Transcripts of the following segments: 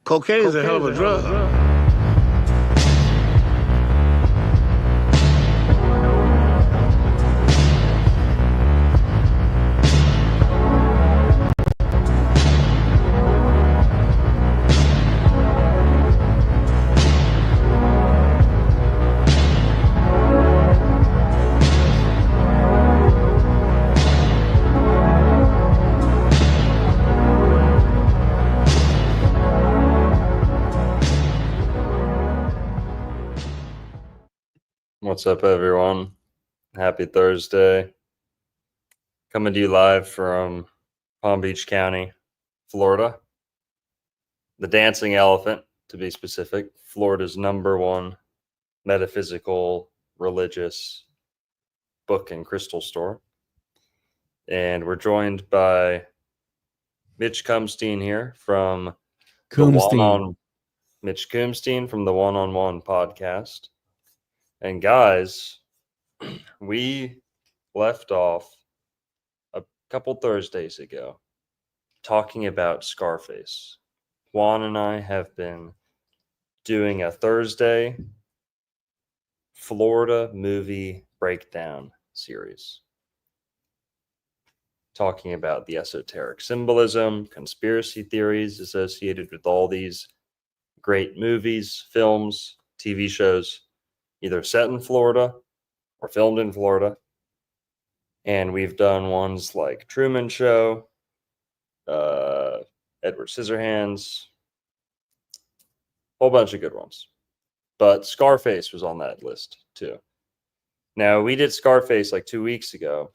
Cocaine is a hell of a drug. What's up, everyone? Happy Thursday. Coming to you live from Palm Beach County, Florida. The Dancing Elephant, to be specific, Florida's #1 metaphysical, religious book and crystal store. And we're joined by Mitch Kumstein here from Mitch Kumstein from the One-on-One podcast. And guys, we left off a couple Thursdays ago talking about Scarface. Juan and I have been doing a Thursday Florida movie breakdown series, talking about the esoteric symbolism, conspiracy theories associated with all these great movies, films, TV shows, either set in Florida or filmed in Florida. And we've done ones like Truman Show, Edward Scissorhands, whole bunch of good ones. But Scarface was on that list too. Now, we did Scarface like 2 weeks ago,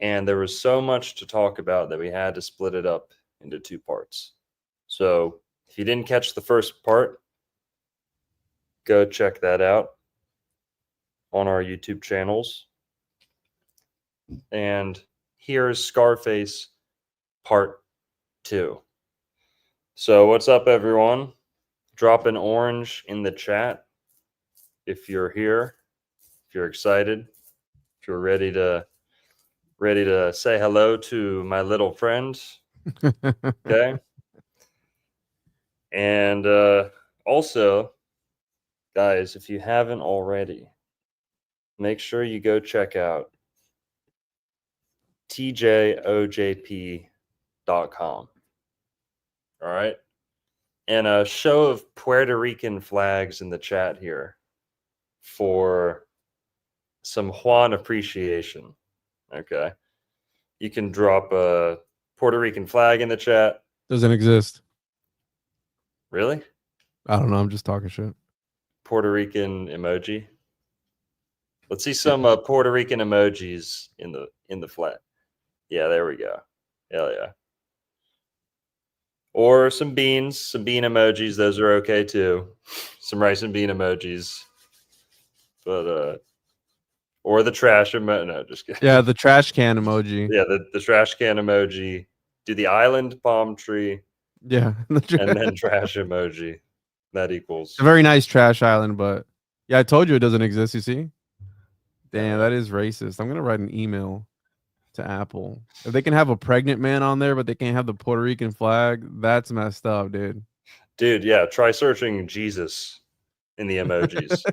and there was so much to talk about that we had to split it up into 2 parts. So if you didn't catch the first part, go check that out on our YouTube channels. And here's Scarface Part 2. So what's up, everyone? Drop an orange in the chat if you're here, if you're excited, if you're ready to say hello to my little friend. Okay. And also, guys, if you haven't already, make sure you go check out tjojp.com. All right. And a show of Puerto Rican flags in the chat here for some Juan appreciation. Okay. You can drop a Puerto Rican flag in the chat. Doesn't exist. Really? I don't know. I'm just talking shit. Puerto Rican emoji. Let's see some Puerto Rican emojis in the flag. Yeah, there we go. Hell yeah. Or some bean emojis. Those are okay too. Some rice and bean emojis. But or the trash emoji. No, just kidding. Yeah, the trash can emoji. Yeah, the trash can emoji. Do the island palm tree. Yeah. And then trash emoji. That equals. It's a very nice trash island, but yeah, I told you it doesn't exist, you see? Damn, that is racist. I'm gonna write an email to Apple. If they can have a pregnant man on there, but they can't have the Puerto Rican flag, that's messed up, dude. Dude, yeah, try searching Jesus in the emojis.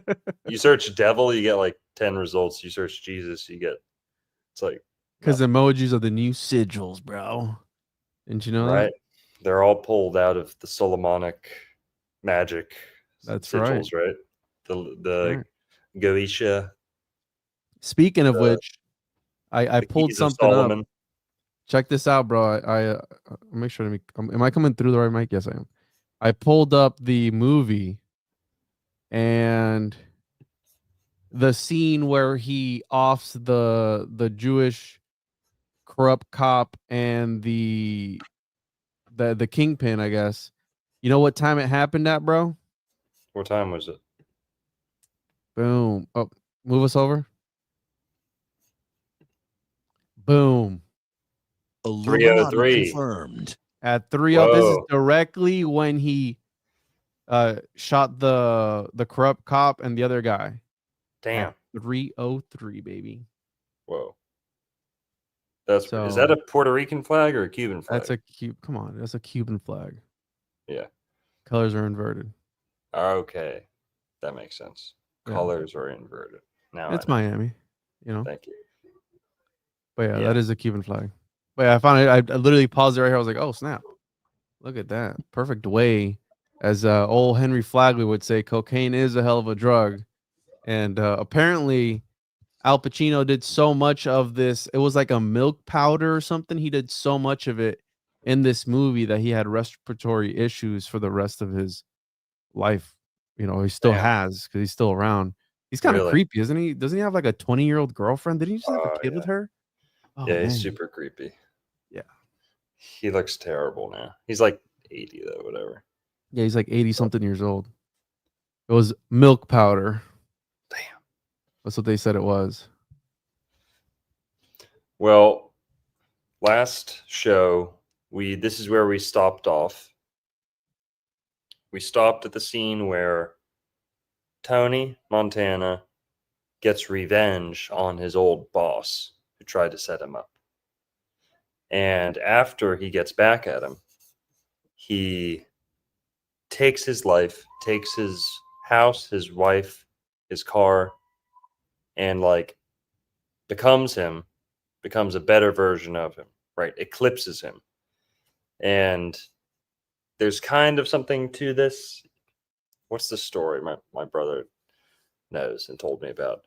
You search devil, you get like 10 results. You search Jesus, you get, it's like, because emojis are the new sigils, bro. Didn't you know right? that? They're all pulled out of the Solomonic magic. That's sigils, right? The Goetia. Speaking of which, I pulled something up. Check this out, bro. I make sure to me. Am I coming through the right mic? Yes, I am. I pulled up the movie and the scene where he offs the Jewish corrupt cop and the kingpin, I guess. You know what time it happened at, bro? What time was it? Boom. Oh, move us over. Boom. 3:03 confirmed. At 3:00. This is directly when he shot the corrupt cop and the other guy. Damn. 3:03, baby. Whoa. Is that a Puerto Rican flag or a Cuban flag? That's a Cuban flag. Yeah. Colors are inverted. Okay, that makes sense. Yeah. Colors are inverted. Now It's I know. Miami, you know. Thank you. But yeah, Yeah. that is a Cuban flag. But yeah, I found it. I literally paused it right here. I was like, oh snap! Look at that perfect way, as old Henry Flagley would say, cocaine is a hell of a drug. And apparently, Al Pacino did so much of this. It was like a milk powder or something. He did so much of it in this movie that he had respiratory issues for the rest of his life. You know, he still Damn. has because he's still around. He's kind of Really? creepy, isn't he? Doesn't he have like a 20-year-old girlfriend? Did he just have a kid Yeah. with her? Oh, Yeah, he's man. super creepy. Yeah. He looks terrible now. He's like 80 though, whatever. Yeah, he's like 80 something years old. It was milk powder. Damn. That's what they said it was. Well, last show, this is where we stopped off. We stopped at the scene where Tony Montana gets revenge on his old boss who tried to set him up. And after he gets back at him, he takes his life, takes his house, his wife, his car, and like becomes him, becomes a better version of him, right? Eclipses him. And there's kind of something to this. What's the story my brother knows and told me about?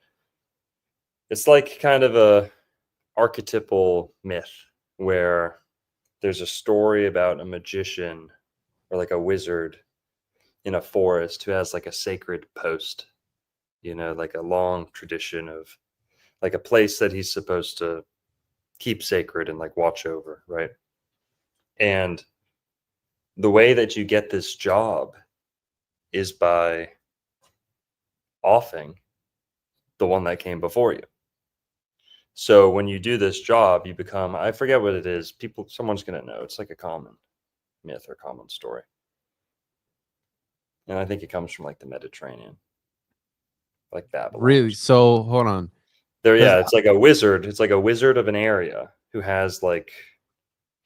It's like kind of a archetypal myth where there's a story about a magician or like a wizard in a forest who has like a sacred post, you know, like a long tradition of like a place that he's supposed to keep sacred and like watch over, right? And the way that you get this job is by offing the one that came before you. So when you do this job, you become, I forget what it is. Someone's going to know. It's like a common myth or common story. And I think it comes from like the Mediterranean, like Babylon. Really? So hold on. Yeah, it's like a wizard. It's like a wizard of an area who has like,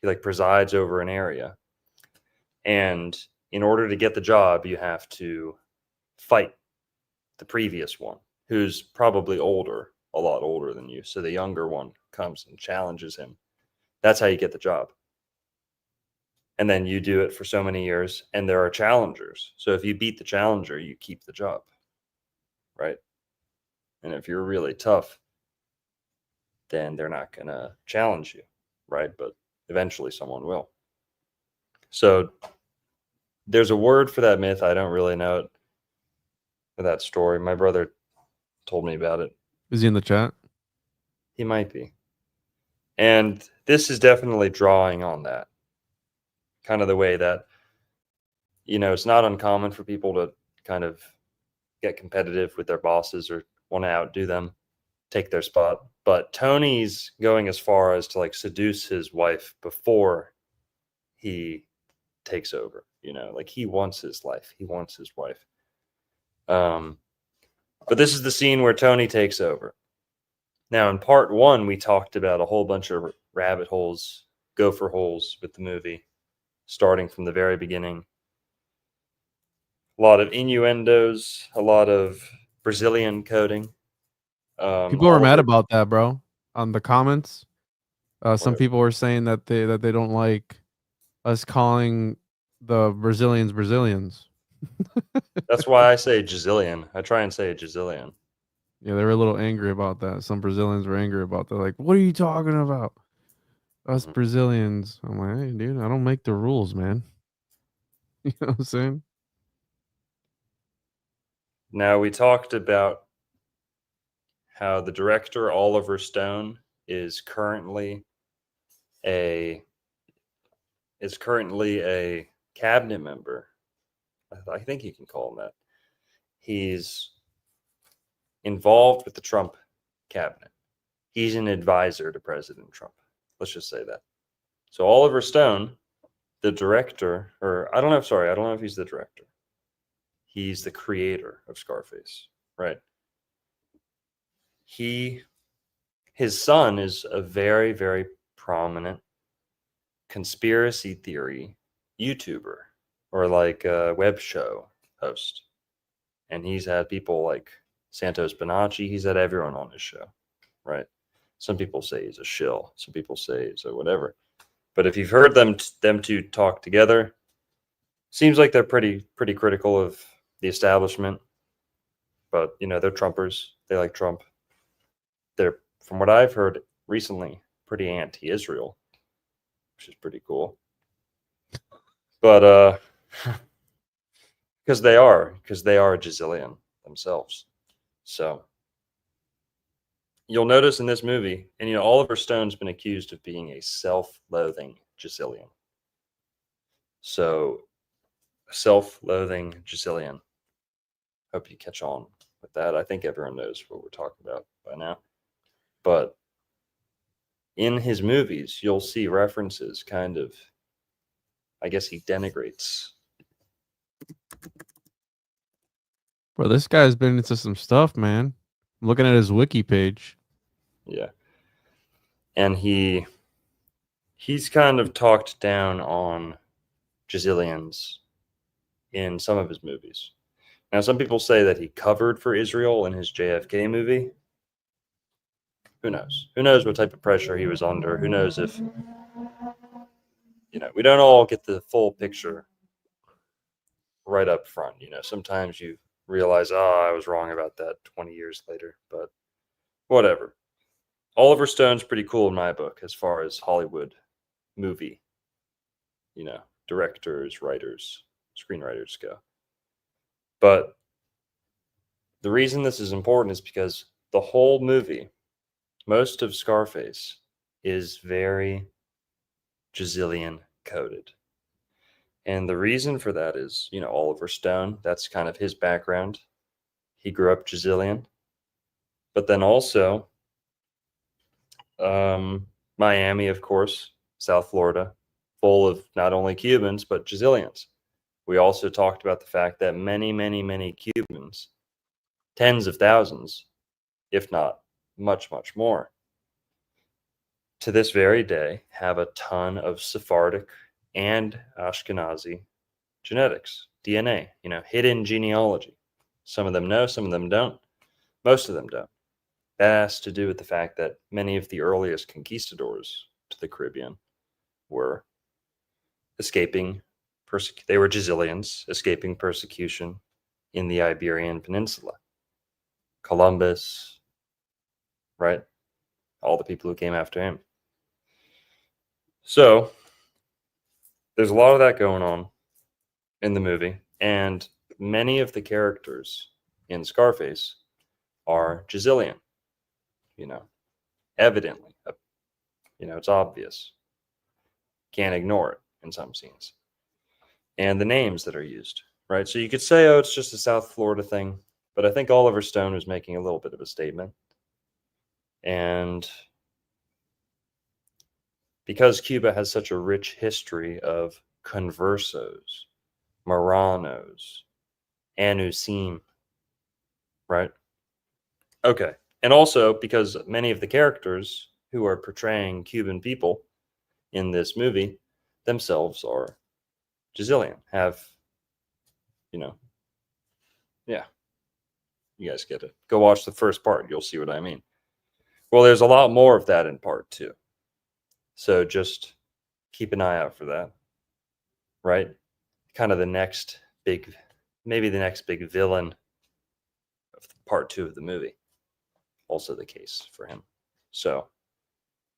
he like presides over an area. And in order to get the job, you have to fight the previous one, who's probably older, a lot older than you. So the younger one comes and challenges him. That's how you get the job. And then you do it for so many years, and there are challengers. So if you beat the challenger, you keep the job, right? And if you're really tough, then they're not going to challenge you, right? But eventually someone will. So there's a word for that myth. I don't really know it, for that story. My brother told me about it. Is he in the chat? He might be. And this is definitely drawing on that. Kind of the way that, you know, it's not uncommon for people to kind of get competitive with their bosses or want to outdo them, take their spot. But Tony's going as far as to like seduce his wife before he takes over, you know, like he wants his life. He wants his wife. But this is the scene where Tony takes over. Now, in part one, we talked about a whole bunch of rabbit holes, gopher holes with the movie, starting from the very beginning. A lot of innuendos, a lot of Brazilian coding. People were mad about that, bro. On the comments, some people were saying that they don't like us calling the Brazilians. That's why I say Jazillion. I try and say a Jazillion. Yeah, they were a little angry about that. Some Brazilians were angry about that. Like, what are you talking about? Us Brazilians. I'm like, hey, dude, I don't make the rules, man. You know what I'm saying? Now, we talked about how the director, Oliver Stone, is currently a cabinet member. I think you can call him that. He's involved with the Trump cabinet. He's an advisor to President Trump. Let's just say that. So Oliver Stone, the director, or I don't know if he's the director. He's the creator of Scarface, right? His son is a very, very prominent conspiracy theory YouTuber or like a web show host. And he's had people like Santos Bonacci. He's had everyone on his show, right? Some people say he's a shill. Some people say he's a whatever. But if you've heard them two talk together, seems like they're pretty critical of the establishment. But you know, they're Trumpers. They like Trump. They're, from what I've heard recently, pretty anti-Israel, which is pretty cool. But because they are a Jezillian themselves. So you'll notice in this movie, and you know, Oliver Stone's been accused of being a self-loathing Jezillian. So, self-loathing Jezillian. Hope you catch on with that. I think everyone knows what we're talking about by now. But in his movies, you'll see references kind of, I guess he denigrates. Bro, this guy's been into some stuff, man. I'm looking at his wiki page. Yeah. And he's kind of talked down on Jezillians in some of his movies. Now, some people say that he covered for Israel in his JFK movie. Who knows? Who knows what type of pressure he was under? Who knows if, you know, we don't all get the full picture right up front. You know, sometimes you realize, oh, I was wrong about that 20 years later, but whatever. Oliver Stone's pretty cool in my book as far as Hollywood movie, you know, directors, writers, screenwriters go. But the reason this is important is because the whole movie, most of Scarface, is very Jezillian coded. And the reason for that is, you know, Oliver Stone, that's kind of his background. He grew up Jezillian. But then also, Miami, of course, South Florida, full of not only Cubans, but Jezillians. We also talked about the fact that many, many, many Cubans, tens of thousands, if not much, much more, to this very day have a ton of Sephardic and Ashkenazi genetics, DNA, you know, hidden genealogy. Some of them know, some of them don't. Most of them don't. That has to do with the fact that many of the earliest conquistadors to the Caribbean were escaping, they were Jezillians escaping persecution in the Iberian Peninsula. Columbus, right? All the people who came after him. So there's a lot of that going on in the movie, and many of the characters in Scarface are Jezillian, you know, evidently. You know, it's obvious. Can't ignore it in some scenes. And the names that are used, right? So you could say, oh, it's just a South Florida thing, but I think Oliver Stone was making a little bit of a statement. And because Cuba has such a rich history of conversos, Marranos, Anusim, right? Okay. And also because many of the characters who are portraying Cuban people in this movie themselves are Jezillian, have, you know, yeah, you guys get it. Go watch the first part. You'll see what I mean. Well, there's a lot more of that in part 2. So just keep an eye out for that, right? Kind of the next big, maybe the next big villain of part 2 of the movie. Also the case for him. So,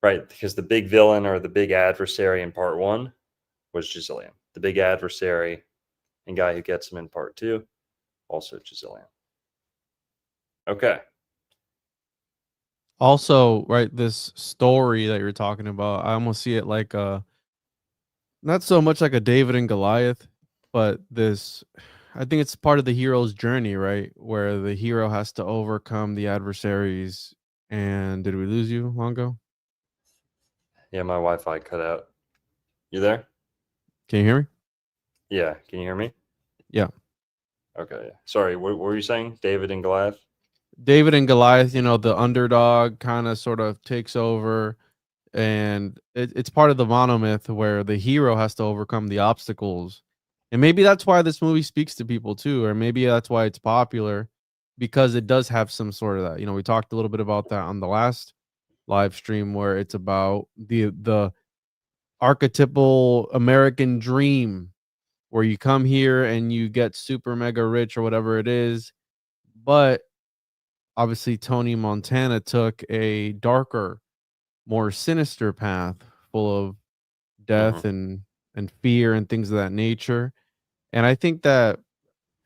right, because the big villain or the big adversary in part 1 was Jezillian. The big adversary and guy who gets him in part 2, also Jezillian. Okay. Also, right, this story that you're talking about, I almost see it like not so much like a David and Goliath, but this, I think it's part of the hero's journey, right? Where the hero has to overcome the adversaries. And did we lose you, Longo? Yeah, my Wi-Fi cut out. You there? Can you hear me? Yeah. Can you hear me? Yeah. Okay. Sorry. What were you saying? David and Goliath? David and Goliath, you know, the underdog kind of sort of takes over. And it's part of the monomyth where the hero has to overcome the obstacles And maybe that's why this movie speaks to people too, or maybe that's why it's popular, because it does have some sort of that. You know, we talked a little bit about that on the last live stream, where it's about the archetypal American dream, where you come here and you get super mega rich or whatever it is. But obviously Tony Montana took a darker, more sinister path full of death and fear and things of that nature. And I think that,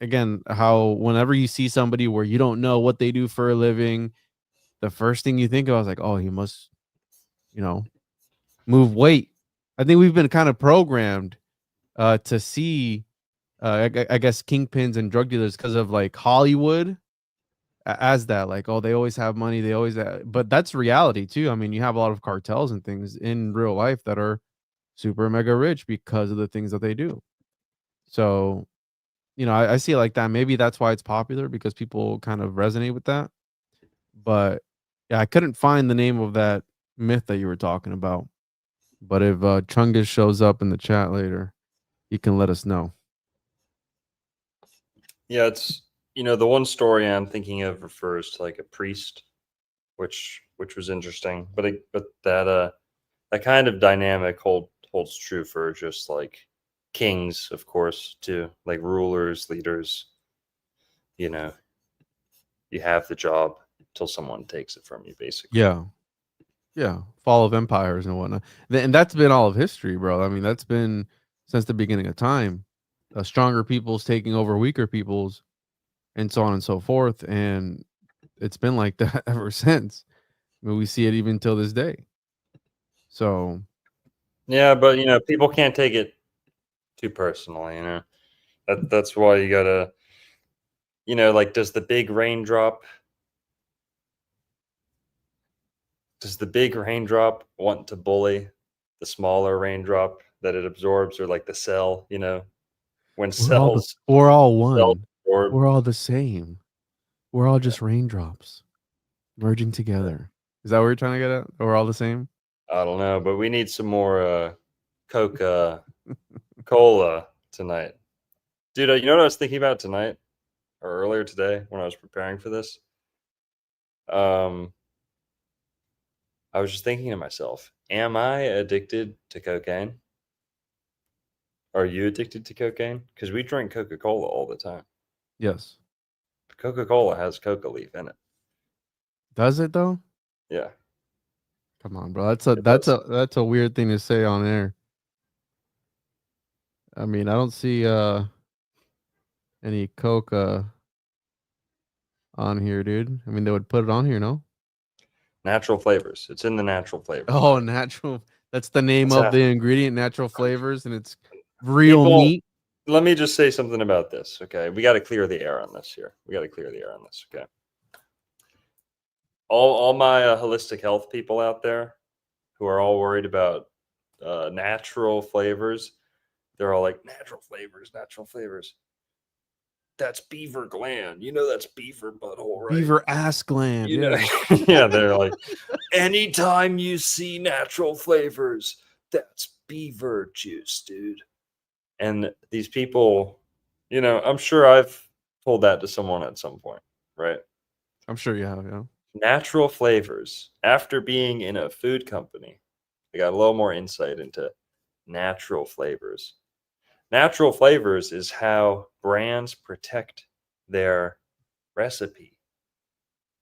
again, how whenever you see somebody where you don't know what they do for a living, the first thing you think of is like, oh, he must, you know, move weight. I think we've been kind of programmed to see, I guess, kingpins and drug dealers because of like Hollywood as that, like, oh, they always have money, they always but that's reality too. I mean, you have a lot of cartels and things in real life that are super mega rich because of the things that they do. So, you know, I see it like that. Maybe that's why it's popular, because people kind of resonate with that. But yeah, I couldn't find the name of that myth that you were talking about. But if Chungus shows up in the chat later, he can let us know. Yeah, it's, you know, the one story I'm thinking of refers to like a priest, which was interesting. But that kind of dynamic holds true for just like kings, of course, too, like rulers, leaders. You know, you have the job until someone takes it from you, basically. Yeah. Yeah. Fall of empires and whatnot. And that's been all of history, bro. I mean, that's been since the beginning of time. Stronger peoples taking over weaker peoples, and so on and so forth. And it's been like that ever since. I mean, we see it even till this day. So yeah, but you know, people can't take it too personally. You know, that's why you gotta, you know, like, does the big raindrop want to bully the smaller raindrop that it absorbs, or like the cell? You know, when we're all cells one. absorb, We're all the same. We're all just raindrops merging together. Is that what you're trying to get at? We're all the same? I don't know, but we need some more Coca Cola tonight. Dude, you know what I was thinking about tonight or earlier today when I was preparing for this? I was just thinking to myself, am I addicted to cocaine? Are you addicted to cocaine? Because we drink Coca-Cola all the time. Yes. Coca-Cola has coca leaf in it. Does it though? Yeah. Come on, bro. It does. That's a weird thing to say on air. I mean, I don't see any Coca on here, dude. I mean, they would put it on here, no? Natural flavors. It's in the natural flavors. Oh, Right? natural. That's the name It's of a, the ingredient, natural flavors, and it's real people, meat. let me just say something about this, okay? We got to clear the air on this here. We got to clear the air on this, okay? All my holistic health people out there who are all worried about natural flavors, they're all like, natural flavors, natural flavors. That's beaver gland. You know, that's beaver butthole, right? Beaver ass gland. You know, Yeah. yeah, they're like, anytime you see natural flavors, that's beaver juice, dude. And these people, you know, I'm sure I've told that to someone at some point, right? I'm sure you have, yeah. Natural flavors. After being in a food company, I got a little more insight into natural flavors. Natural flavors is how brands protect their recipe.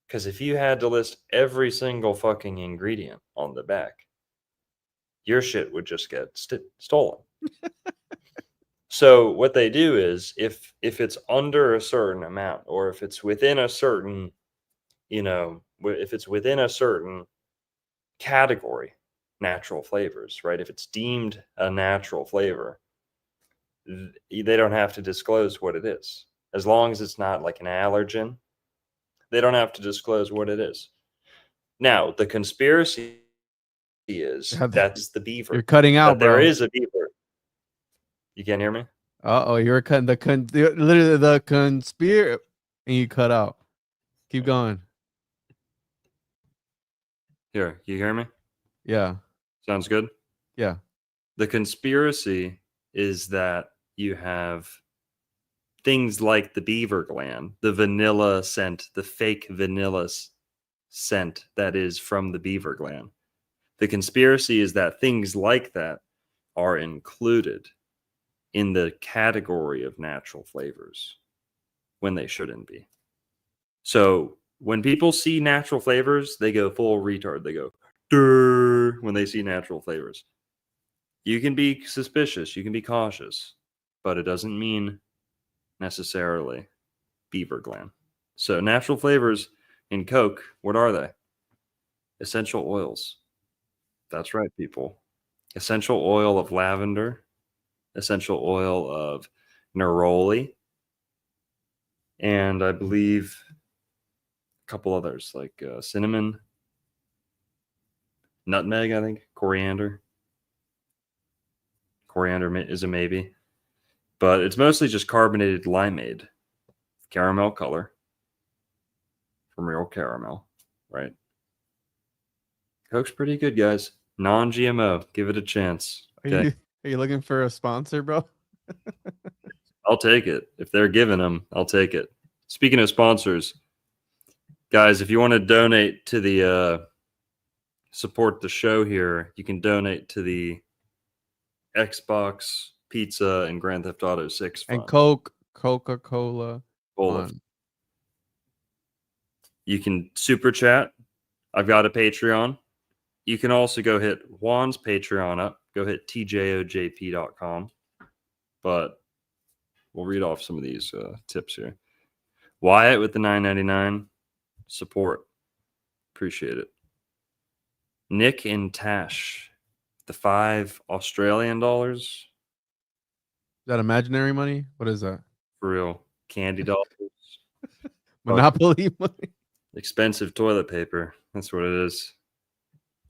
Because if you had to list every single fucking ingredient on the back, your shit would just get stolen. So what they do is, if it's under a certain amount, or if it's within a certain, you know, if it's within a certain category, natural flavors, right? If it's deemed a natural flavor, they don't have to disclose what it is. As long as it's not like an allergen, they don't have to disclose what it is. Now, the conspiracy is that's the beaver. You're cutting out, that there bro. is a beaver. You can't hear me? Uh-oh, you're cutting literally the conspiracy, and you cut out. Keep going. Here, you hear me? Yeah. Sounds good? Yeah. The conspiracy is that you have things like the beaver gland, the vanilla scent, the fake vanilla scent that is from the beaver gland. The conspiracy is that things like that are included in the category of natural flavors when they shouldn't be. So when people see natural flavors, they go full retard. They go, durr, when they see natural flavors. You can be suspicious, you can be cautious, but it doesn't mean necessarily beaver gland. So natural flavors in Coke, what are they? Essential oils. That's right, people. Essential oil of lavender, essential oil of neroli, and I believe a couple others like cinnamon, nutmeg, I think, coriander. Coriander is a maybe, but it's mostly just carbonated limeade, caramel color from real caramel, right? Coke's pretty good, guys. Non-GMO. Give it a chance. Okay? Are you looking for a sponsor, bro? I'll take it. If they're giving them, I'll take it. Speaking of sponsors, guys, if you want to donate to the support the show here, you can donate to the Xbox, Pizza, and Grand Theft Auto 6 fund. And Coke, Coca-Cola. You can super chat. I've got a Patreon. You can also go hit Juan's Patreon up. Go hit tjojp.com. But we'll read off some of these tips here. Wyatt with the $9.99 support. Appreciate it. Nick and Tash, the $5 Australian dollars. Is that imaginary money? What is that? For real. Candy dollars. Monopoly money. Expensive toilet paper. That's what it is.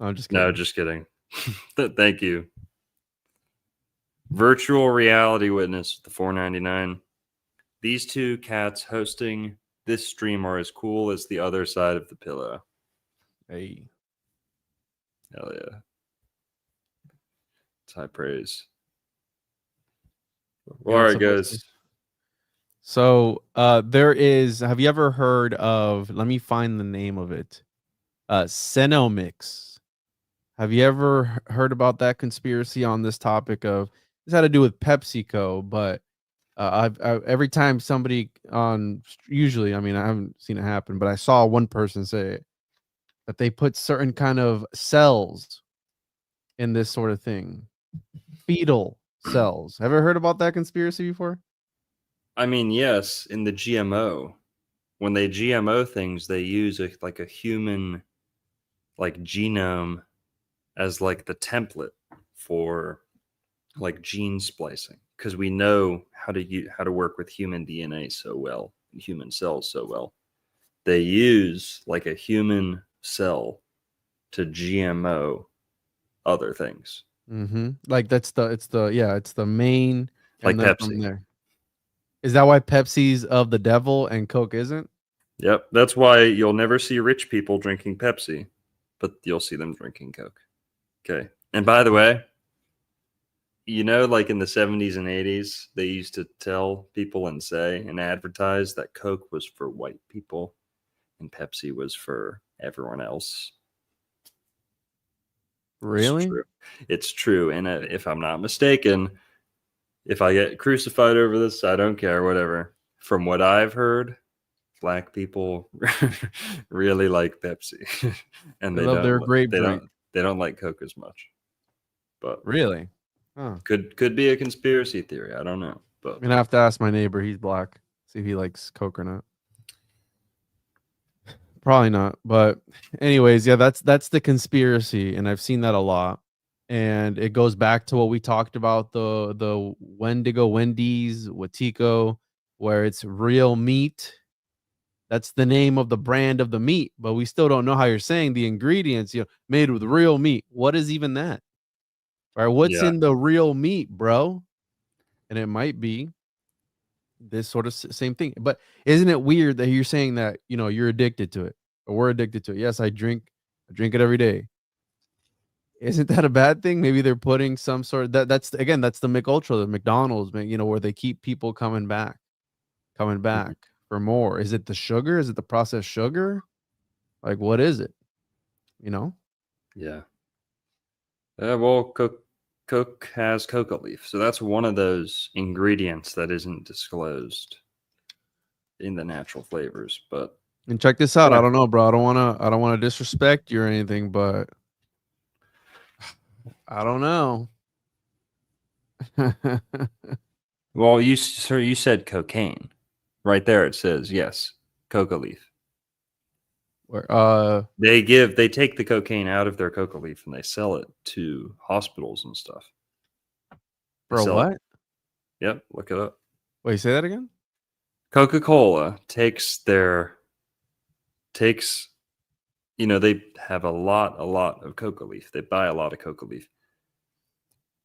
I'm just kidding. No, just kidding. Thank you. Virtual reality witness, the $4.99. These two cats hosting this stream are as cool as the other side of the pillow. Hey. Hell yeah. It's high praise. Well, all right, guys. So there is, have you ever heard of, let me find the name of it. Cenomix. Have you ever heard about that conspiracy on this topic of, this had to do with PepsiCo, but every time somebody usually, I mean, I haven't seen it happen, but I saw one person say it, that they put certain kind of cells in this sort of thing. Fetal cells. Have you ever heard about that conspiracy before? I mean, yes, in the GMO. When they GMO things, they use like a human like genome as like the template for like gene splicing, because we know how to work with human DNA so well, human cells so well. They use like a human cell to GMO other things. Mm-hmm. Like it's the main, like Pepsi. From there. Is that why Pepsi's of the devil and Coke isn't? Yep, that's why you'll never see rich people drinking Pepsi, but you'll see them drinking Coke. Okay. And by the way, you know, like in the 70s and 80s, they used to tell people and say and advertise that Coke was for white people and Pepsi was for everyone else. Really? It's true. It's true. And if I'm not mistaken, if I get crucified over this, I don't care, whatever. From what I've heard, black people really like Pepsi. And they love their grape drink. They don't like Coke as much. But really? Huh. Could be a conspiracy theory. I don't know. But I'm gonna have to ask my neighbor. He's black. See if he likes Coke or not. Probably not. But anyways, yeah, that's the conspiracy, and I've seen that a lot. And it goes back to what we talked about, the Wendy's, Watiko, where it's real meat. That's the name of the brand of the meat, but we still don't know how you're saying the ingredients, made with real meat. What is even that? All right, what's in the real meat, bro? And it might be this sort of same thing. But isn't it weird that you're saying that, you're addicted to it, or we're addicted to it? Yes, I drink it every day. Isn't that a bad thing? Maybe they're putting some sort of that's again, that's the McUltra, the McDonald's, you know, where they keep people coming back for more. Is it the sugar? Is it the processed sugar? Like, what is it? You know? Yeah. Well, Coke has coca leaf, so that's one of those ingredients that isn't disclosed in the natural flavors. But And check this out. yeah. I don't know, bro. I don't wanna disrespect you or anything, but I don't know. Well, you said cocaine. Right there it says yes, coca leaf. Where They take the cocaine out of their coca leaf and they sell it to hospitals and stuff. bro, what? Yep, look it up. Wait, say that again? Coca-Cola takes, you know, they have a lot of coca leaf. They buy a lot of coca leaf.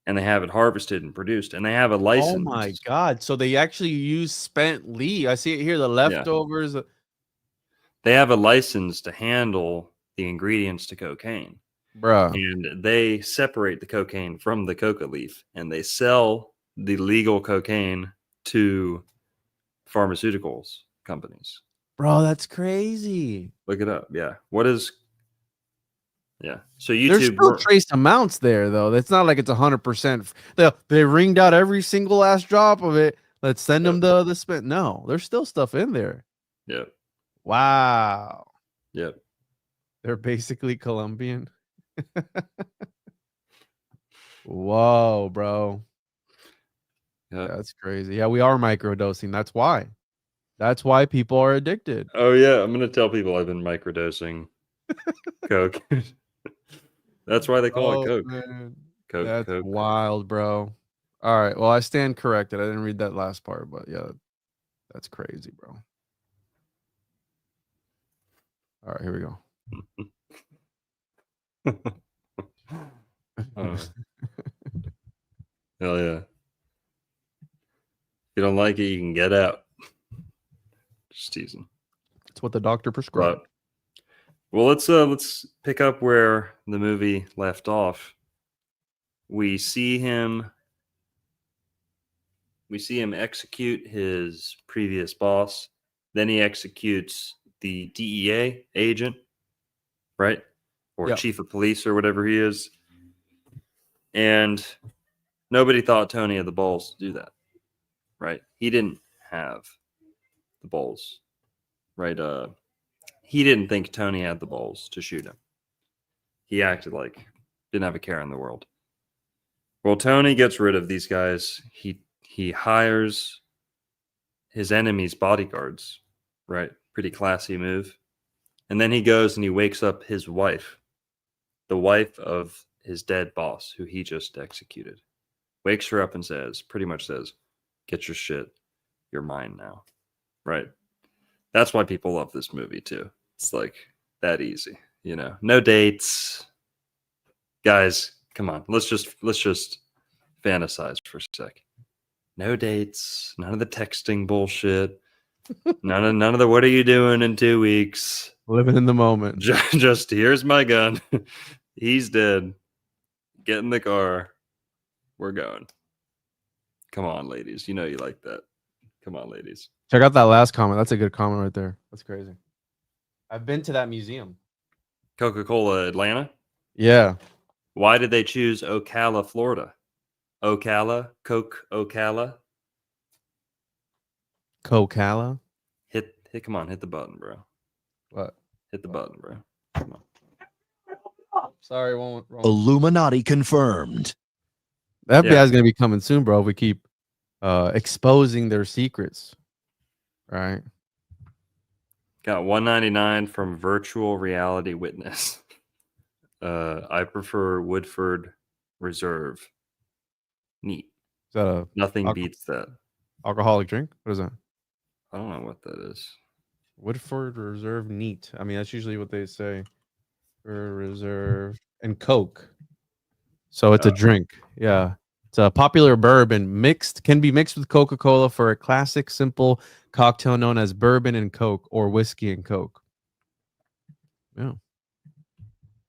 And they have it harvested and produced, and they have a license. Oh my god! So they actually use spent leaf. I see it here. The leftovers. They have a license to handle the ingredients to cocaine, Bruh. and they separate the cocaine from the coca leaf, and they sell the legal cocaine to pharmaceuticals companies. Bro, that's crazy. Look it up. Yeah. What is? Yeah. So YouTube. There's still trace amounts there, though. It's not like it's 100%. They ringed out every single last drop of it. Let's send them the spent. No, there's still stuff in there. Yep. Wow. Yep. They're basically Colombian. Whoa, bro. Yep. That's crazy. Yeah, we are microdosing. That's why. That's why people are addicted. Oh yeah, I'm gonna tell people I've been microdosing Coke. That's why they call it Coke. Man. Coke. That's Coke. wild, bro. All right. Well, I stand corrected. I didn't read that last part, but yeah, that's crazy, bro. All right, here we go. Hell yeah. If you don't like it, you can get out. Just teasing. That's what the doctor prescribed. But, well, let's pick up where the movie left off. We see him execute his previous boss. Then he executes the DEA agent, right? Or chief of police or whatever he is. And nobody thought Tony had the balls to do that, right? He didn't have the balls, right? He didn't think Tony had the balls to shoot him. He acted like didn't have a care in the world. Well, Tony gets rid of these guys. He hires his enemy's bodyguards, right? Pretty classy move. And then he goes and he wakes up his wife, the wife of his dead boss, who he just executed. Wakes her up and pretty much says, get your shit. You're mine now. Right? That's why people love this movie too. It's like that easy, you know. No dates. Guys, come on. Let's just fantasize for a sec. No dates, none of the texting bullshit. None of the what are you doing in 2 weeks? Living in the moment. Just here's my gun. He's dead. Get in the car. We're going. Come on, ladies. You know you like that. Come on, ladies. Check out that last comment. That's a good comment right there. That's crazy. I've been to that museum. Coca-Cola Atlanta? Yeah. Why did they choose Ocala, Florida? Ocala? Coke Ocala? Coca-Cola? Come on, hit the button, bro. What? Hit the button, bro. Come on. Sorry, wrong. Illuminati confirmed. The FBI is going to be coming soon, bro, if we keep exposing their secrets. Right? Got $1.99 from Virtual Reality Witness. I prefer Woodford Reserve. Neat. Nothing beats that. Alcoholic drink? What is that? I don't know what that is. Woodford Reserve Neat. I mean, that's usually what they say. Reserve and Coke. So it's a drink. Yeah. It's a popular bourbon can be mixed with Coca-Cola for a classic, simple cocktail known as bourbon and Coke or whiskey and Coke. Yeah.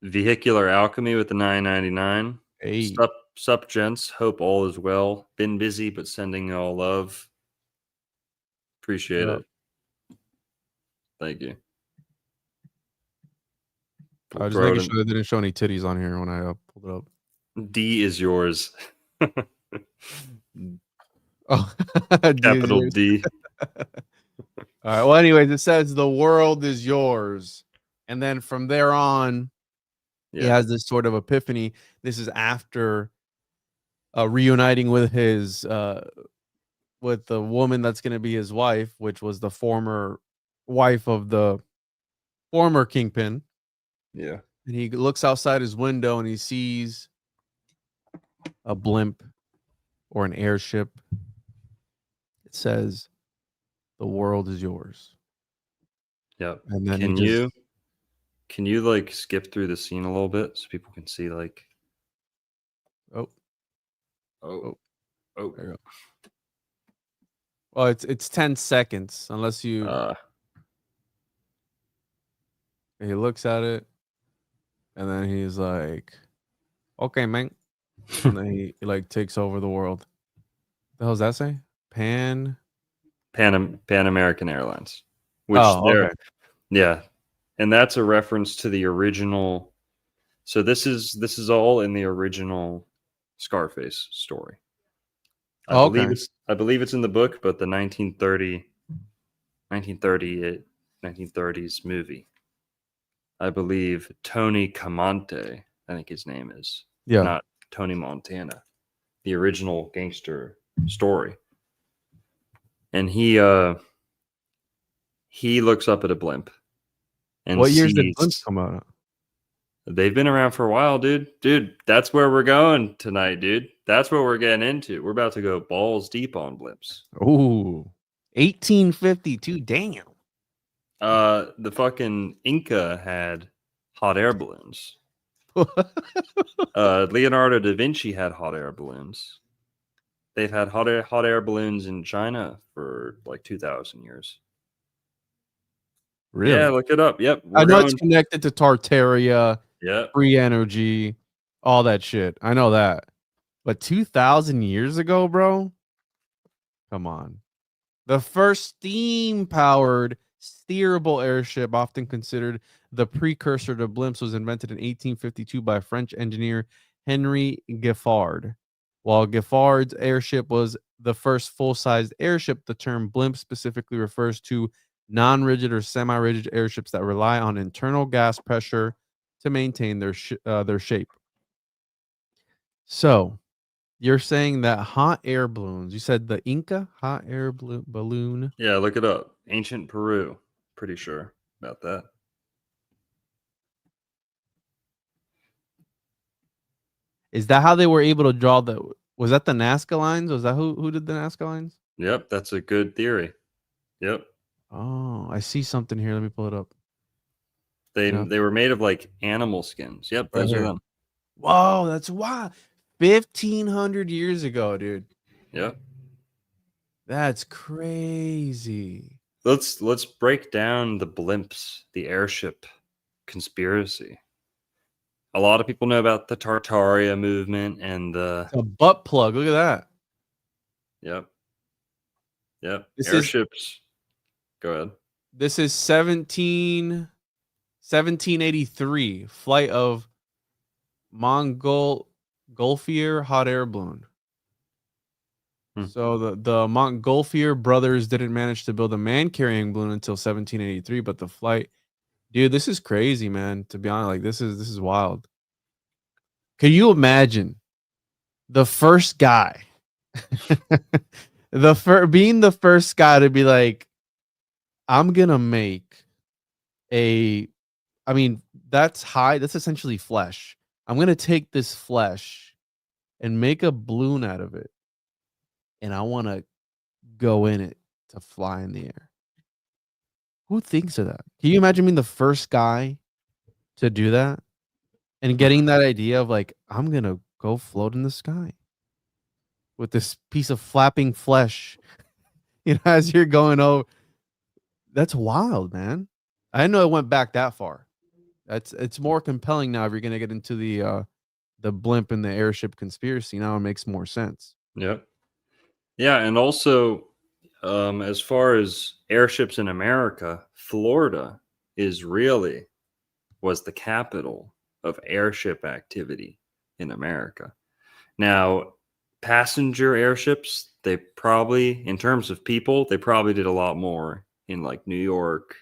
Vehicular Alchemy with the 9.99. Hey, Sup, gents. Hope all is well. Been busy, but sending all love. Appreciate Yep. it. Thank you. I was just making sure they didn't show any titties on here when I pulled it up. D is yours. Oh, Capital D. All right. Well, anyways, it says the world is yours, and then from there on, he has this sort of epiphany. This is after reuniting with his with the woman that's going to be his wife, which was the former wife of the former kingpin. Yeah. And he looks outside his window and he sees a blimp or an airship. It says, "The world is yours." Yep. And then can you like skip through the scene a little bit so people can see like oh. There you go. Well, it's 10 seconds unless you he looks at it and then he's like, "Okay, man." And then he like takes over the world. The hell does that say? Pan American Airlines. Which okay. Yeah. And that's a reference to the original. So this is all in the original Scarface story. I believe it's in the book, but the 1930s movie. I believe Tony Camante, I think his name is. Yeah. Not Tony Montana. The original gangster story. And he looks up at a blimp. And what years did Blimps come out? They've been around for a while, dude. Dude, that's where we're going tonight, dude. That's what we're getting into. We're about to go balls deep on Blimps. Ooh, 1852. Damn. The fucking Inca had hot air balloons. Leonardo da Vinci had hot air balloons. They've had hot air balloons in China for like 2,000 years. Really? Yeah, look it up. Yep. I know it's connected to Tartaria, free energy, all that shit. I know that. But 2,000 years ago, bro? Come on. The first steam-powered steerable airship, often considered the precursor to blimps, was invented in 1852 by French engineer Henry Giffard. While Giffard's airship was the first full-sized airship, the term blimp specifically refers to non-rigid or semi-rigid airships that rely on internal gas pressure to maintain their shape. So, you're saying that hot air balloons, you said the Inca hot air balloon? Yeah, look it up. Ancient Peru. Pretty sure about that. Is that how they were able to draw was that the Nazca lines? Was that who did the Nazca lines? Yep, that's a good theory. Yep. Oh, I see something here. Let me pull it up. They were made of like animal skins. Yep, those are them. Whoa, that's wild. 1,500 years ago, dude. Yep. That's crazy. Let's break down the blimps, the airship conspiracy. A lot of people know about the Tartaria movement and the butt plug. Look at that. Yep. Airships. Go ahead. This is 1783 flight of Montgolfier hot air balloon. So the Montgolfier brothers didn't manage to build a man-carrying balloon until 1783, but the flight, dude, this is crazy, man. To be honest, like this is wild. Can you imagine the first guy, being the first guy to be like, I'm gonna make that's essentially flesh. I'm gonna take this flesh and make a balloon out of it. And I want to go in it to fly in the air. Who thinks of that? Can you imagine being the first guy to do that and getting that idea of like, I'm going to go float in the sky with this piece of flapping flesh, as you're going over. That's wild, man. I didn't know it went back that far. It's more compelling now if you're gonna get into the blimp and the airship conspiracy. Now it makes more sense. Yep. Yeah, and also, as far as airships in America, Florida was the capital of airship activity in America. Now, passenger airships, they probably, in terms of people, they probably did a lot more in like New York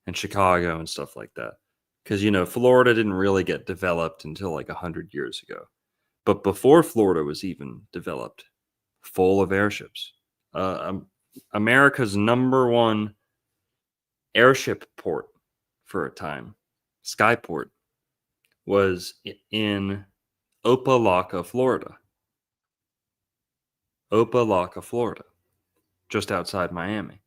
and Chicago and stuff like that. Because, Florida didn't really get developed until like 100 years ago. But before Florida was even developed, full of airships. America's #1 airship port for a time, Skyport, was in Opelika, Florida. Opelika, Florida, just outside Miami.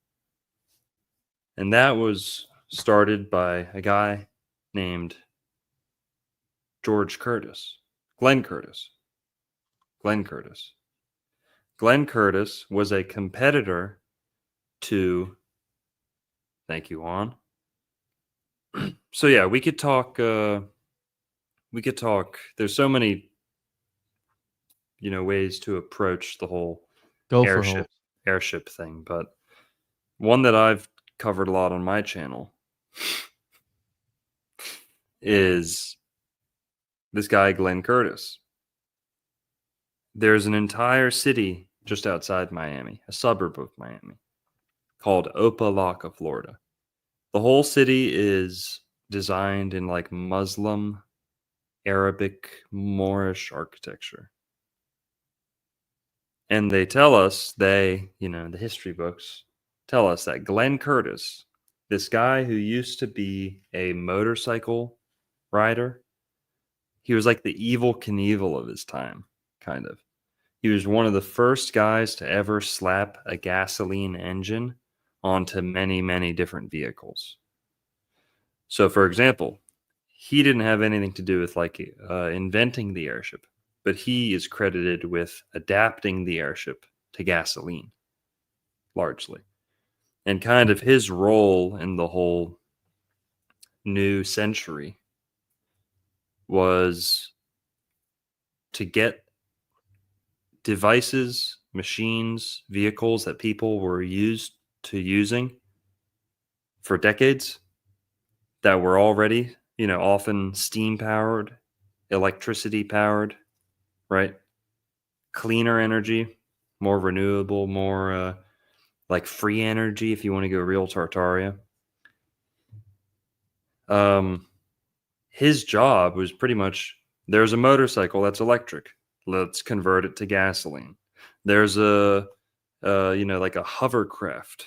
And that was started by a guy named Glenn Curtis. Glenn Curtis was a competitor to, thank you, Juan. So yeah, we could talk, there's so many, ways to approach the whole airship thing, but one that I've covered a lot on my channel is this guy, Glenn Curtis. There's an entire city just outside Miami, a suburb of Miami, called Opelika, Florida. The whole city is designed in like Muslim, Arabic, Moorish architecture. And they tell us, the history books tell us that Glenn Curtis, this guy who used to be a motorcycle rider, he was like the Evel Knievel of his time, kind of. He was one of the first guys to ever slap a gasoline engine onto many, many different vehicles. So, for example, he didn't have anything to do with inventing the airship, but he is credited with adapting the airship to gasoline, largely. And kind of his role in the whole new century was to get devices, machines, vehicles that people were using for decades that were already, often steam powered, electricity powered, right? Cleaner energy, more renewable, more like free energy if you want to go real Tartaria. His job was pretty much, there's a motorcycle that's electric. Let's convert it to gasoline. There's a hovercraft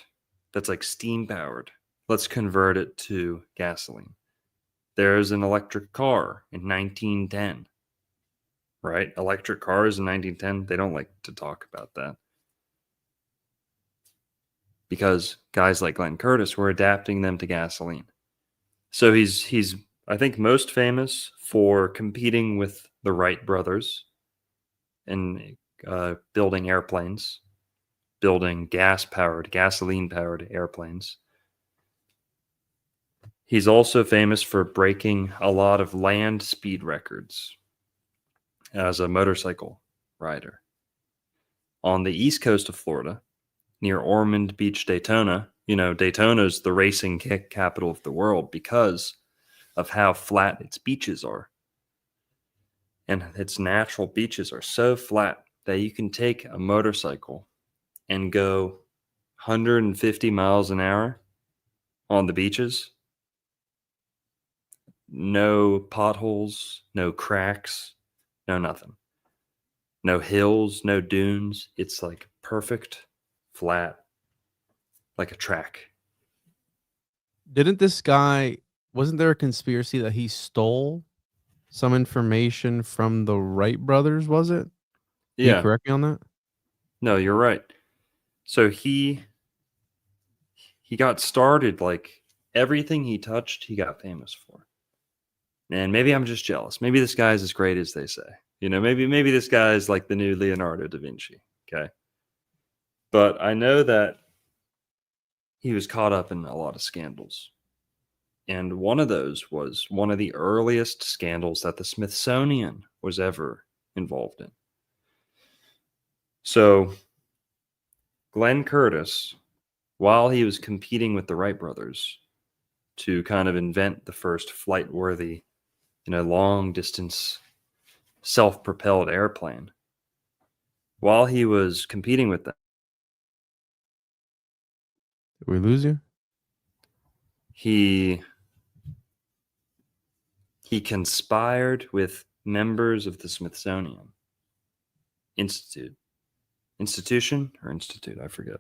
that's like steam powered. Let's convert it to gasoline. There's an electric car in 1910, right? Electric cars in 1910, they don't like to talk about that. Because guys like Glenn Curtis were adapting them to gasoline. So he's I think most famous for competing with the Wright brothers and building airplanes, building gasoline-powered airplanes. He's also famous for breaking a lot of land speed records as a motorcycle rider. On the east coast of Florida, near Ormond Beach, Daytona, Daytona's the racing capital of the world because of how flat its beaches are. And its natural beaches are so flat that you can take a motorcycle and go 150 miles an hour on the beaches. No potholes, no cracks, no nothing. No hills, no dunes. It's like perfect, flat, like a track. Wasn't there a conspiracy that he stole some information from the Wright brothers, was it? Can you correct me on that? No, you're right. So he got started, like everything he touched, he got famous for. And maybe I'm just jealous. Maybe this guy's as great as they say. Maybe this guy's like the new Leonardo da Vinci. Okay. But I know that he was caught up in a lot of scandals. And one of those was one of the earliest scandals that the Smithsonian was ever involved in. So Glenn Curtis, while he was competing with the Wright brothers to kind of invent the first flight-worthy, long-distance self-propelled airplane, while he was competing with them, Did we lose you? he conspired with members of the Smithsonian Institution, I forget.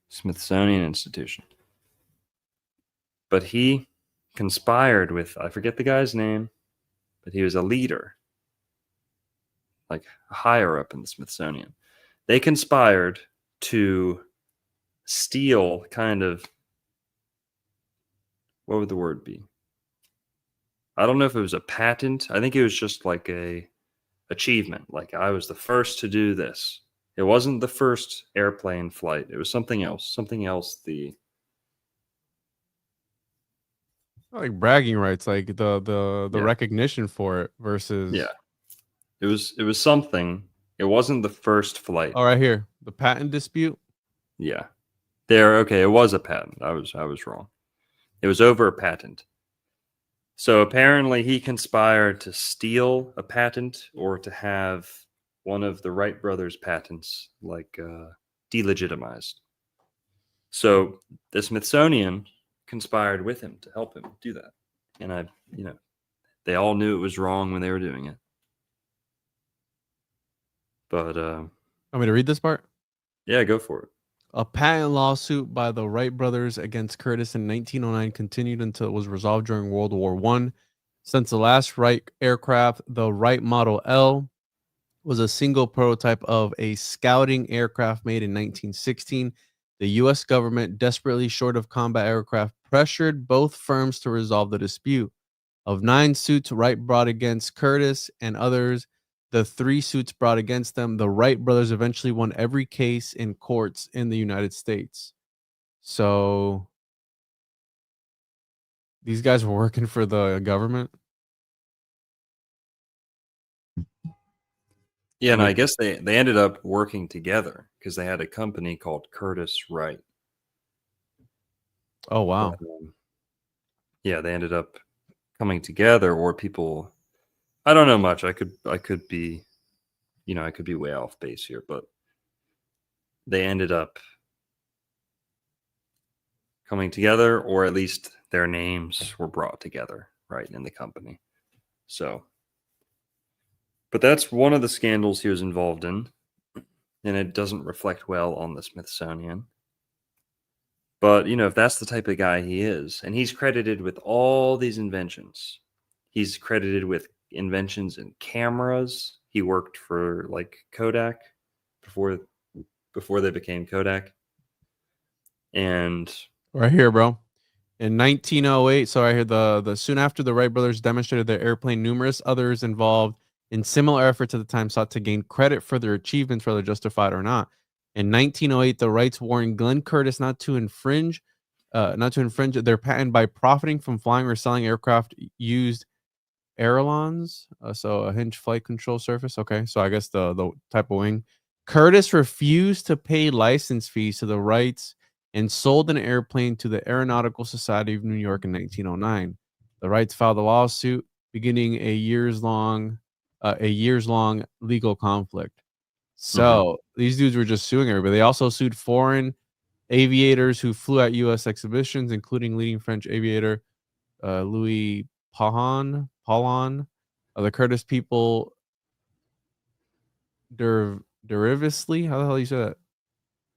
Smithsonian Institution. But he conspired with, I forget the guy's name, but he was a leader, like higher up in the Smithsonian. They conspired to steal kind of, what would the word be? I don't know if it was a patent. I think it was just like a achievement. Like, I was the first to do this. It wasn't the first airplane flight. It was something else. Like bragging rights, like the recognition for it versus. Yeah. It was something. It wasn't the first flight. Oh, right here, the patent dispute. Yeah. Okay, it was a patent. I was wrong. It was over a patent. So apparently he conspired to steal a patent or to have one of the Wright brothers' patents delegitimized. So the Smithsonian conspired with him to help him do that. And they all knew it was wrong when they were doing it. But want me to read this part? Yeah, go for it. A patent lawsuit by the Wright brothers against Curtis in 1909 continued until it was resolved during World War I. Since the last Wright aircraft, the Wright Model L, was a single prototype of a scouting aircraft made in 1916. The U.S. government, desperately short of combat aircraft, pressured both firms to resolve the dispute. Of 9 suits Wright brought against Curtis and others, the 3 suits brought against them, the Wright brothers eventually won every case in courts in the United States. So these guys were working for the government. Yeah, and I guess they ended up working together because they had a company called Curtis Wright. Oh, wow. But, yeah, they ended up coming together, or people, I don't know much. I could be, I could be way off base here, but they ended up coming together, or at least their names were brought together, right, in the company. So, but that's one of the scandals he was involved in, and it doesn't reflect well on the Smithsonian. But, if that's the type of guy he is, and he's credited with all these inventions, he's credited with inventions in cameras. He worked for Kodak before they became Kodak. And right here, bro. In 1908, so right here, the soon after the Wright brothers demonstrated their airplane, numerous others involved in similar efforts at the time sought to gain credit for their achievements, whether justified or not. In 1908, the Wrights warned Glenn Curtis not to infringe their patent by profiting from flying or selling aircraft used ailerons, so a hinge flight control surface. Okay, so I guess the type of wing. Curtis refused to pay license fees to the Wrights and sold an airplane to the Aeronautical Society of New York in 1909. The Wrights filed a lawsuit, beginning a years-long legal conflict. So these dudes were just suing everybody. They also sued foreign aviators who flew at U.S. exhibitions, including leading French aviator Louis Paulhan. The Curtis people derivatively, how the hell you say that?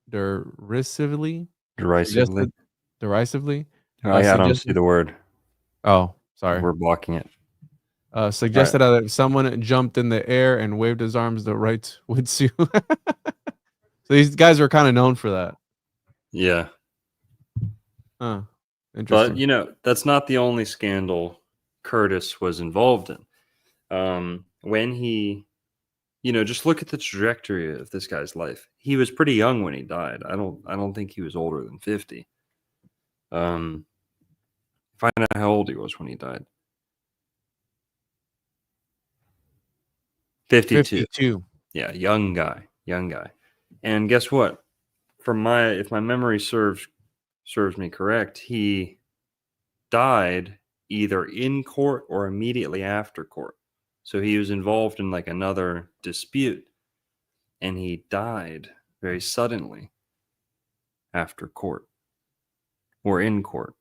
Derisively. Derisively. I don't see the word. Oh, sorry. We're blocking it. Suggested that if someone jumped in the air and waved his arms, the Wrights would sue. So these guys were kind of known for that. Yeah. Huh. Interesting. But, that's not the only scandal Curtis was involved in. When he, just look at the trajectory of this guy's life. He was pretty young when he died. I don't think he was older than 50. Find out how old he was when he died. 52. 52. Yeah, young guy. And guess what? If my memory serves me correct, he died either in court or immediately after court. So he was involved in like another dispute, and he died very suddenly after court or in court.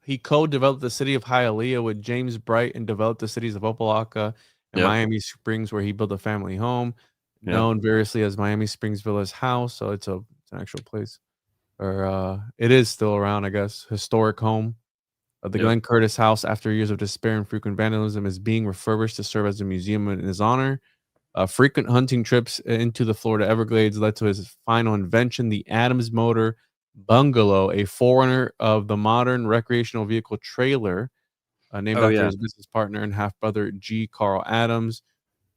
He co-developed the city of Hialeah with James Bright and developed the cities of Opa-locka and Miami Springs, where he built a family home, known variously as Miami Springs Villas House. So it's an actual place, or it is still around, I guess. Historic home. The Glenn Curtis House, after years of despair and frequent vandalism, is being refurbished to serve as a museum in his honor. Frequent hunting trips into the Florida Everglades led to his final invention, the Adams Motor Bungalow, a forerunner of the modern recreational vehicle trailer, named after his business partner and half-brother G. Carl Adams.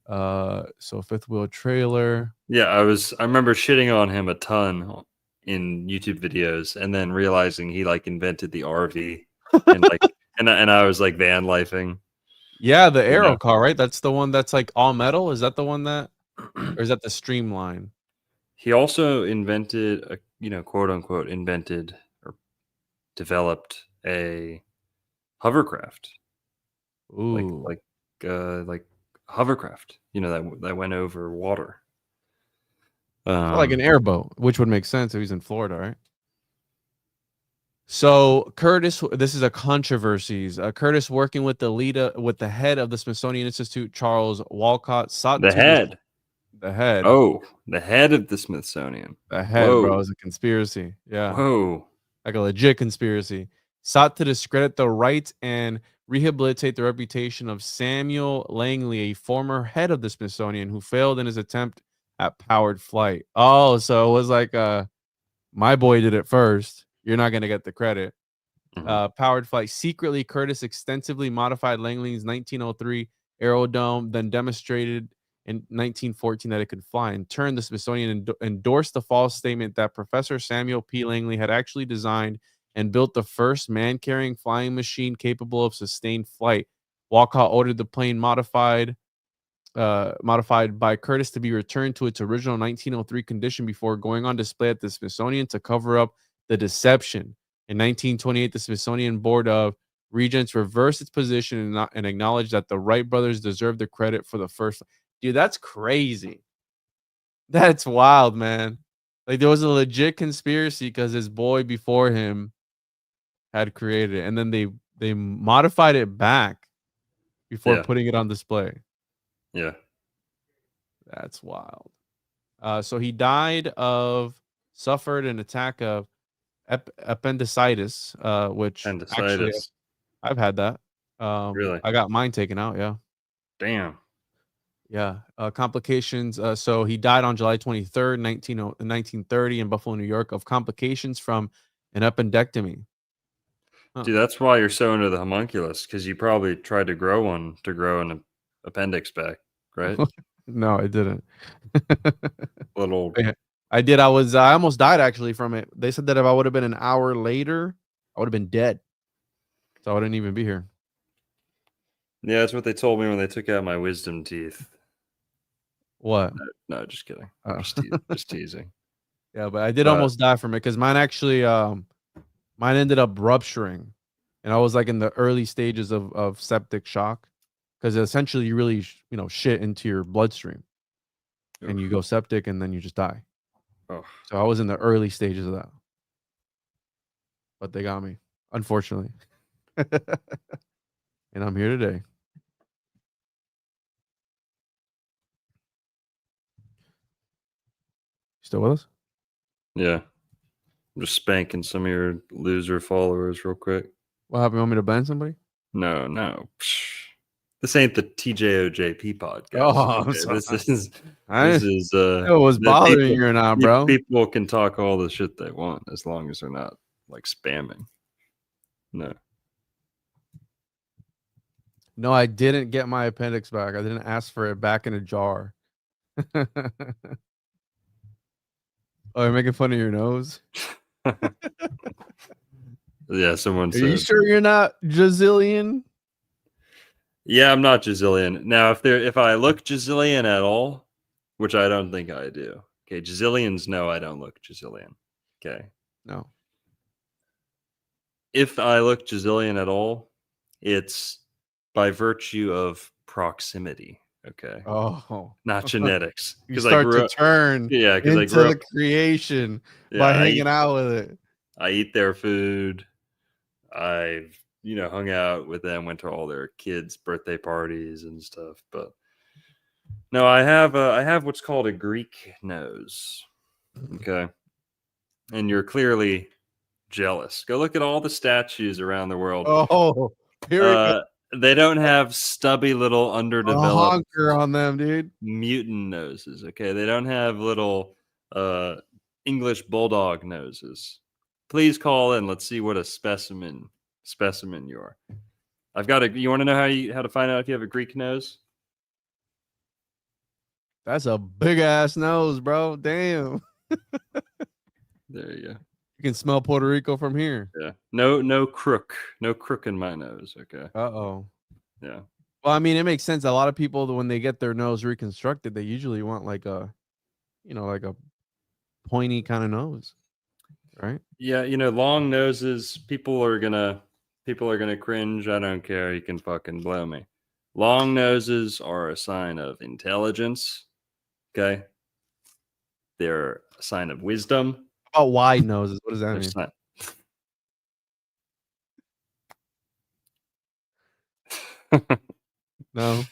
So fifth wheel trailer. Yeah, I remember shitting on him a ton in YouTube videos, and then realizing he like invented the RV, and like and I was like van lifing. Yeah, the Aero car, right? That's the one that's like all metal. Is that the one that, or is that the Streamline? He also invented quote unquote invented or developed a hovercraft. Ooh, like hovercraft, that went over water. Like an airboat, which would make sense if he's in Florida, right? So Curtis, this is a controversies. Curtis, working with the head of the Smithsonian Institute, Charles Walcott, sought the head. Oh, the head of the Smithsonian. The head, bro, is a conspiracy. Yeah. Whoa. Like a legit conspiracy. Sought to discredit the rights and rehabilitate the reputation of Samuel Langley, a former head of the Smithsonian who failed in his attempt at powered flight. Oh, so it was like my boy did it first. You're not going to get the credit. Powered flight. Secretly, Curtis extensively modified Langley's 1903 Aerodome, then demonstrated in 1914 that it could fly. In turn, the Smithsonian endorsed the false statement that Professor Samuel P. Langley had actually designed and built the first man-carrying flying machine capable of sustained flight. Walcott ordered the plane modified by Curtis to be returned to its original 1903 condition before going on display at the Smithsonian to cover up the deception. In 1928, the Smithsonian Board of Regents reversed its position and acknowledged that the Wright brothers deserved the credit for the first. Dude, that's crazy. That's wild, man. Like, there was a legit conspiracy because his boy before him had created it, and then they modified it back before putting it on display. Yeah. That's wild. So he suffered an attack of appendicitis, which actually I've had that. Really? I got mine taken out. Yeah. Damn. Yeah. Complications. So he died on July 23rd, 1930 in Buffalo, New York, of complications from an appendectomy. Dude, that's why you're so into the homunculus, because you probably tried to grow an appendix back, right? No, I didn't. Yeah, I did. I almost died actually from it. They said that if I would have been an hour later, I would have been dead. So I wouldn't even be here. Yeah, that's what they told me when they took out my wisdom teeth. What? No, just kidding. Just teasing. Yeah, but I did almost die from it because mine actually mine ended up rupturing, and I was like in the early stages of septic shock, because essentially you really shit into your bloodstream. Oof. And you go septic and then you just die. Oh. So I was in the early stages of that, but they got me, unfortunately. And I'm here today. Still with us? Yeah. I'm just spanking some of your loser followers real quick. What happened? You want me to ban somebody? No. This ain't the TJOJP podcast. Oh, okay? This is it was bothering you or not, bro. People can talk all the shit they want as long as they're not like spamming. No, I didn't get my appendix back. I didn't ask for it back in a jar. Oh, you're making fun of your nose? Yeah, someone Are said. you sure you're not Jazillion? Yeah, I'm not Jazillion. Now, if I look Jazillion at all, which I don't think I do. Okay, Jazillions know I don't look Jazillion. Okay. No. If I look Jazillion at all, it's by virtue of proximity. Okay. Oh. Not genetics. You Because I start grew to up. turn Yeah, because I into grew the up. creation Yeah, by hanging out with it. I eat their food. I've hung out with them, went to all their kids' birthday parties and stuff. But no, I have what's called a Greek nose. Okay, and you're clearly jealous. Go look at all the statues around the world. Oh, here we go. They don't have stubby little A underdeveloped honker on them, dude. mutant noses. Okay, they don't have little English bulldog noses. Please call in. Let's see what a specimen you are. I've got a. You want to know how to find out if you have a Greek nose? That's a big ass nose, bro. Damn. There you go. You can smell Puerto Rico from here. Yeah. No crook in my nose. Okay. Uh-oh. Yeah. Well, I mean, it makes sense. A lot of people, when they get their nose reconstructed, they usually want like a pointy kind of nose, right? Yeah. Long noses. People are gonna cringe. I don't care. You can fucking blow me. Long noses are a sign of intelligence. Okay. They're a sign of wisdom. How about wide noses? What does that mean? No.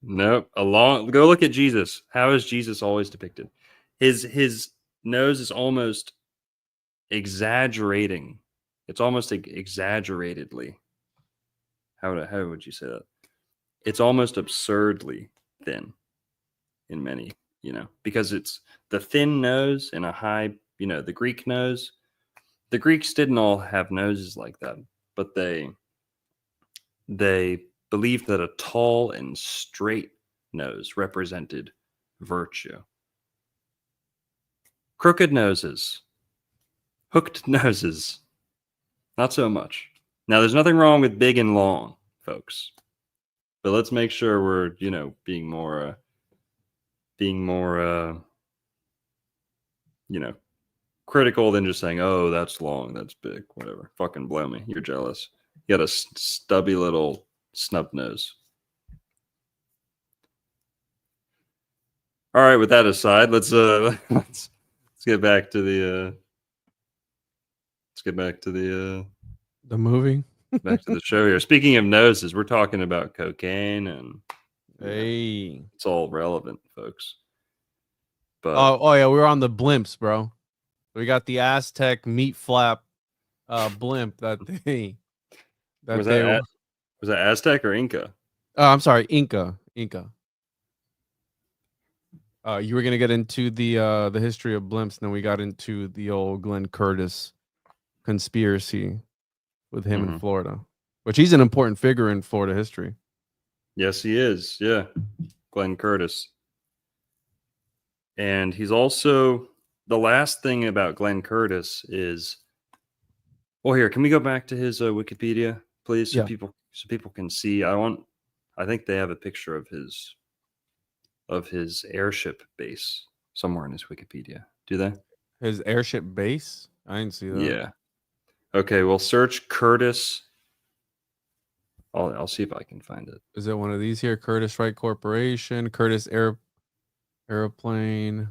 Nope. Go look at Jesus. How is Jesus always depicted? His nose is almost exaggerating. It's almost exaggeratedly. How would you say that? It's almost absurdly thin in many, because it's the thin nose and a high, the Greek nose. The Greeks didn't all have noses like that, but they believed that a tall and straight nose represented virtue. Crooked noses, hooked noses, not so much. Now, there's nothing wrong with big and long, folks, but let's make sure we're, being more, critical than just saying, "Oh, that's long, that's big, whatever." Fucking blow me. You're jealous. You got a stubby little snub nose. All right, with that aside, let's get back to the the movie. Back to the show here. Speaking of noses, we're talking about cocaine, and Hey, it's all relevant, folks. But oh yeah, we were on the blimps, bro. We got the Aztec meat flap blimp that they was that Aztec or Inca? I'm sorry, Inca. You were gonna get into the history of blimps, and then we got into the old Glenn Curtis conspiracy with him in Florida, which he's an important figure in Florida history. Yes, he is. Yeah, Glenn Curtis. And he's also, the last thing about Glenn Curtis is, well, here, can we go back to his Wikipedia, please, so people can see? I think they have a picture of his airship base somewhere in his Wikipedia. Do they? His airship base? I didn't see that. Yeah. Okay, well, search Curtis. I'll see if I can find it. Is it one of these here? Curtis Wright Corporation, Curtis Airplane.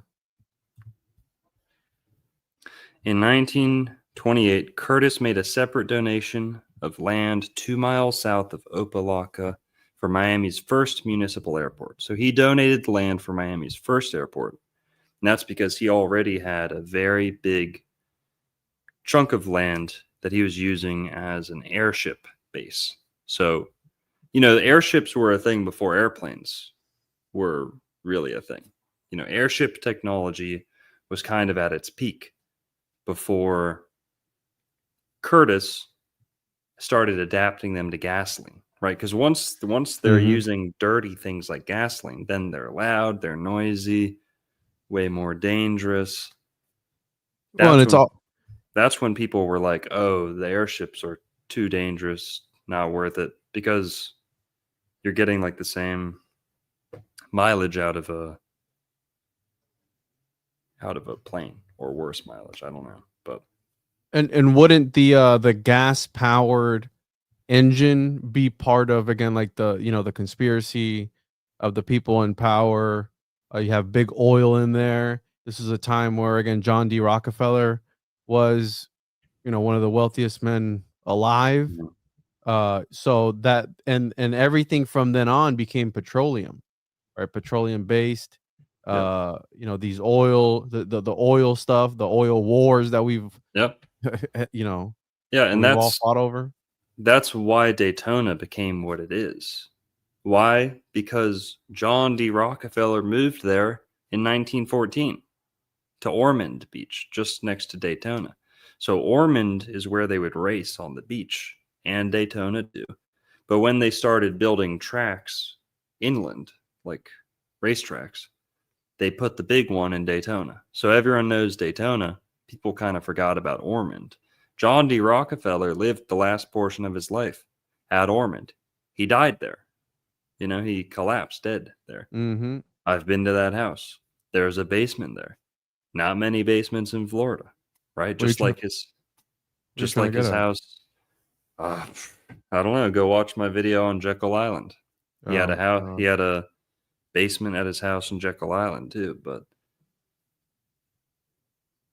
In 1928, Curtis made a separate donation of land 2 miles south of Opa-locka for Miami's first municipal airport. So he donated the land for Miami's first airport. And that's because he already had a very big chunk of land that he was using as an airship base. So, the airships were a thing before airplanes were really a thing. Airship technology was kind of at its peak before Curtis started adapting them to gasoline, right? Because once they're using dirty things like gasoline, then they're loud, they're noisy, way more dangerous. Well, and that's when people were like, oh, the airships are too dangerous, not worth it, because you're getting like the same mileage out of a plane, or worse mileage. I don't know, but And wouldn't the gas powered engine be part of, again, like the conspiracy of the people in power? You have big oil in there. This is a time where, again, John D. Rockefeller was, one of the wealthiest men alive. So that, and everything from then on became petroleum, right? Petroleum based. yeah, These oil, the oil stuff, the oil wars that we've, yep, you know, yeah, and we've all fought over. that's why Daytona became what it is. Why? Because John D. Rockefeller moved there in 1914 to Ormond Beach, just next to Daytona. So Ormond is where they would race on the beach, and Daytona too. But when they started building tracks inland, like racetracks, they put the big one in Daytona. So everyone knows Daytona. People kind of forgot about Ormond. John D. Rockefeller lived the last portion of his life at Ormond. He died there. He collapsed dead there. Mm-hmm. I've been to that house. There's a basement there. Not many basements in Florida, right? Just like his house. I don't know. Go watch my video on Jekyll Island. He had a house. He had a basement at his house in Jekyll Island too, but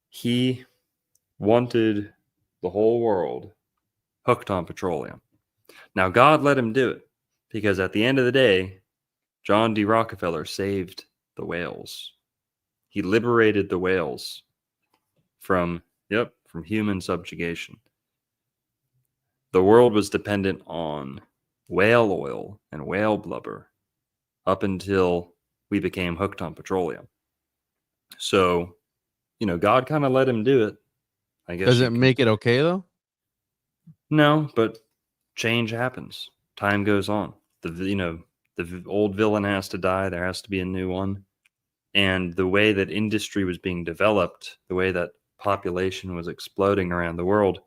he wanted the whole world hooked on petroleum. Now, God let him do it, because at the end of the day, John D. Rockefeller saved the whales. He liberated the whales from human subjugation. The world was dependent on whale oil and whale blubber up until we became hooked on petroleum. So, God kind of let him do it. I guess. Does it make it okay though? No, but change happens. Time goes on. The old villain has to die. There has to be a new one. And the way that industry was being developed, the way that population was exploding around the world,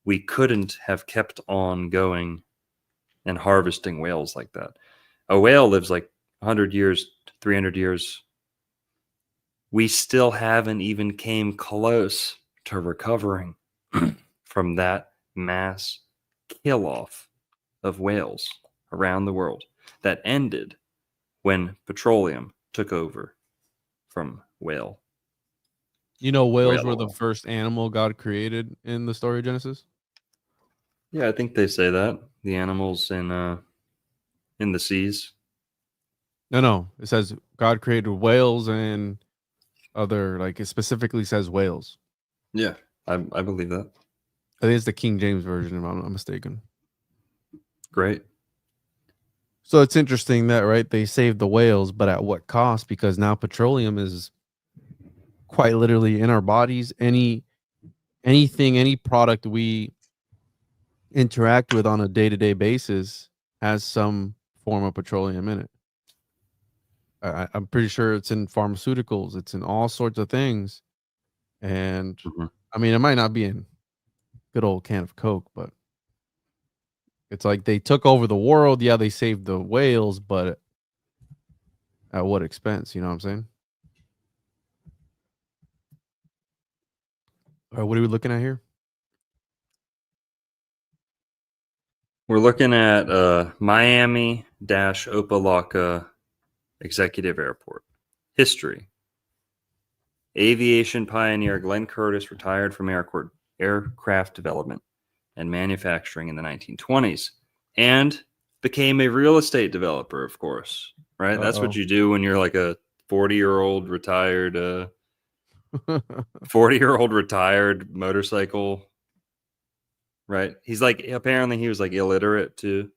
we couldn't have kept on going and harvesting whales like that. A whale lives like 100 years, 300 years. We still haven't even came close to recovering from that mass kill-off of whales around the world that ended when petroleum took over from whale. Whales were the first animal God created in the story of Genesis? Yeah, I think they say that. The animals in the seas. No. It says God created whales and other, like, it specifically says whales. Yeah, I believe that. I think it's the King James version, if I'm not mistaken. Great. So it's interesting that, right, they saved the whales, but at what cost? Because now petroleum is quite literally in our bodies. Any product we interact with on a day-to-day basis has some form of petroleum in it. I'm pretty sure it's in pharmaceuticals. It's in all sorts of things. And I mean, it might not be in good old can of Coke, but it's like they took over the world. Yeah, they saved the whales, but at what expense? You know what I'm saying? All right, what are we looking at here? We're looking at Miami-Opa-locka Executive Airport. History. Aviation pioneer Glenn Curtiss retired from aircraft development and manufacturing in the 1920s and became a real estate developer, of course. Right? That's what you do when you're like a 40-year-old retired 40-year-old retired motorcycle. Right? He's like, apparently he was like illiterate too.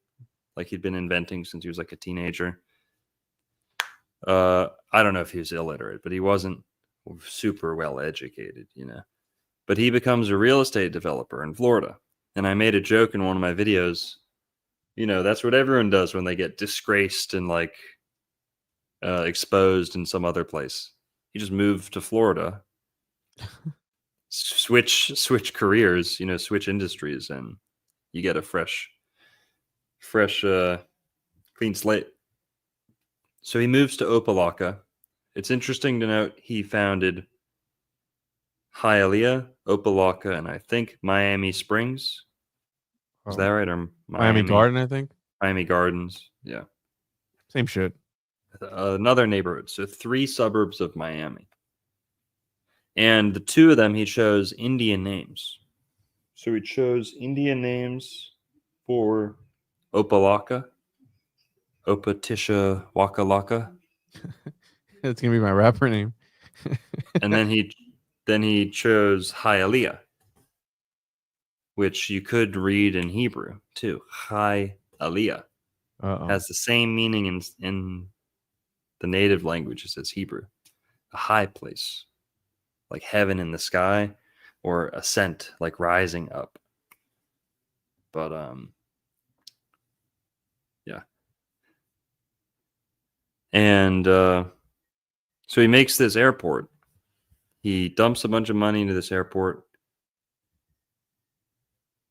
Like he'd been inventing since he was like a teenager. I don't know if he was illiterate, but he wasn't super well educated, But he becomes a real estate developer in Florida. And I made a joke in one of my videos. That's what everyone does when they get disgraced and like exposed in some other place. He just moved to Florida, switch careers, switch industries, and you get a fresh clean slate. So he moves to Opelika. It's interesting to note he founded Hialeah, Opelika, and I think Miami Springs. Is that right? Or Miami Garden, I think. Miami Gardens. Yeah. Same shit. Another neighborhood. So 3 suburbs of Miami. And the 2 of them, he chose Indian names. So he chose Indian names for Opelika, Opatisha Wakalaka. It's going to be my rapper name. And then he chose Hialeah, which you could read in Hebrew too. Hialeah has the same meaning in the native languages as Hebrew. A high place, like heaven in the sky, or ascent, like rising up. But yeah. And so he makes this airport. He dumps a bunch of money into this airport,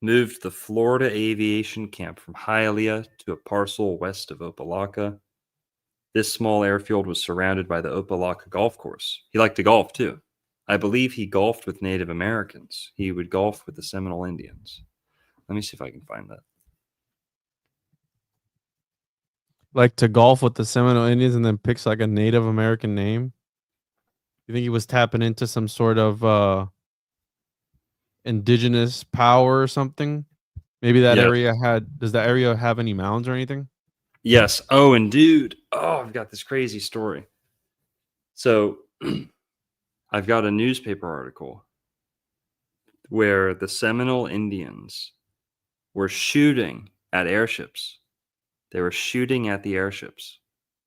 moved the Florida Aviation Camp from Hialeah to a parcel west of Opelika. This small airfield was surrounded by the Opelika golf course. He liked to golf too. I believe he golfed with Native Americans. He would golf with the Seminole Indians. Let me see if I can find that. Like to golf with the Seminole Indians and then picks like a Native American name? You think he was tapping into some sort of indigenous power or something? Maybe that area does that area have any mounds or anything? Yes. Oh, and dude, I've got this crazy story. So I've got a newspaper article where the Seminole Indians were shooting at airships. They were shooting at the airships.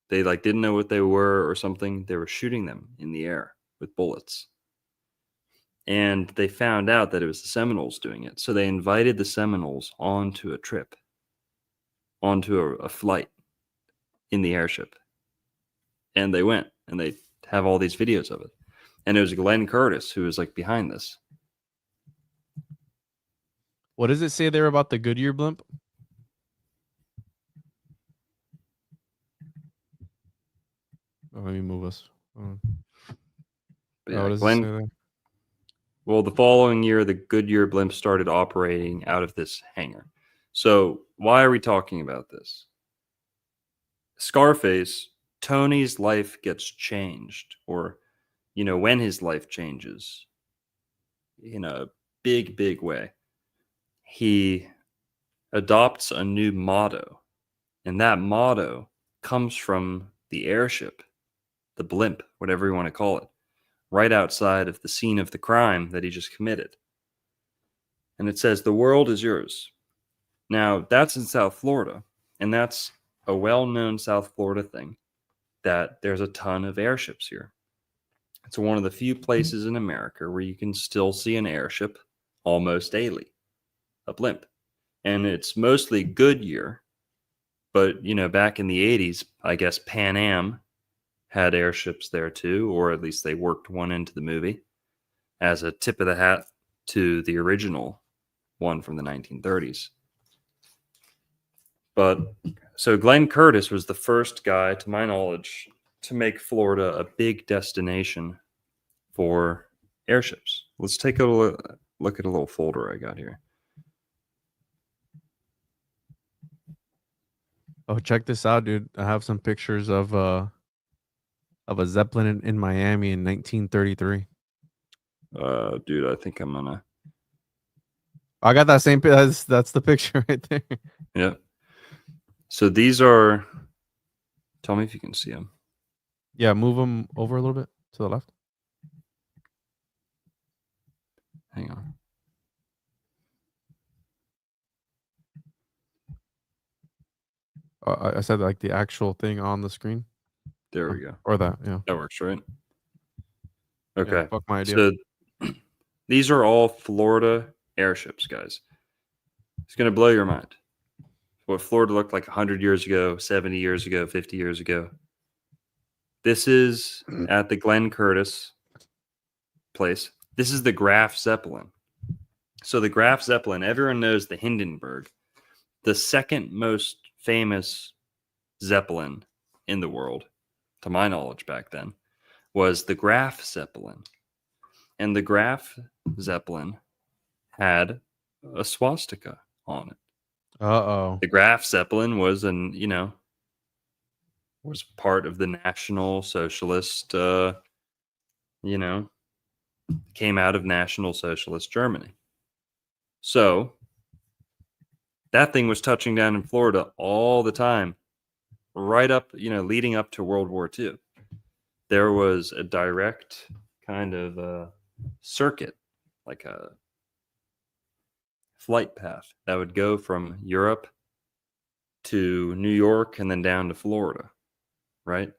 They didn't know what they were or something. They were shooting them in the air with bullets. And they found out that it was the Seminoles doing it. So they invited the Seminoles onto a trip, onto a flight in the airship. And they went, and they have all these videos of it. And it was Glenn Curtis who was behind this. What does it say there about the Goodyear blimp? Let me move us. Yeah, well, the following year, the Goodyear blimp started operating out of this hangar. So why are we talking about this? Scarface, Tony's life gets changed, or, when his life changes in a big, big way, he adopts a new motto. And that motto comes from the airship, the blimp, whatever you want to call it, right outside of the scene of the crime that he just committed. And it says, "The world is yours." Now, that's in South Florida, and that's a well-known South Florida thing, that there's a ton of airships here. It's one of the few places in America where you can still see an airship almost daily, a blimp. And it's mostly Goodyear, but, back in the 80s, I guess Pan Am had airships there too, or at least they worked one into the movie as a tip of the hat to the original one from the 1930s. But so Glenn Curtis was the first guy, to my knowledge, to make Florida a big destination for airships. Let's take a look at a little folder I got here. Oh, check this out, dude. I have some pictures of a Zeppelin in Miami in 1933. Dude, I think I'm gonna. I got that same. That's the picture right there. Yeah. So these are. Tell me if you can see them. Yeah, move them over a little bit to the left. Hang on. I said the actual thing on the screen. There we go. Or that, yeah. That works, right? Okay. Yeah, fuck my idea. So these are all Florida airships, guys. It's going to blow your mind. What Florida looked like 100 years ago, 70 years ago, 50 years ago. This is at the Glenn Curtis place. This is the Graf Zeppelin. So the Graf Zeppelin, everyone knows the Hindenburg. The second most famous Zeppelin in the world, to my knowledge back then, was the Graf Zeppelin. And the Graf Zeppelin had a swastika on it. Uh-oh. The Graf Zeppelin was was part of the National Socialist, came out of National Socialist Germany. So that thing was touching down in Florida all the time, right up, leading up to World War II. There was a direct kind of circuit, like a flight path that would go from Europe to New York and then down to Florida, right?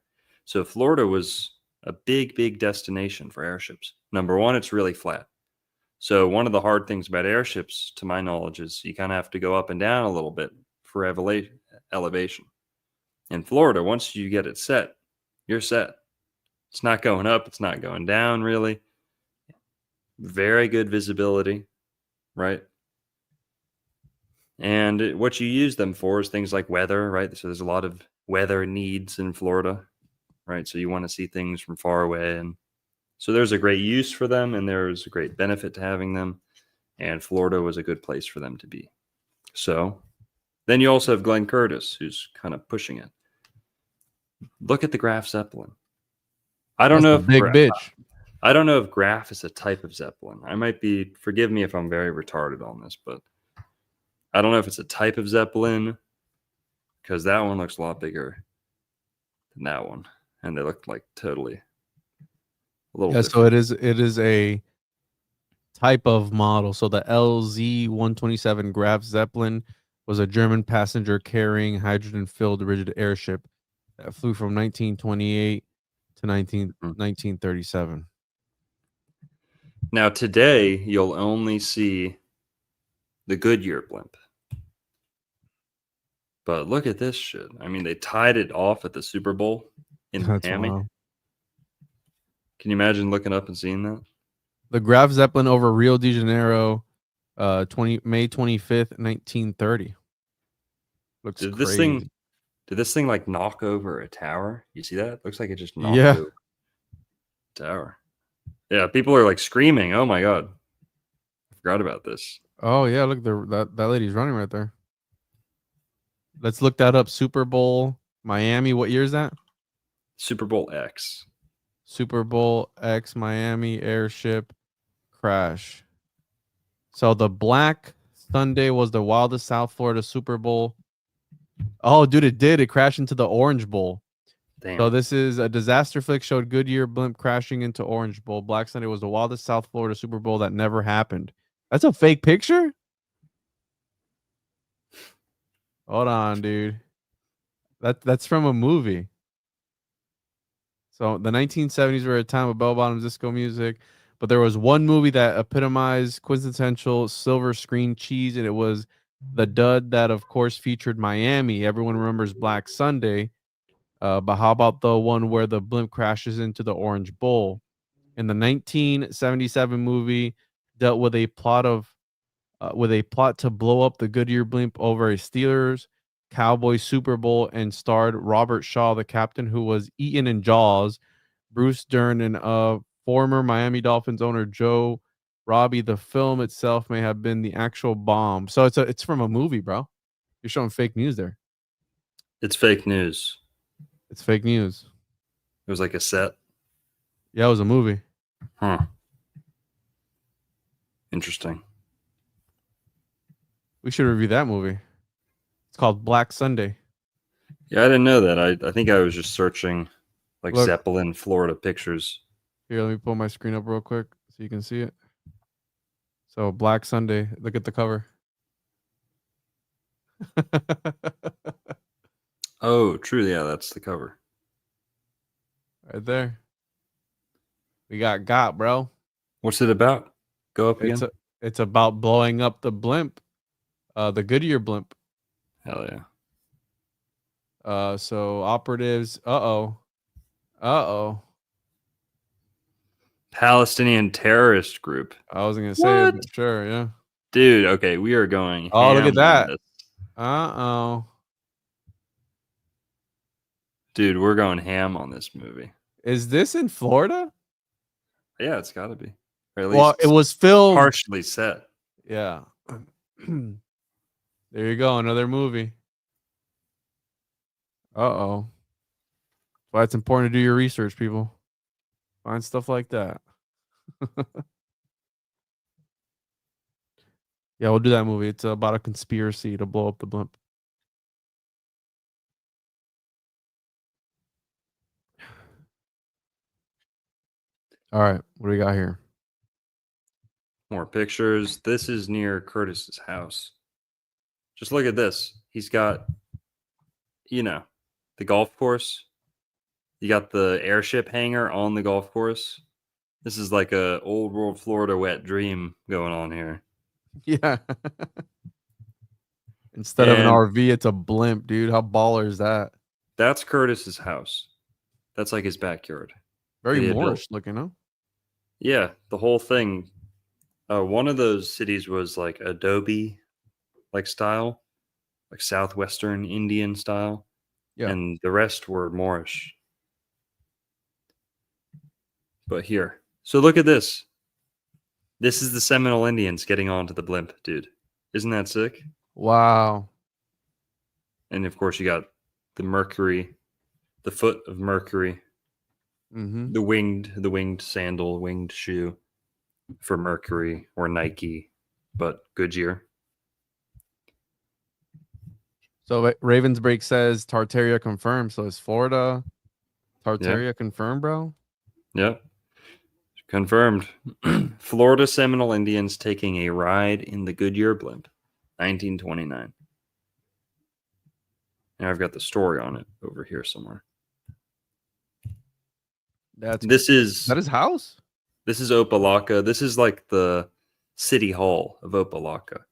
So Florida was a big, big destination for airships. Number one, it's really flat. So one of the hard things about airships, to my knowledge, is you kind of have to go up and down a little bit for elevation. In Florida, once you get it set, you're set. It's not going up. It's not going down, really. Very good visibility, right? And what you use them for is things like weather, right? So there's a lot of weather needs in Florida, right? So you want to see things from far away. And so there's a great use for them, and there's a great benefit to having them. And Florida was a good place for them to be. So then you also have Glenn Curtis, who's kind of pushing it. Look at the Graf Zeppelin. I don't know if big bitch. I don't know if Graf is a type of Zeppelin. I might be, forgive me if I'm very retarded on this, but I don't know if it's a type of Zeppelin, because that one looks a lot bigger than that one. And they look like totally a little different. So it is a type of model. So the LZ-127 Graf Zeppelin was a German passenger carrying hydrogen-filled rigid airship that flew from 1928 to 1937. Now today you'll only see the Goodyear blimp. But look at this shit. I mean, they tied it off at the Super Bowl in Miami. Wild. Can you imagine looking up and seeing that? The Graf Zeppelin over Rio de Janeiro, May 25th, 1930. Looks crazy. Did this thing like knock over a tower? You see that? Looks like it just knocked over a tower. Yeah, people are like screaming. Oh my God. I forgot about this. Oh yeah, look, that lady's running right there. Let's look that up. Super Bowl, Miami. What year is that? Super Bowl X. Super Bowl X, Miami airship crash. So the Black Sunday was the wildest South Florida Super Bowl. Oh, dude, it did. It crashed into the Orange Bowl. Damn. So this is a disaster flick showed Goodyear blimp crashing into Orange Bowl. Black Sunday was the wildest South Florida Super Bowl that never happened. That's a fake picture? Hold on, dude. That's from a movie. So the 1970s were a time of bell-bottom disco music, but there was one movie that epitomized quintessential silver screen cheese, and it was the dud that, of course, featured Miami. Everyone remembers Black Sunday, but how about the one where the blimp crashes into the Orange Bowl? In the 1977 movie, dealt with a plot to blow up the Goodyear blimp over a Steelers Cowboys Super Bowl, and starred Robert Shaw, the captain, who was eaten in Jaws, Bruce Dern, and former Miami Dolphins owner Joe Robbie. The film itself may have been the actual bomb. So it's from a movie, bro. You're showing fake news there. It's fake news. It's fake news. It was like a set. Yeah, it was a movie. Huh. Interesting. We should review that movie. It's called Black Sunday. Yeah, I didn't know that. I think I was just searching like Look. Zeppelin, Florida pictures. Here, let me pull my screen up real quick so you can see it. So Black Sunday. Look at the cover. Oh, true. Yeah, that's the cover. Right there. We got, bro. What's it about? Go up again. It's about blowing up the blimp, the Goodyear blimp. Hell yeah. So operatives. Uh-oh. Palestinian terrorist group. I wasn't gonna say it, What? but sure, yeah. Dude, okay, we are going Oh, look ham at that. on this. Uh-oh. Dude, we're going ham on this movie. Is this in Florida? Yeah, it's got to be. Or at Well, least it was filmed. partially set. Yeah. There you go, another movie. Uh-oh. Why it's important to do your research, people. Find stuff like that. Yeah, we'll do that movie. It's about a conspiracy to blow up the blimp. All right, what do we got here? More pictures. This is near Curtis's house. Just look at this. He's got, the golf course. You got the airship hangar on the golf course. This is like a old world Florida wet dream going on here. Yeah. Instead of an And RV, it's a blimp, dude. How baller is that? that's Curtis's house. That's like his backyard. Very That he had built. Moorish looking, huh? Yeah, the whole thing. One of those cities was like adobe like style, like southwestern Indian style. Yeah. And the rest were Moorish. But here. So look at this. This is the Seminole Indians getting onto the blimp, dude. Isn't that sick? Wow. And of course you got the Mercury, the foot of Mercury, Mm-hmm. the winged sandal, winged shoe for Mercury or Nike, but Goodyear. So Ravensbreak says Tartaria confirmed. So is Florida Tartaria confirmed, bro? Yep. Confirmed. Florida Seminole Indians taking a ride in the Goodyear blimp, 1929. And I've got the story on it over here somewhere. Is Is that his house? This is Opelika. This is like the city hall of Opelika.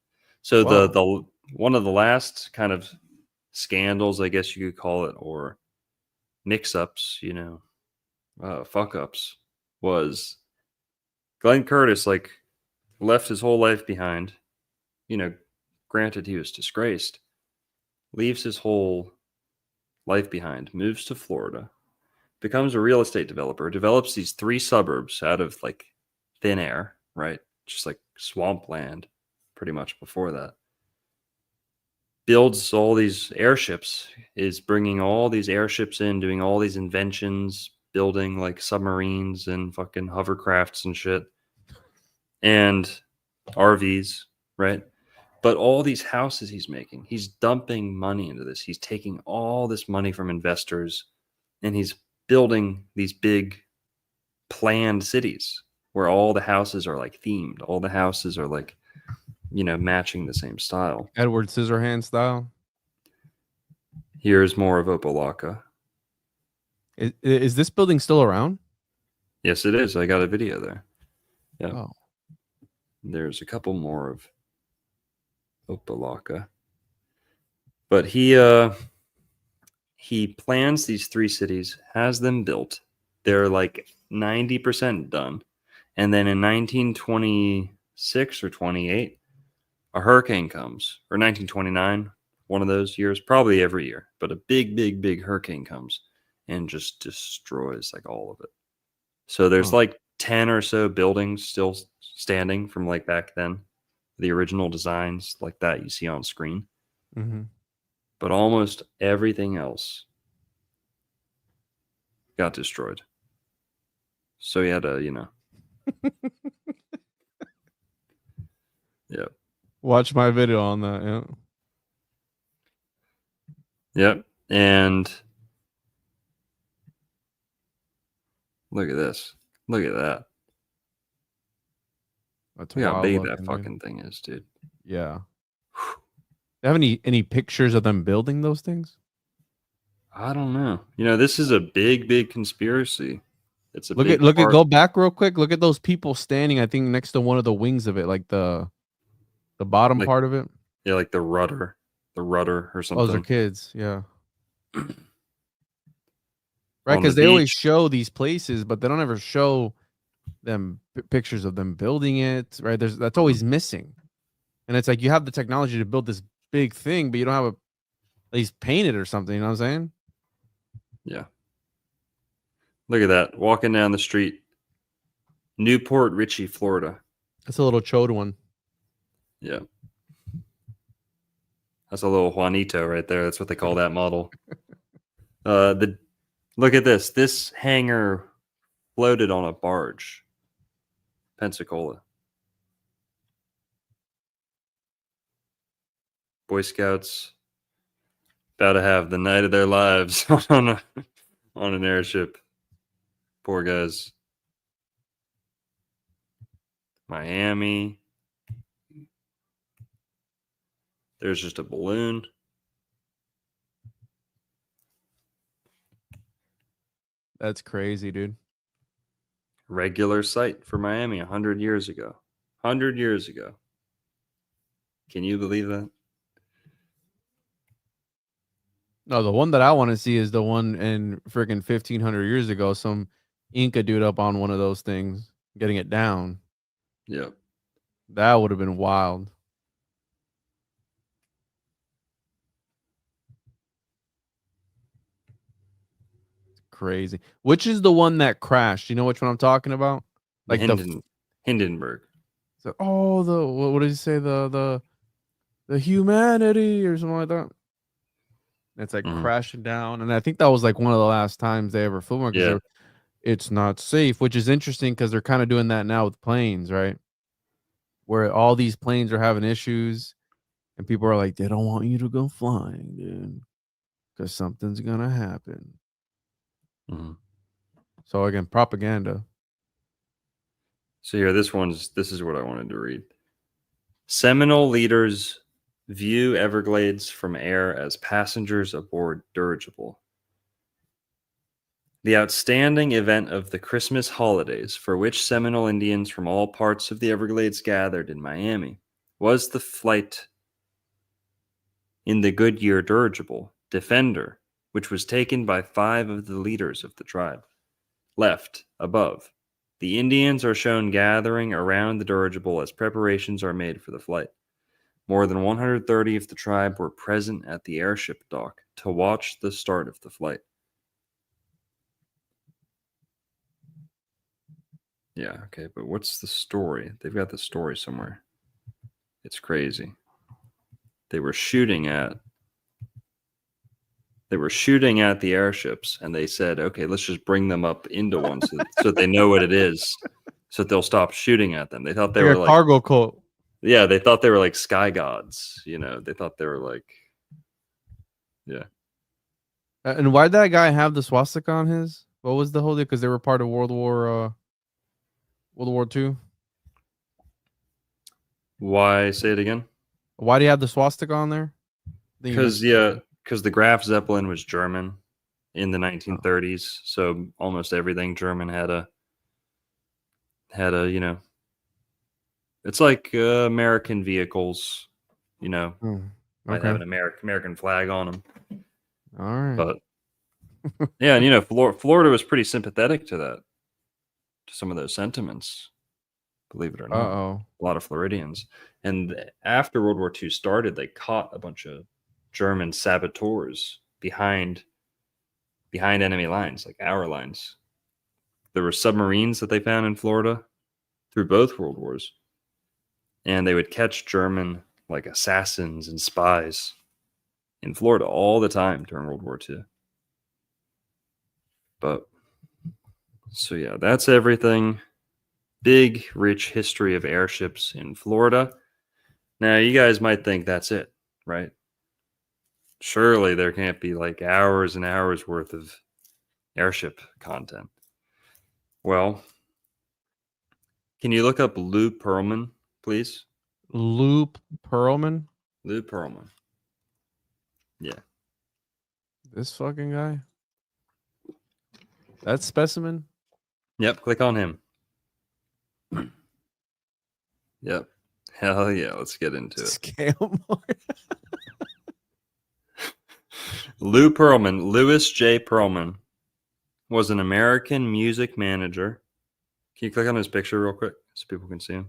So Wow. the one of the last kind of scandals, I guess you could call it, or mix-ups, fuck-ups, was Glenn Curtis left his whole life behind. Granted he was disgraced. Leaves his whole life behind, moves to Florida, becomes a real estate developer, develops these 3 suburbs out of thin air, right? Just like swampland, pretty much before that. Builds all these airships, is bringing all these airships in, doing all these inventions, building submarines and fucking hovercrafts and shit, and RVs, right? But all these houses he's making, he's dumping money into this. He's taking all this money from investors and he's building these big planned cities where all the houses are themed. All the houses are matching the same style. Edward Scissorhands style. Here's more of Opelika. Is this building still around? Yes, it is. I got a video there. Yeah. Oh. There's a couple more of Opelika. But he plans these 3 cities, has them built. They're 90% done. And then in 1926 or 28, a hurricane comes, or 1929, one of those years, probably every year, but a big, big, big hurricane comes and just destroys all of it. So there's 10 or so buildings still standing from back then, the original designs that you see on screen. Mm-hmm. But almost everything else got destroyed. So he had to, Yep. Watch my video on that. Yeah. Yep. And look at this. Look at that. That's Look how wild big looking, that fucking thing is, dude. Yeah. Do you have any pictures of them building those things? I don't know. This is a big, big conspiracy. It's a look big at part. go back real quick. Look at those people standing, I think, next to one of the wings of it, the bottom part of it. Yeah, the rudder or something. Those are kids, yeah. Right, On because the they always beach. show these places, but they don't ever show pictures of them building it, right? That's always missing. And it's like you have the technology to build this big thing, but you don't have at least paint it or something, you know what I'm saying? Yeah. Look at that. Walking down the street. Newport Richey, Florida. That's a little chode one. Yeah. That's a little Juanito right there. That's what they call that model. Look at this. This hangar floated on a barge. Pensacola. Boy Scouts about to have the night of their lives on an airship. Poor guys. Miami. There's just a balloon. That's crazy, dude. Regular sight for Miami 100 years ago. 100 years ago. Can you believe that? No, the one that I want to see is the one in freaking 1500 years ago. Some Inca dude up on one of those things, getting it down. Yep. That would have been wild. Crazy. Which is the one that crashed? You know which one I'm talking about? Like Hindenburg. So, what did you say? The humanity or something like that. It's like crashing down, and I think that was like one of the last times they ever flew one because it's not safe, which is interesting because they're kind of doing that now with planes, right? Where all these planes are having issues, and people are like, they don't want you to go flying, dude, because something's gonna happen. Mm-hmm. So again, propaganda. So here, this is what I wanted to read. Seminole leaders view Everglades from air as passengers aboard dirigible. The outstanding event of the Christmas holidays, for which Seminole Indians from all parts of the Everglades gathered in Miami, was the flight in the Goodyear dirigible Defender, which was taken by 5 of the leaders of the tribe. Left, above, the Indians are shown gathering around the dirigible as preparations are made for the flight. More than 130 of the tribe were present at the airship dock to watch the start of the flight. Yeah, okay, but what's the story? They've got the story somewhere. It's crazy. They were shooting at the airships, and they said, okay, let's just bring them up into one so that they know what it is, so that they'll stop shooting at them. They thought they were like cargo cult. Yeah, they thought they were like sky gods. You know, they thought they were like, yeah. And why did that guy have the swastika on his? What was the whole deal? Because they were part of World War II. Why? Say it again. Why do you have the swastika on there? Because the Graf Zeppelin was German in the 1930s, so almost everything German had a it's like American vehicles, might have an American flag on them. All right, but yeah, and Florida was pretty sympathetic to some of those sentiments. Believe it or not, a lot of Floridians. And after World War II started, they caught a bunch of German saboteurs behind enemy lines, like our lines. There were submarines that they found in Florida through both World Wars, and they would catch German like assassins and spies in Florida all the time during World War II. But so yeah, that's everything. Big, rich history of airships in Florida. Now, you guys might think that's it, right? Surely there can't be like hours and hours worth of airship content. Well, can you look up Lou Pearlman, please? Lou Pearlman? Lou Pearlman. Yeah. This fucking guy? That specimen? Yep, click on him. Yep. Hell yeah, let's get into it. Scale more. Lou Pearlman, Louis J. Pearlman, was an American music manager, Can you click on his picture real quick so people can see him?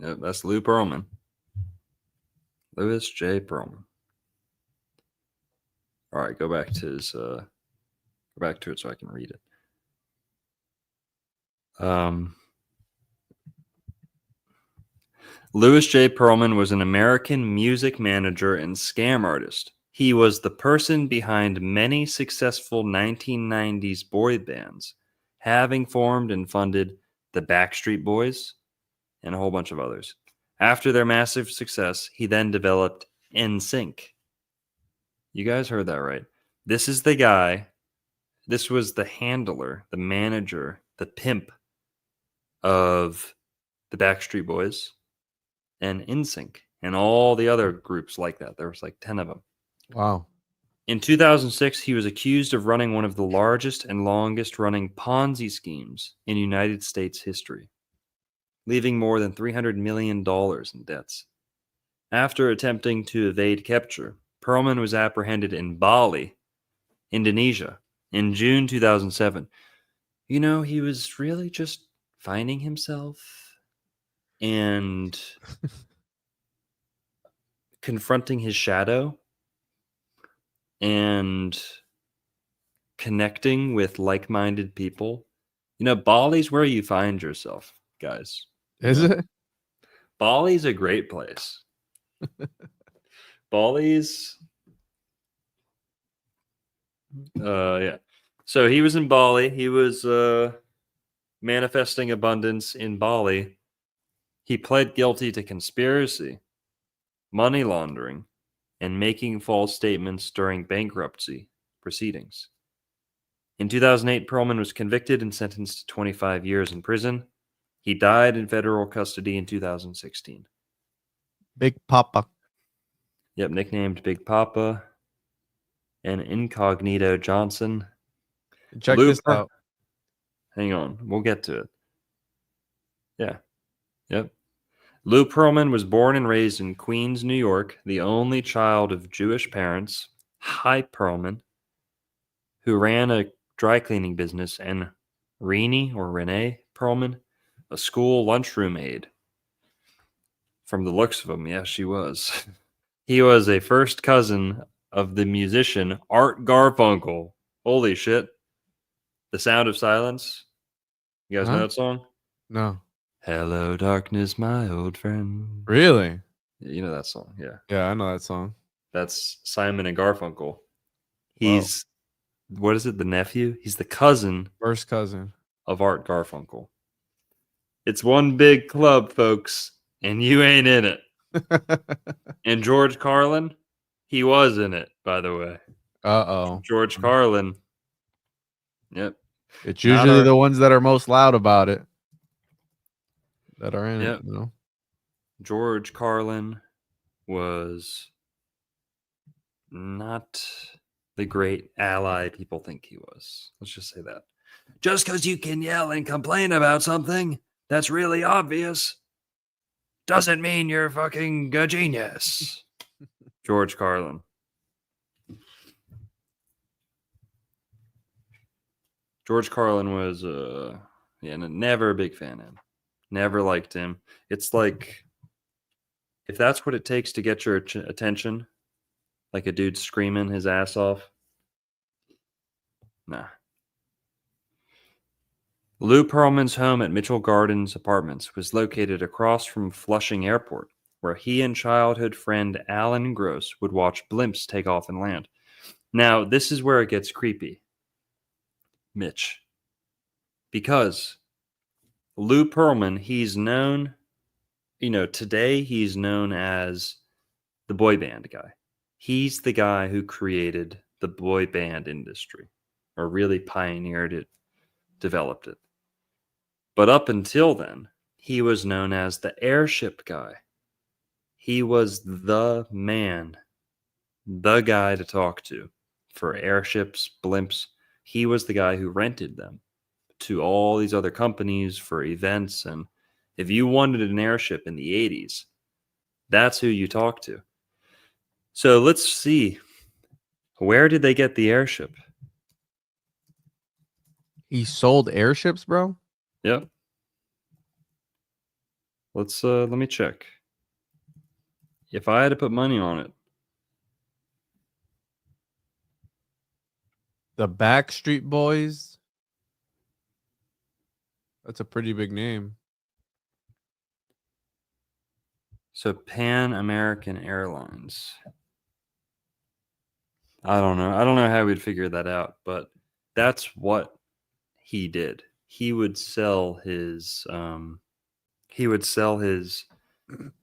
Yep, that's Lou Pearlman. Louis J. Pearlman. All right, go back to his. Go back to it so I can read it. Louis J. Pearlman was an American music manager and scam artist. He was the person behind many successful 1990s boy bands, having formed and funded the Backstreet Boys and a whole bunch of others. After their massive success, he then developed NSYNC. You guys heard that right. This is the guy. This was the handler, the manager, the pimp of the Backstreet Boys and NSYNC and all the other groups like that. There was like 10 of them. Wow. In 2006, he was accused of running one of the largest and longest running Ponzi schemes in United States history, leaving more than $300 million in debts. After attempting to evade capture, Pearlman was apprehended in Bali, Indonesia, in June 2007. You know, he was really just finding himself and confronting his shadow and connecting with like-minded people. You know, Bali's where you find yourself, guys. Is it? Bali's a great place. Bali's yeah. So he was in Bali. He was manifesting abundance in Bali. He pled guilty to conspiracy, money laundering, and making false statements during bankruptcy proceedings. In 2008, Pearlman was convicted and sentenced to 25 years in prison. He died in federal custody in 2016. Big Papa. Yep, nicknamed Big Papa and Incognito Johnson. Check this out. Hang on, we'll get to it. Yeah. Yep. Lou Pearlman was born and raised in Queens, New York, the only child of Jewish parents, Hi Pearlman, who ran a dry cleaning business, and Renee Pearlman, a school lunchroom aide. From the looks of him, yeah, she was. He was a first cousin of the musician Art Garfunkel. Holy shit. The Sound of Silence. You guys know that song? No. Hello, darkness, my old friend. Really? You know that song, yeah. Yeah, I know that song. That's Simon and Garfunkel. He's, what is it, the nephew? He's the cousin. First cousin. Of Art Garfunkel. It's one big club, folks, and you ain't in it. And George Carlin, he was in it, by the way. Uh-oh. George Carlin. Yep. It's usually the ones that are most loud about it that are in it, you know? George Carlin was not the great ally people think he was. Let's just say that. Just because you can yell and complain about something that's really obvious doesn't mean you're fucking a genius. George Carlin. George Carlin was never a big fan of him. Never liked him. It's like, if that's what it takes to get your attention, like a dude screaming his ass off, nah. Lou Pearlman's home at Mitchell Gardens Apartments was located across from Flushing Airport, where he and childhood friend Alan Gross would watch blimps take off and land. Now, this is where it gets creepy, Mitch. Because Lou Pearlman, he's known, today he's known as the boy band guy. He's the guy who created the boy band industry, or really pioneered it, developed it. But up until then, he was known as the Airship guy. He was the man, the guy to talk to for airships, blimps. He was the guy who rented them to all these other companies for events. And if you wanted an airship in the 80s, that's who you talk to. So let's see. Where did they get the airship? He sold airships, bro. Yep. Let me check. If I had to put money on it, The Backstreet Boys. That's a pretty big name. so Pan American Airlines. I don't know. I don't know how we'd figure that out, but that's what he did. He would sell his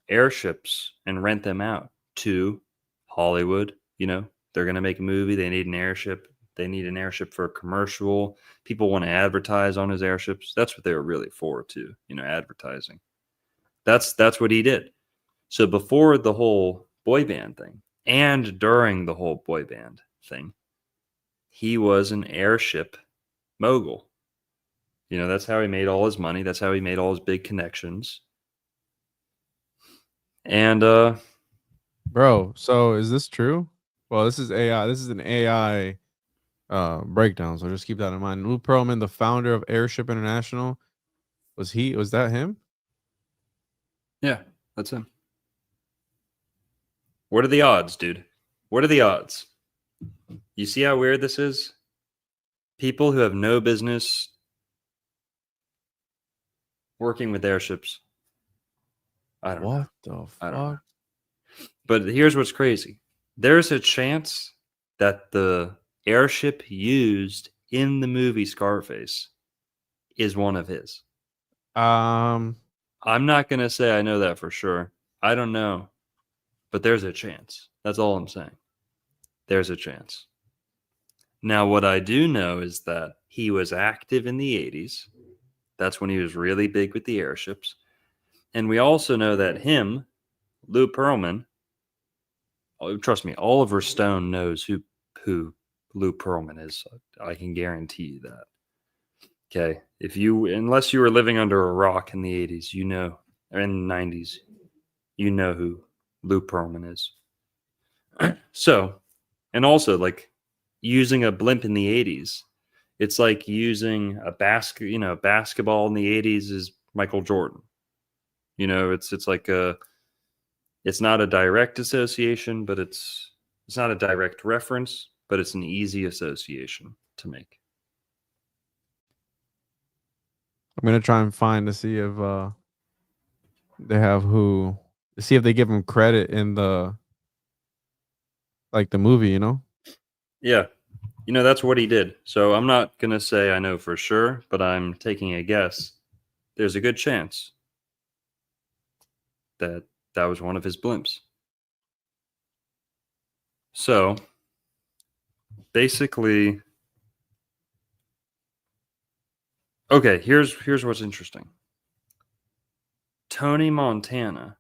airships and rent them out to Hollywood. You know, they're going to make a movie. They need an airship. They need an airship for a commercial. People want to advertise on his airships. That's what they were really for, too. You know, advertising. That's what he did. So before the whole boy band thing and during the whole boy band thing, he was an airship mogul. You know, that's how he made all his money. That's how he made all his big connections. And Bro, so is this true? Well, this is AI. This is an AI breakdown, so just keep that in mind. Lou Pearlman, the founder of Airship International, was that him? yeah, that's him. What are the odds, dude? What are the odds? You see how weird this is? People who have no business working with airships. I don't know. What the I don't know. fuck? But here's what's crazy. There's a chance that the airship used in the movie Scarface is one of his. I'm not going to say I know that for sure. I don't know. But there's a chance. That's all I'm saying. There's a chance. Now, what I do know is that he was active in the 80s. That's when he was really big with the airships. And we also know that him, Lou Pearlman, trust me, Oliver Stone knows who Lou Pearlman is. I can guarantee you that. Okay. Unless you were living under a rock in the 80s, you know, or in the 90s, you know who Lou Pearlman is. So, and also like using a blimp in the 80s, it's like using basketball in the 80s is Michael Jordan. You know, it's like it's not a direct association, but it's not a direct reference, but it's an easy association to make. I'm gonna try and find to see if they have to see if they give him credit in the movie, you know? Yeah. You know, that's what he did. So I'm not going to say I know for sure, but I'm taking a guess. There's a good chance that was one of his blimps. So basically, okay, here's what's interesting. Tony Montana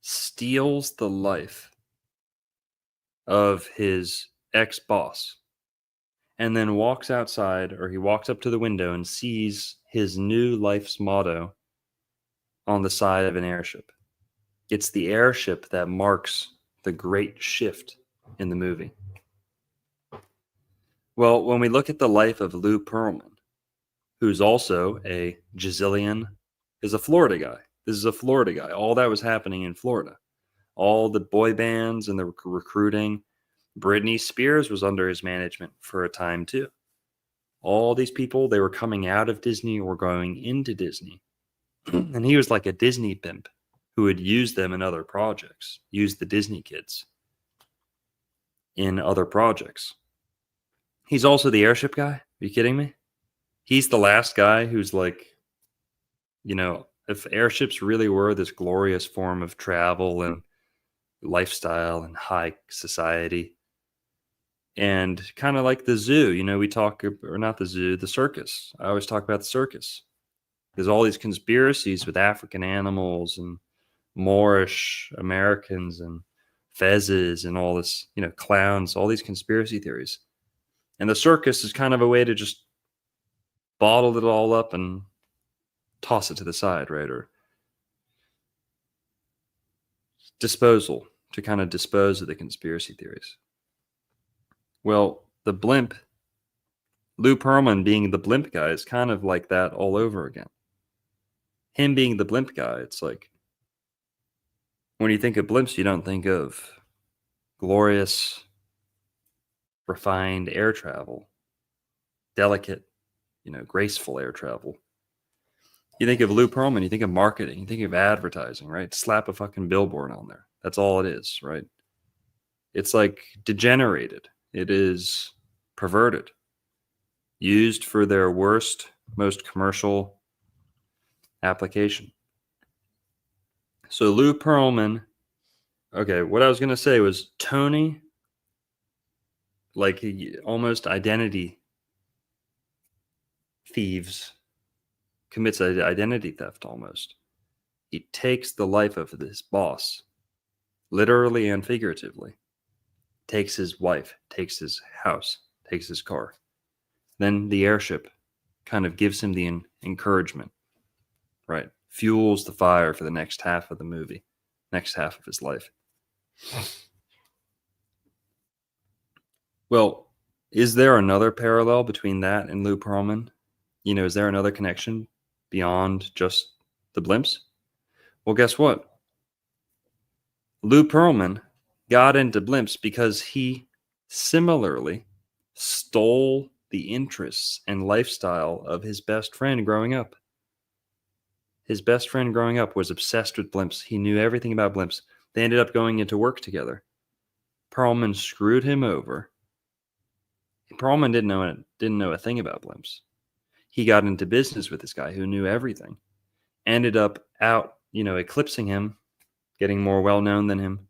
steals the life of his ex-boss and then walks outside, or he walks up to the window and sees his new life's motto on the side of an airship. It's the airship that marks the great shift in the movie. Well, when we look at the life of Lou Pearlman, who's also a Gisilian, is a Florida guy. This is a Florida guy. All that was happening in Florida. All the boy bands and the recruiting. Britney Spears was under his management for a time too. All these people, they were coming out of Disney or going into Disney. And he was like a Disney pimp who would use them in other projects, use the Disney kids in other projects. He's also the airship guy. Are you kidding me? He's the last guy who's like, you know, if airships really were this glorious form of travel and lifestyle and high society, and kind of like the zoo, you know, we talk, or not the zoo, the circus. I always talk about the circus. There's all these conspiracies with African animals and Moorish Americans and fezzes and all this, you know, clowns, all these conspiracy theories. And the circus is kind of a way to just bottle it all up and toss it to the side, right? Or disposal, to kind of dispose of the conspiracy theories. Well, the blimp Lou Pearlman being the blimp guy is kind of like that all over again. Him being the blimp guy, it's like when you think of blimps, you don't think of glorious, refined air travel, delicate, graceful air travel. You think of Lou Pearlman, you think of marketing, you think of advertising, right? Slap a fucking billboard on there. That's all it is, right? It's like degenerated. It is perverted, used for their worst, most commercial application. So Lou Pearlman, okay, what I was going to say was Tony, like almost identity thieves, commits identity theft almost. He takes the life of this boss, literally and figuratively. Takes his wife, takes his house, takes his car. Then the airship kind of gives him the encouragement, right? Fuels the fire for the next half of the movie, next half of his life. Well, is there another parallel between that and Lou Pearlman? Is there another connection beyond just the blimps? Well, guess what? Lou Pearlman got into blimps because he similarly stole the interests and lifestyle of his best friend growing up. His best friend growing up was obsessed with blimps. He knew everything about blimps. They ended up going into work together. Pearlman screwed him over. Pearlman didn't know a thing about blimps. He got into business with this guy who knew everything. Ended up eclipsing him, getting more well-known than him,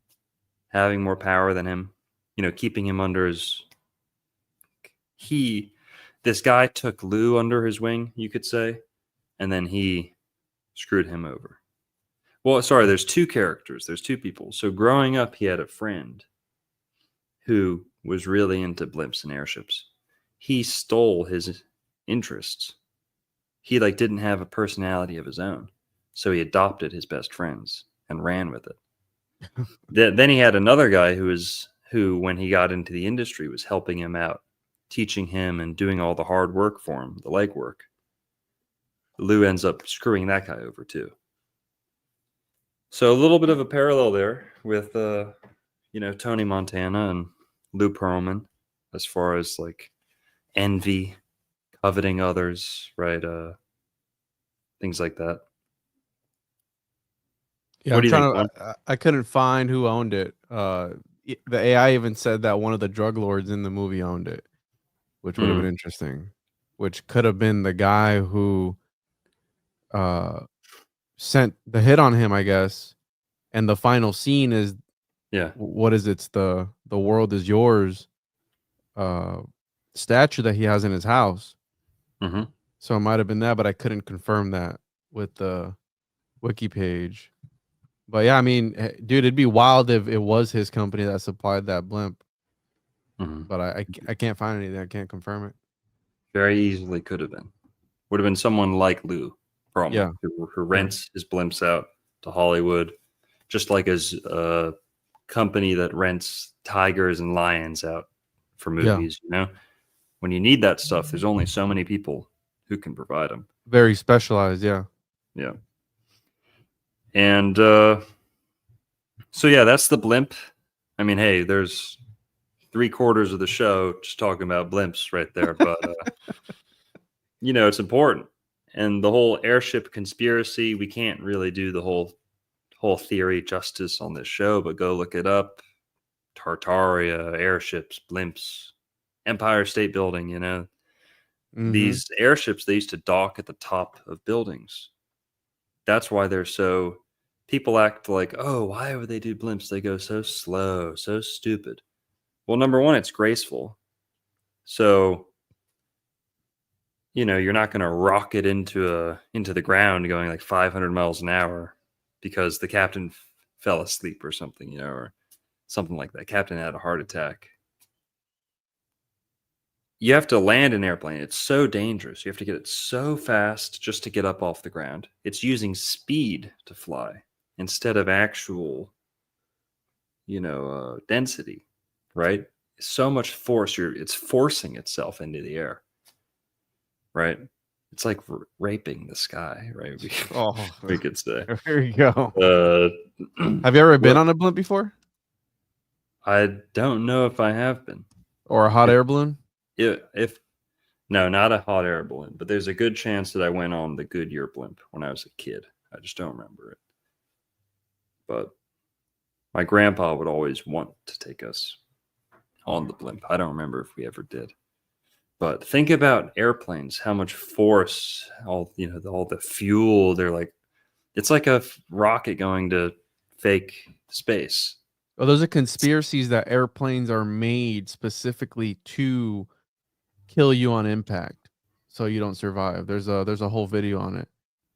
having more power than him, keeping him under his... This guy took Lou under his wing, you could say, and then he screwed him over. Well, sorry, there's two characters. There's two people. So growing up, he had a friend who was really into blimps and airships. He stole his interests. He didn't have a personality of his own. So he adopted his best friends and ran with it. Then he had another guy who, when he got into the industry, was helping him out, teaching him and doing all the hard work for him, the legwork. Lou ends up screwing that guy over too. So a little bit of a parallel there with, Tony Montana and Lou Pearlman, as far as envy, coveting others, right? Things like that. Yeah, I couldn't find who owned it. The AI even said that one of the drug lords in the movie owned it, which would have been interesting. Which could have been the guy who sent the hit on him, I guess. And the final scene is, what is it? It's the world is yours statue that he has in his house. Mm-hmm. So it might have been that, but I couldn't confirm that with the wiki page. But yeah, I mean, dude, it'd be wild if it was his company that supplied that blimp. Mm-hmm. But I can't find anything. I can't confirm it. Very easily could have been. Would have been someone like Lou Pearlman, who rents his blimps out to Hollywood, just like his company that rents tigers and lions out for movies. When you need that stuff, there's only so many people who can provide them. Very specialized, yeah. And so that's the blimp. I mean, hey, there's 3/4 of the show just talking about blimps right there, but it's important. And the whole airship conspiracy, we can't really do the whole theory justice on this show, but go look it up. Tartaria, airships, blimps, Empire State Building, These airships, they used to dock at the top of buildings. That's why they're so... People act like, oh, why would they do blimps? They go so slow, so stupid. Well, number one, it's graceful. So, you're not going to rocket into the ground going 500 miles an hour because the captain fell asleep or something, or something like that. Captain had a heart attack. You have to land an airplane. It's so dangerous. You have to get it so fast just to get up off the ground. It's using speed to fly instead of actual, density, right? So much force. It's forcing itself into the air. right? It's like raping the sky, right? We could say. There you go. Have you ever Well, been on a blimp before? I don't know if I have been. Or a hot air balloon? No, not a hot air balloon, but there's a good chance that I went on the Goodyear blimp when I was a kid. I just don't remember it. But my grandpa would always want to take us on the blimp. I don't remember if we ever did. But think about airplanes, how much force, all the fuel, it's like a rocket going to fake space. Well, those are conspiracies that airplanes are made specifically to kill you on impact, so you don't survive. There's a whole video on it.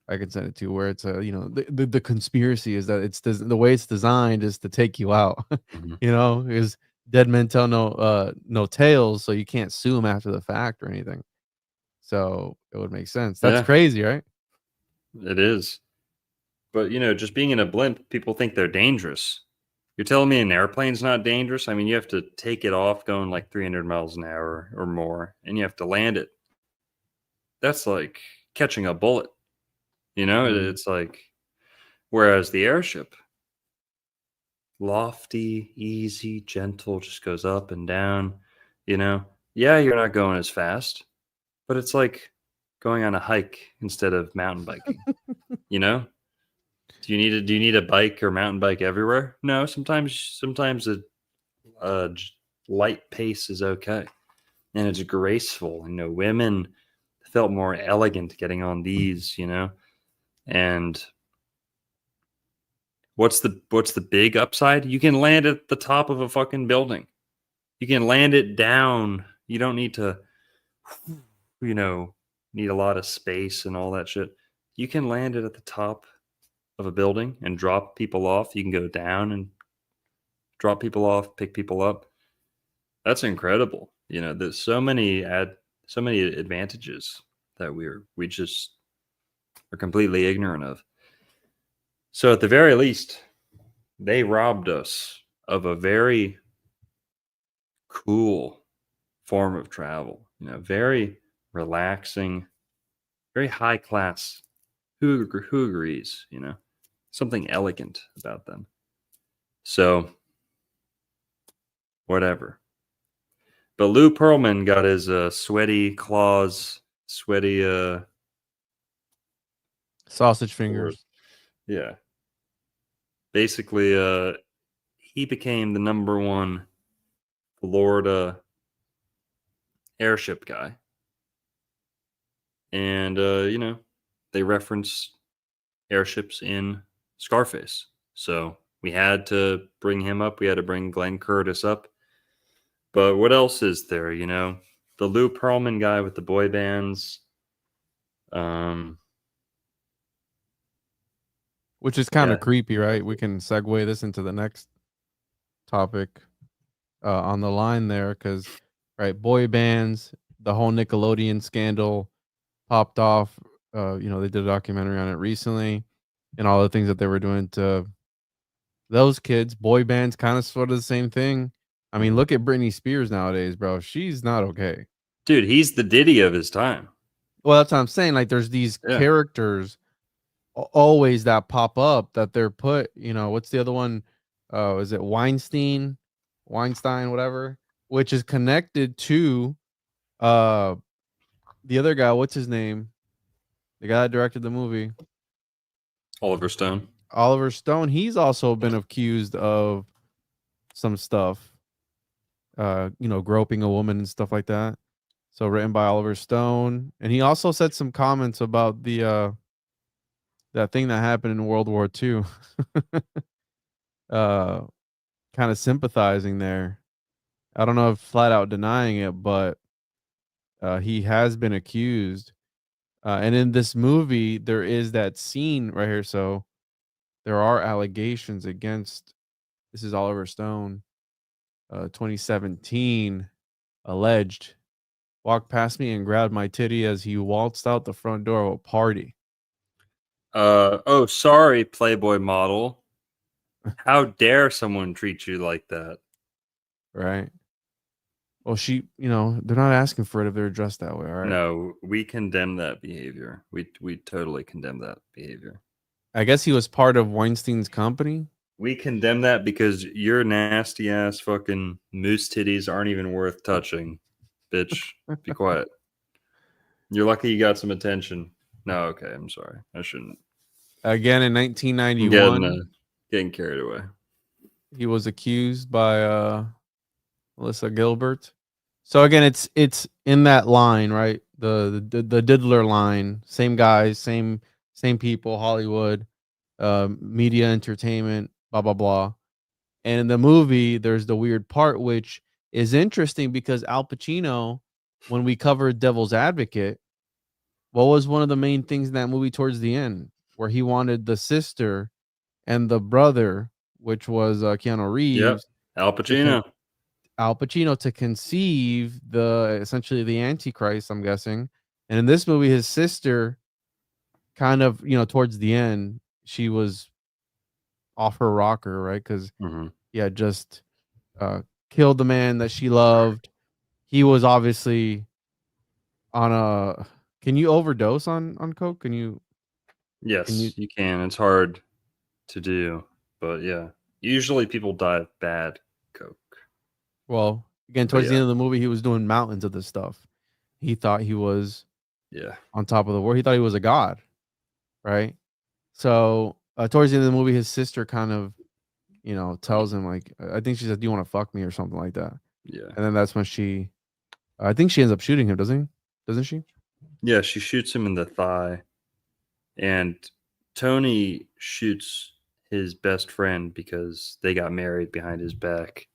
I can send it to you where it's the conspiracy is that the way it's designed is to take you out. Mm-hmm. Is dead men tell no tales, so you can't sue them after the fact or anything. So it would make sense. That's crazy, right? It is. But just being in a blimp, people think they're dangerous. You're telling me an airplane's not dangerous? I mean, you have to take it off going like 300 miles an hour or more, and you have to land it. That's like catching a bullet. It's like, whereas the airship, lofty, easy, gentle, just goes up and down. Yeah, you're not going as fast, but it's like going on a hike instead of mountain biking. Do you need a bike or mountain bike everywhere? No, sometimes a light pace is okay, and it's graceful. Women felt more elegant getting on these. And what's the big upside? You can land at the top of a fucking building. You can land it down. You don't need to, need a lot of space and all that shit. You can land it at the top of a building and drop people off. You can go down and drop people off, pick people up. That's incredible. There's so many advantages that we just are completely ignorant of. So at the very least, they robbed us of a very cool form of travel. Very relaxing, very high class. Who agrees? Something elegant about them. So whatever. But Lou Pearlman got his sweaty claws, sausage fingers. Yeah. Basically, he became the number one Florida airship guy. And, they reference airships in Scarface. So we had to bring him up. We had to bring Glenn Curtis up. But what else is there? The Lou Pearlman guy with the boy bands. Which is kind of creepy, right? We can segue this into the next topic on the line there, because boy bands, the whole Nickelodeon scandal popped off. They did a documentary on it recently, and all the things that they were doing to those kids. Boy bands, kind of sort of the same thing. I mean, look at Britney Spears nowadays, bro. She's not okay. Dude, he's the Diddy of his time. Well, that's what I'm saying. Like, there's these characters always that pop up that they're put, what's the other one? Is it Weinstein, whatever, which is connected to the other guy. What's his name? The guy that directed the movie. Oliver Stone. He's also been accused of some stuff, groping a woman and stuff like that. So written by Oliver Stone. And he also said some comments about the that thing that happened in World War II. Kind of sympathizing there. I don't know if flat out denying it, but he has been accused. And in this movie, there is that scene right here. So there are allegations against, this is Oliver Stone, 2017, alleged, walked past me and grabbed my titty as he waltzed out the front door of a party. Oh, sorry, Playboy model. How dare someone treat you like that? Right. Well, they're not asking for it if they're dressed that way. All right. No, we condemn that behavior. We totally condemn that behavior. I guess he was part of Weinstein's company. We condemn that because your nasty ass fucking moose titties aren't even worth touching. Bitch, be quiet. You're lucky you got some attention. No, okay, I'm sorry. I shouldn't. Again, in I'm 1991, getting carried away. he was accused by Melissa Gilbert. So again, it's in that line, right? The diddler line. Same guys, same people, Hollywood, media, entertainment, blah blah blah. And in the movie, there's the weird part, which is interesting because Al Pacino, when we covered Devil's Advocate, what was one of the main things in that movie towards the end, where he wanted the sister and the brother, which was Keanu Reeves, Al Pacino. Al Pacino to conceive essentially the Antichrist, I'm guessing. And in this movie, his sister kind of, towards the end, she was off her rocker, right? Because he had just killed the man that she loved. He was obviously on a. Can you overdose on coke? Can you? Yes, you can. It's hard to do, but yeah. Usually people die of bad coke. Well, again, towards the end of the movie, he was doing mountains of this stuff. He thought he was on top of the world. He thought he was a god, right? So towards the end of the movie, his sister kind of, tells him, like, I think she said, "Do you want to fuck me?" or something like that. Yeah. And then that's when I think she ends up shooting him, doesn't she? Yeah, she shoots him in the thigh. And Tony shoots his best friend because they got married behind his back.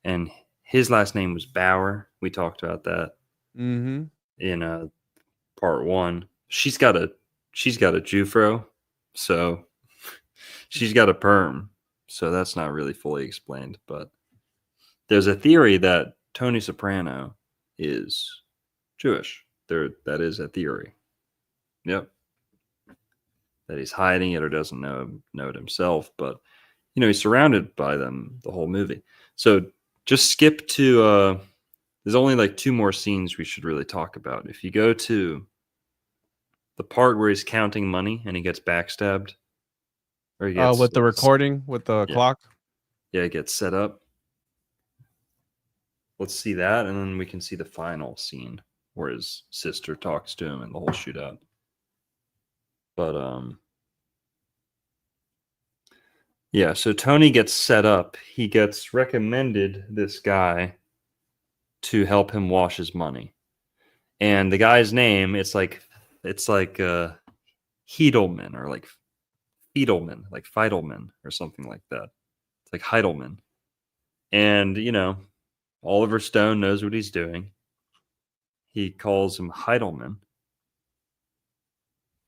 And his last name was Bauer. We talked about that in part 1. She's got a Jufro, so she's got a perm. So that's not really fully explained, but there's a theory that Tony Soprano is Jewish. That is a theory. Yep. That he's hiding it or doesn't know it himself, but he's surrounded by them the whole movie. So just skip to there's only like 2 more scenes we should really talk about. If you go to the part where he's counting money and he gets backstabbed, or he gets with the recording with the clock. Yeah, it gets set up. Let's see that, and then we can see the final scene where his sister talks to him and the whole shootout. But yeah, so Tony gets set up. He gets recommended this guy to help him wash his money. And the guy's name, it's like Hedelman or like Fiedelman, like Feidelman or something like that. It's like Heidelman. And, Oliver Stone knows what he's doing. He calls him Heidelman.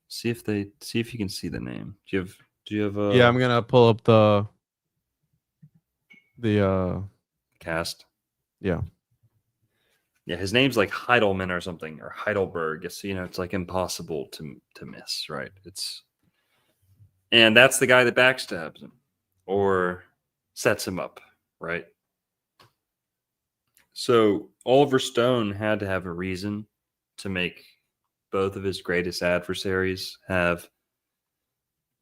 See if you can see the name. Do you have a... Yeah, I'm gonna pull up the cast. Yeah. Yeah, his name's like Heidelman or something, or Heidelberg. It's it's like impossible to miss, right? And that's the guy that backstabs him or sets him up, right? So Oliver Stone had to have a reason to make both of his greatest adversaries have,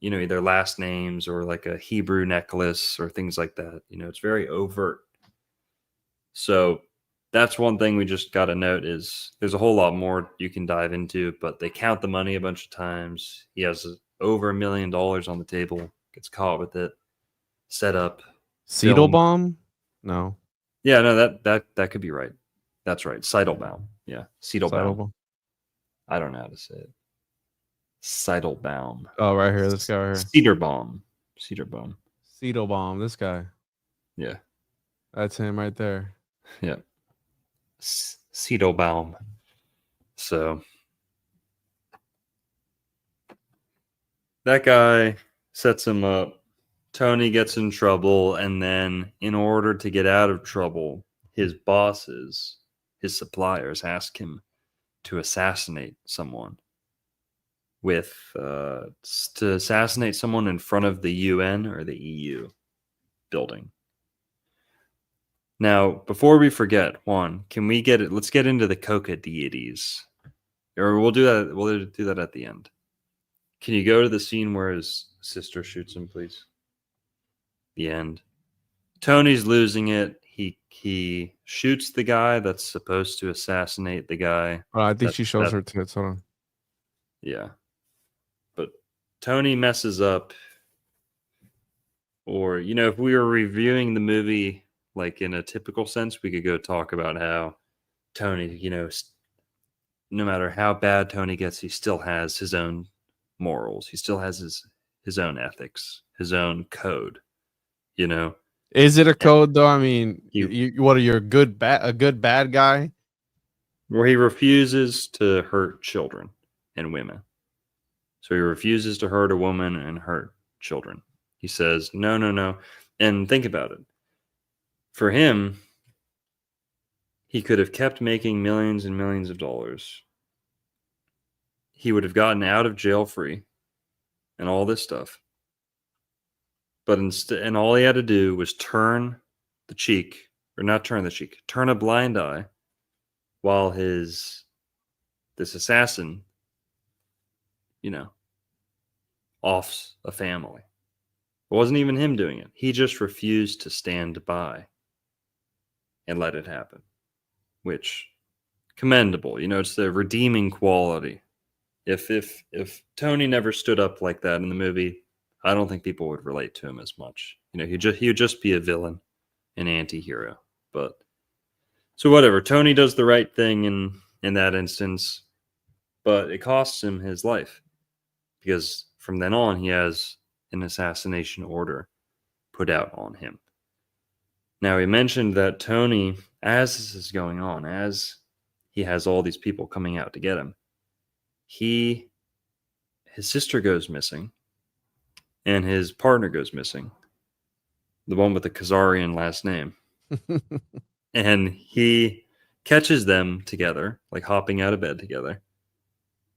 either last names or like a Hebrew necklace or things like that. It's very overt. So that's one thing we just got to note is there's a whole lot more you can dive into, but they count the money a bunch of times. He has over $1 million on the table, gets caught with it, set up. Seidelbaum? No. Yeah, no, that could be right. That's right. Seidelbaum. Yeah. Seidelbaum. I don't know how to say it. Seidelbaum. Oh, right here. This guy right here. Seidelbaum. Seidelbaum. This guy. Yeah. That's him right there. Yeah. Seidelbaum. So that guy sets him up. Tony gets in trouble, and then in order to get out of trouble, his bosses, his suppliers, ask him to assassinate someone to assassinate someone in front of the UN or the EU building. Now, before we forget, Juan, can we get it? Let's get into the Coca deities, or we'll do that. We'll do that at the end. Can you go to the scene where his sister shoots him, please? The end. Tony's losing it. He shoots the guy that's supposed to assassinate the guy. I think she shows her tits. Hold on. Yeah. But Tony messes up. Or, if we were reviewing the movie like in a typical sense, we could go talk about how Tony, no matter how bad Tony gets, he still has his own morals. He still has his own ethics, his own code, Is it a code though? I mean, what are you, a good bad guy? Where he refuses to hurt children and women. So he refuses to hurt a woman and hurt children. He says, no, no, no. And think about it. For him, he could have kept making millions and millions of dollars. He would have gotten out of jail free and all this stuff. But instead, and all he had to do was turn a blind eye while this assassin, offs a family. It wasn't even him doing it. He just refused to stand by and let it happen, which commendable. It's the redeeming quality. If Tony never stood up like that in the movie, I don't think people would relate to him as much. He would just be a villain, an anti-hero. But so whatever, Tony does the right thing in that instance, but it costs him his life because from then on he has an assassination order put out on him. Now, he mentioned that Tony, as this is going on, as he has all these people coming out to get him, his sister goes missing and his partner goes missing, the one with the Khazarian last name. And he catches them together, like hopping out of bed together,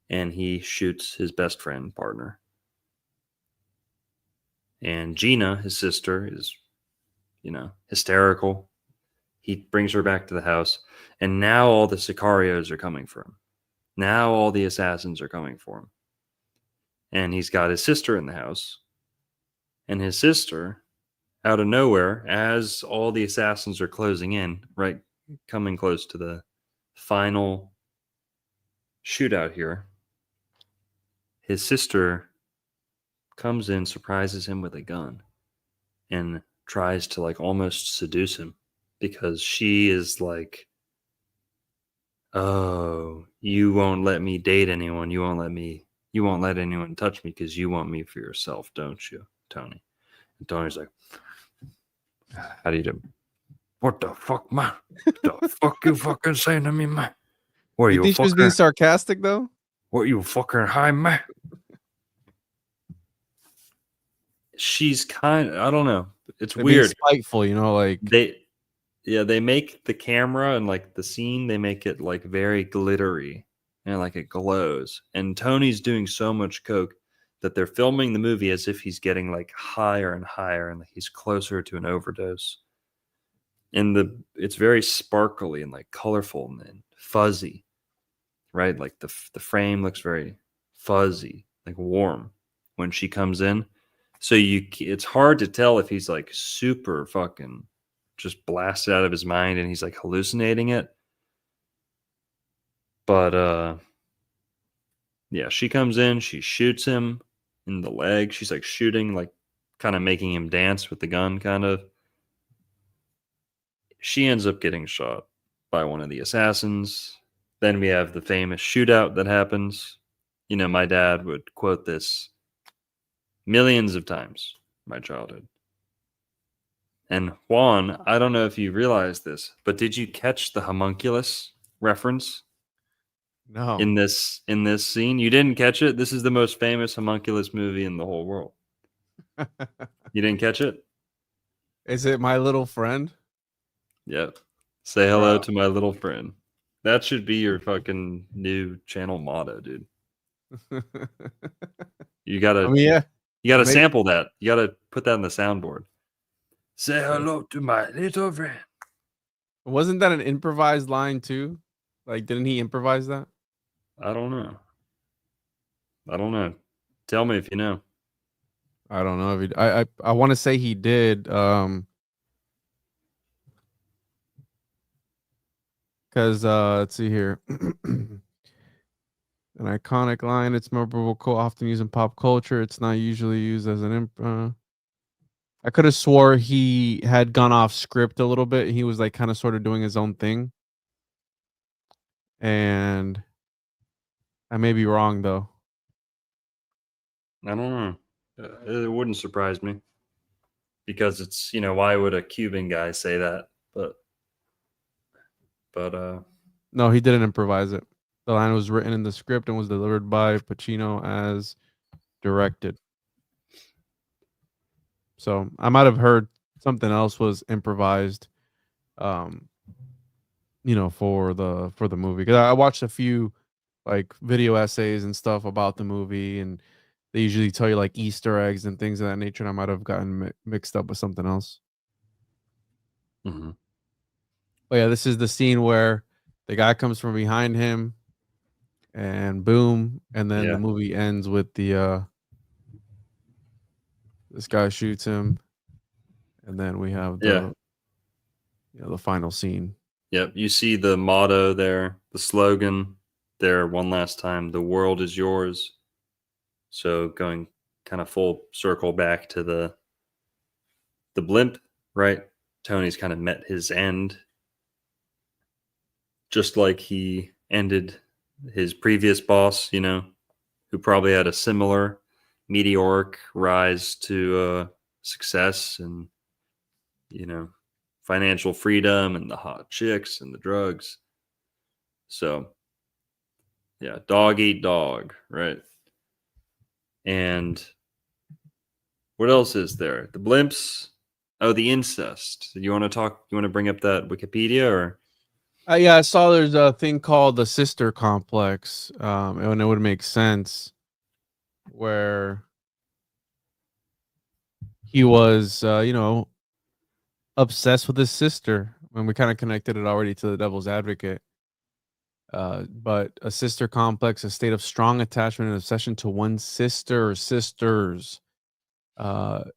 and he shoots his best friend partner. And Gina, his sister, is, hysterical. He brings her back to the house, and now all the sicarios are coming for him. Now all the assassins are coming for him. And he's got his sister in the house. And his sister, out of nowhere, as all the assassins are closing in, right, coming close to the final shootout here, his sister comes in, surprises him with a gun, and tries to almost seduce him because she is like, oh, you won't let me date anyone. You won't let anyone touch me because you want me for yourself, don't you, Tony? And Tony's like, how do you do? What the fuck, man? What the fuck you fucking saying to me, man? What you think she was being sarcastic though? What, you fucking high, man? She's I don't know. It's weird. Spiteful, they make the camera and the scene, they make it very glittery and it glows. And Tony's doing so much coke that they're filming the movie as if he's getting higher and higher and he's closer to an overdose. And it's very sparkly and colorful and fuzzy, right? The frame looks very fuzzy, warm when she comes in. So it's hard to tell if he's super fucking just blasted out of his mind and he's hallucinating it. But yeah, she comes in, she shoots him in the leg. She's shooting, kind of making him dance with the gun, kind of. She ends up getting shot by one of the assassins. Then we have the famous shootout that happens. My dad would quote this millions of times in my childhood. And Juan, I don't know if you realize this, but did you catch the homunculus reference? No. In this scene, you didn't catch it. This is the most famous homunculus movie in the whole world. You didn't catch it? Is it My Little Friend? Yep. Say hello to my little friend. That should be your fucking new channel motto, dude. You gotta, you gotta sample that. You gotta put that in the soundboard. Say hello to my little friend. Wasn't that an improvised line too? Like, didn't he improvise that? I don't know. Tell me if you know. I don't know if he. I want to say he did. Because let's see here. An iconic line. It's memorable quote often used in pop culture. It's not usually used as an I could have swore he had gone off script a little bit. He was like kind of sort of doing his own thing. And I may be wrong though. I don't know. It wouldn't surprise me because it's, why would a Cuban guy say that? But No, he didn't improvise it. The line was written in the script and was delivered by Pacino as directed. So I might have heard something else was improvised, for the movie. Because I watched a few like video essays and stuff about the movie, and they usually tell you like Easter eggs and things of that nature. And I might have gotten mixed up with something else. mm-hmm. But yeah, this is the scene where the guy comes from behind him, and boom, and then the movie ends with the this guy shoots him, and then we have the the final scene. Yep, you see the motto there, the slogan there one last time, the world is yours. So going kind of full circle back to the blimp, right? Tony's kind of met his end, just like he ended his previous boss, who probably had a similar meteoric rise to success and, financial freedom and the hot chicks and the drugs. So, yeah, dog eat dog, right? And what else is there? The blimps. Oh, the incest. You want to bring up that Wikipedia or? Yeah, I saw there's a thing called the sister complex, and it would make sense where he was, obsessed with his sister. And we kind of connected it already to the devil's advocate. But a sister complex, a state of strong attachment and obsession to one sister or sisters. The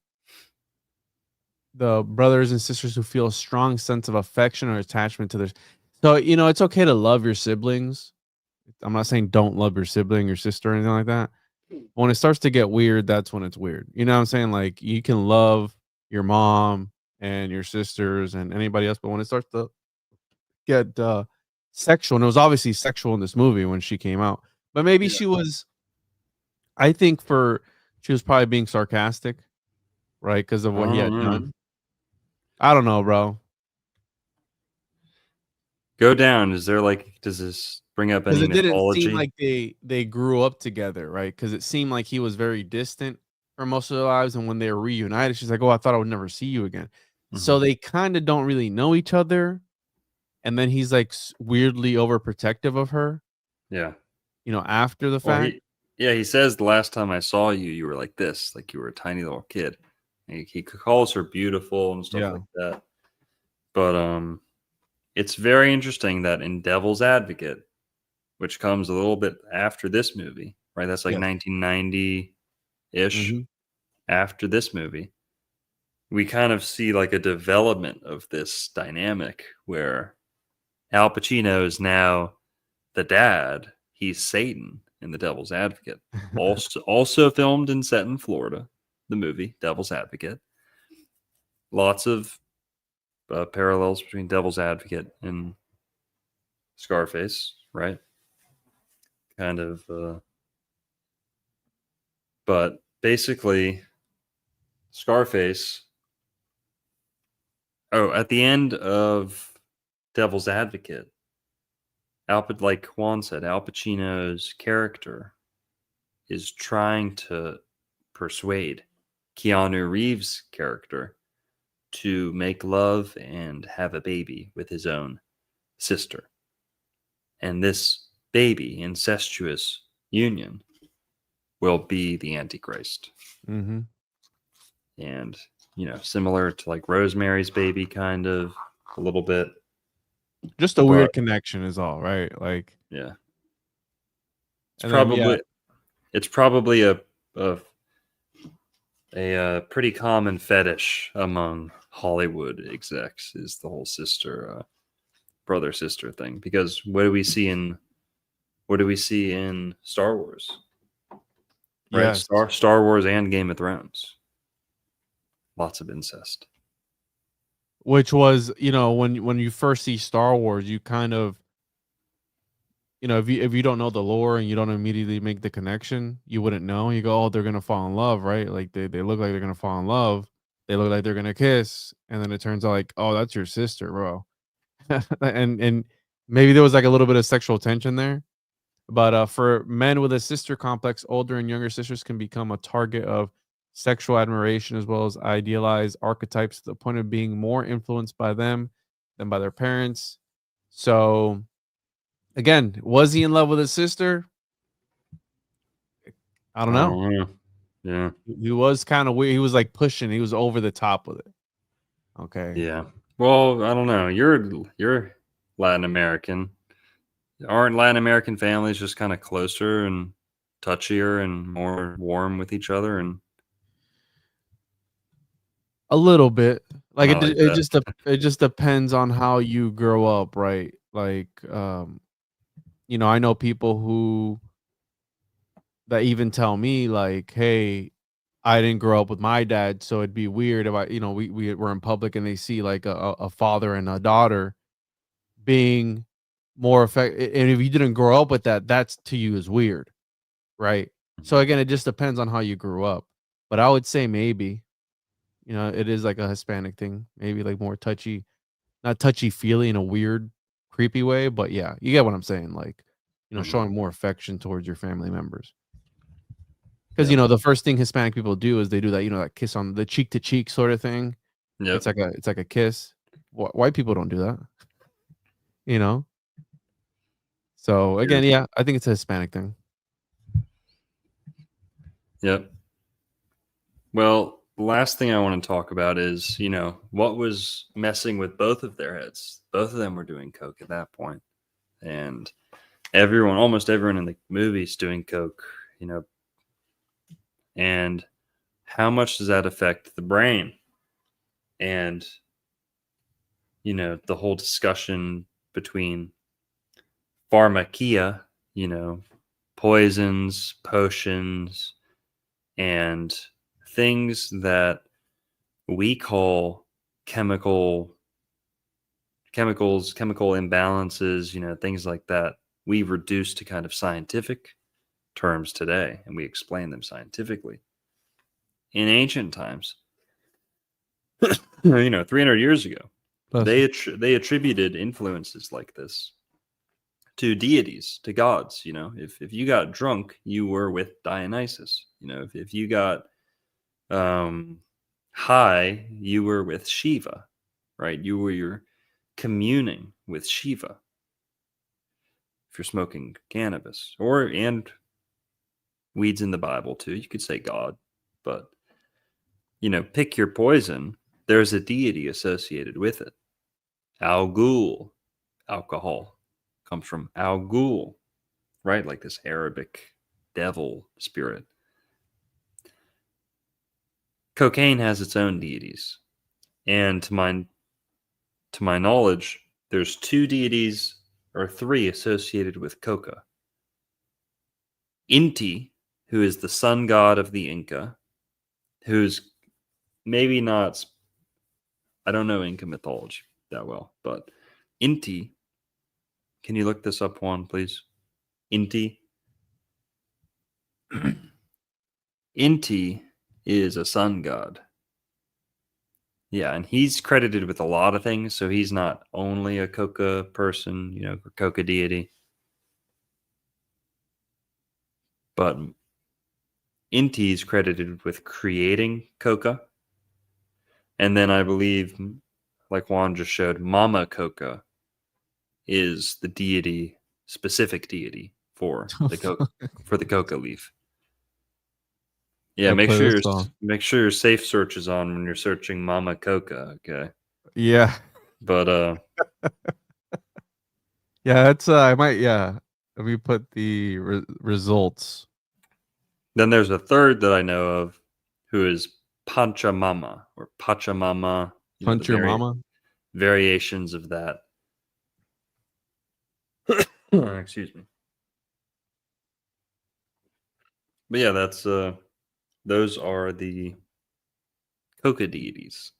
brothers and sisters who feel a strong sense of affection or attachment to their. So, it's okay to love your siblings. I'm not saying don't love your sibling, your sister, or anything like that. When it starts to get weird, that's when it's weird. You know what I'm saying? Like, you can love your mom and your sisters and anybody else, but when it starts to get sexual, and it was obviously sexual in this movie when she came out, but maybe she was, I think she was probably being sarcastic, right? Because of what he had done. I don't know, bro. Go down. Is there does this bring up any mythology? It didn't seem like they grew up together, right? Because it seemed like he was very distant for most of their lives, and when they were reunited, she's like, "Oh, I thought I would never see you again." Mm-hmm. So they kind of don't really know each other, and then he's like weirdly overprotective of her. Yeah, after the fact. He says the last time I saw you, you were like this, like you were a tiny little kid. He calls her beautiful and stuff like that. But it's very interesting that in Devil's Advocate, which comes a little bit after this movie, right? That's like 1990-ish. After this movie, we kind of see like a development of this dynamic where Al Pacino is now the dad. He's Satan in The Devil's Advocate. Also filmed and set in Florida, the movie Devil's Advocate. Lots of parallels between Devil's Advocate and Scarface, right? Kind of, but basically, Scarface. Oh, at the end of Devil's Advocate, like Juan said, Al Pacino's character is trying to persuade Keanu Reeves' character to make love and have a baby with his own sister. And this baby, incestuous union, will be the Antichrist. Mm-hmm. And, similar to like Rosemary's Baby, kind of, a little bit. Just a weird connection is all, right? Like, yeah, it's and probably then, it's probably a pretty common fetish among Hollywood execs is the whole sister brother sister thing, because what do we see in Star Wars? Right, yes, Star Wars and Game of Thrones, lots of incest. which was, when you first see Star Wars, you kind of, if you don't know the lore and you don't immediately make the connection, you wouldn't know. You go, oh, they're gonna fall in love, right? Like they look like they're gonna fall in love. They look like they're gonna kiss, and then it turns out like, oh, that's your sister, bro. and maybe there was like a little bit of sexual tension there. But for men with a sister complex, older and younger sisters can become a target of sexual admiration as well as idealized archetypes to the point of being more influenced by them than by their parents. So, again, was he in love with his sister? I don't know. Yeah. He was kind of weird. He was like pushing. He was over the top with it. Okay. Yeah. Well, I don't know. You're Latin American. Aren't Latin American families just kind of closer and touchier and more warm with each other? And a little bit. Like not like it just depends on how you grow up, right? Like I know people who that even tell me like, hey, I didn't grow up with my dad, so it'd be weird if we were in public and they see like a father and a daughter being more effective. And if you didn't grow up with that, that's to you is weird, right? So again, it just depends on how you grew up. But I would say maybe, it is like a Hispanic thing, maybe like more touchy, not touchy feely in a weird, creepy way. But yeah, you get what I'm saying. Like, showing more affection towards your family members. Because the first thing Hispanic people do is they do that, that kiss on the cheek to cheek sort of thing. Yep. It's like a kiss. White people don't do that. So again, yeah, I think it's a Hispanic thing. Yep. Well, the last thing I want to talk about is, what was messing with both of their heads. Both of them were doing coke at that point. And almost everyone in the movie's doing coke, and how much does that affect the brain? And, the whole discussion between pharmakia, poisons, potions, and things that we call chemical imbalances, things like that, we reduce to kind of scientific terms today, and we explain them scientifically. In ancient times, 300 years ago, they attributed influences like this to deities, to gods. If you got drunk, you were with Dionysus. If you got high, you were with Shiva, right? You're communing with Shiva. If you're smoking cannabis and weeds in the Bible too, you could say God, but pick your poison. There's a deity associated with it. Al Ghul, alcohol, comes from Al Ghul, right? Like this Arabic devil spirit. Cocaine has its own deities. And to my knowledge, there's 2 deities or 3 associated with Coca. Inti, who is the sun god of the Inca, who's maybe not, I don't know Inca mythology that well, but Inti, can you look this up, Juan, please? Inti. Inti is a sun god. Yeah, and he's credited with a lot of things, so he's not only a Coca person, Coca deity. But Inti is credited with creating Coca. And then I believe, like Juan just showed, Mama Coca is the deity, specific deity for the coca leaf. Yeah, make sure your safe search is on when you're searching Mama Coca, okay? Yeah. But Yeah, that's I might let me put the results. Then there's a third that I know of who is Pachamama or Pachamama, Punch your mama. variations of that. Excuse me. But yeah, that's those are the Coca deities.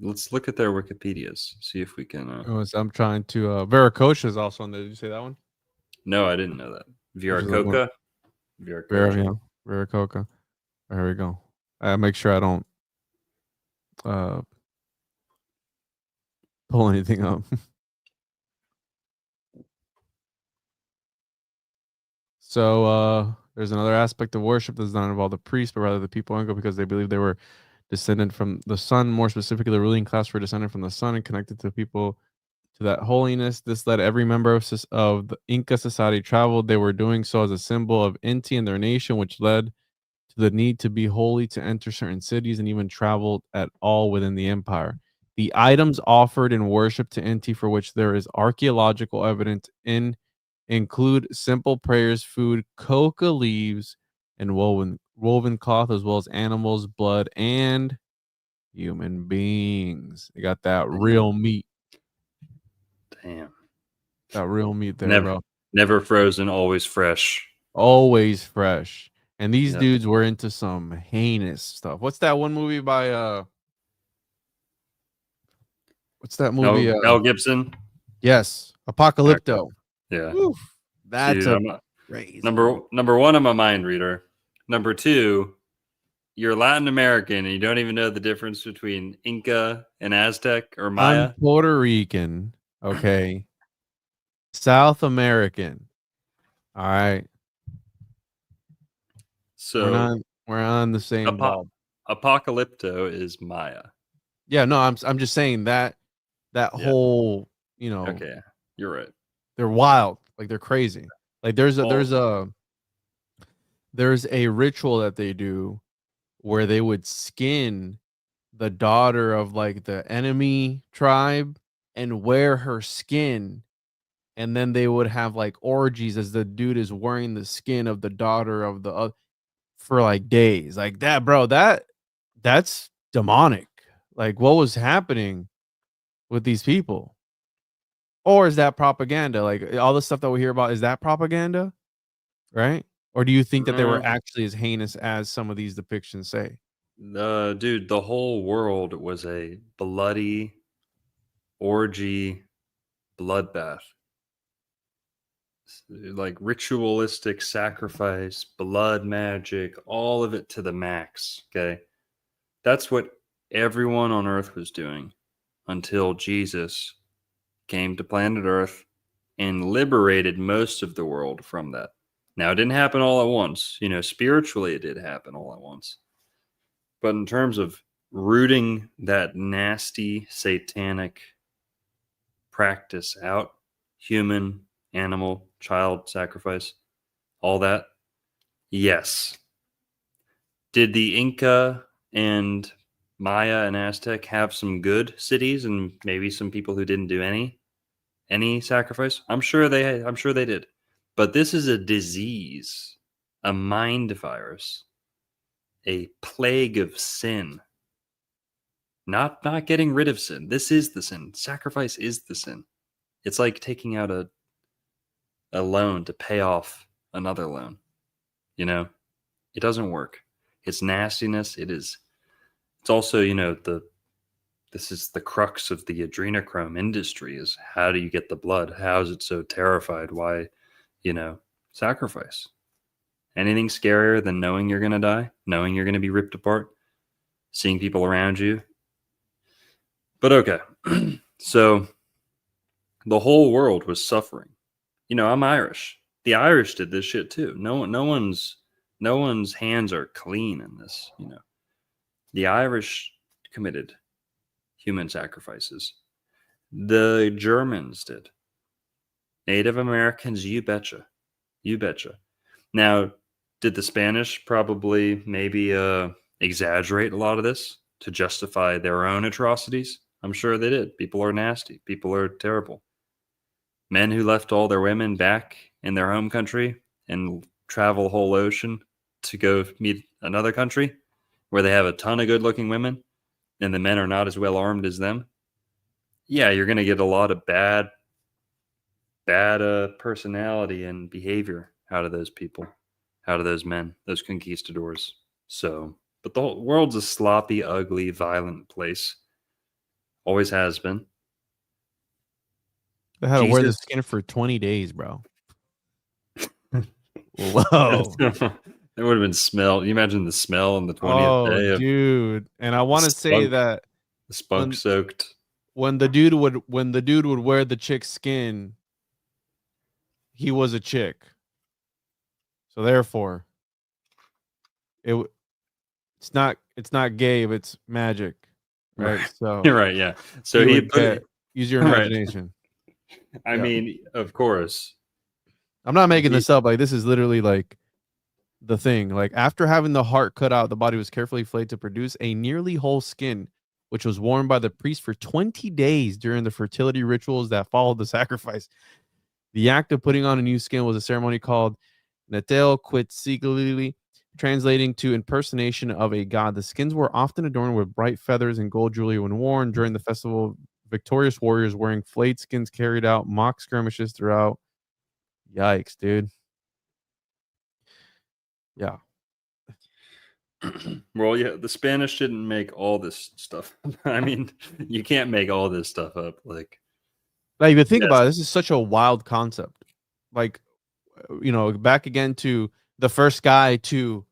Let's look at their Wikipedias, see if we can. I'm trying to. Viracocha is also on there. Did you say that one? No, I didn't know that. Which is like Viracocha, Yeah, Viracocha. There we go. I make sure I don't pull anything up. So there's another aspect of worship that does not involve the priest, but rather the people and go because they believe they were descended from the sun. More specifically, the ruling class were descended from the sun and connected to people to that holiness. This led every member of the Inca society traveled. They were doing so as a symbol of Inti and their nation, which led to the need to be holy to enter certain cities and even travel at all within the empire. The items offered in worship to Inti for which there is archaeological evidence include simple prayers, food, coca leaves, and woven cloth, as well as animals, blood, and human beings. They got that real meat. Damn. That real meat there, bro. Never frozen, always fresh. Always fresh. And these dudes were into some heinous stuff. What's that one movie by what's that movie? Mel Gibson? Yes. Apocalypto. Yeah. Oof. That's crazy. Number one, I'm a mind reader. Number two, you're Latin American and you don't even know the difference between Inca and Aztec or Maya. I'm Puerto Rican. Okay. South American. All right. So we're on the same level. Apocalypto is Maya. Yeah, no, I'm just saying that whole, Okay, you're right. They're wild, like they're crazy. Like there's a ritual that they do where they would skin the daughter of like the enemy tribe and wear her skin, and then they would have like orgies as the dude is wearing the skin of the daughter of the for like days. Like that, bro. That's demonic. Like what was happening with these people? Or is that propaganda? Like all the stuff that we hear about, is that propaganda? Right? Or do you think that they were actually as heinous as some of these depictions say? Dude, the whole world was a bloody orgy bloodbath. Like ritualistic sacrifice, blood magic, all of it to the max. Okay. That's what everyone on earth was doing until Jesus came to planet Earth and liberated most of the world from that. Now, it didn't happen all at once. Spiritually, it did happen all at once. But in terms of rooting that nasty satanic practice out, human, animal, child sacrifice, all that, yes. Did the Inca and Maya and Aztec have some good cities and maybe some people who didn't do any sacrifice? I'm sure they did. But this is a disease, a mind virus, a plague of sin. Not getting rid of sin. This is the sin. Sacrifice is the sin. It's like taking out a loan to pay off another loan. It doesn't work. It's nastiness. It's also, this is the crux of the adrenochrome industry, is how do you get the blood? How is it so terrified? Why, sacrifice. Anything scarier than knowing you're going to die, knowing you're going to be ripped apart, seeing people around you. But okay. So the whole world was suffering. I'm Irish. The Irish did this shit too. No one's hands are clean in this, The Irish committed human sacrifices. The Germans did. Native Americans, you betcha. You betcha. Now, did the Spanish probably maybe exaggerate a lot of this to justify their own atrocities? I'm sure they did. People are nasty. People are terrible. men who left all their women back in their home country and travel a whole ocean to go meet another country where they have a ton of good-looking women and the men are not as well armed as them. Yeah, you're going to get a lot of bad personality and behavior out of those people, out of those men, those conquistadors. So, but the whole world's a sloppy, ugly, violent place. Always has been. They had to wear the Jesus. skin for 20 days, bro. Whoa. There would have been smell. You imagine the smell on the 20th Oh, day of dude. And I want to say that the spunk soaked. when the dude would wear the chick's skin, he was a chick. So therefore, it's not gay, but it's magic, right? So You're right, yeah. So he use your imagination. I mean, of course. I'm not making this up. Like, this is literally like the thing. Like, after having the heart cut out, the body was carefully flayed to produce a nearly whole skin, which was worn by the priest for 20 days during the fertility rituals that followed the sacrifice. The act of putting on a new skin was a ceremony called Netel Quetzalcoatl, translating to impersonation of a god. The skins were often adorned with bright feathers and gold jewelry when worn during the festival. Victorious warriors wearing flayed skins carried out mock skirmishes throughout. Yikes, dude. Yeah. Well, yeah, the Spanish didn't make all this stuff. I mean, you can't make all this stuff up. Like you think about it, this is such a wild concept. Like, back again to the first guy to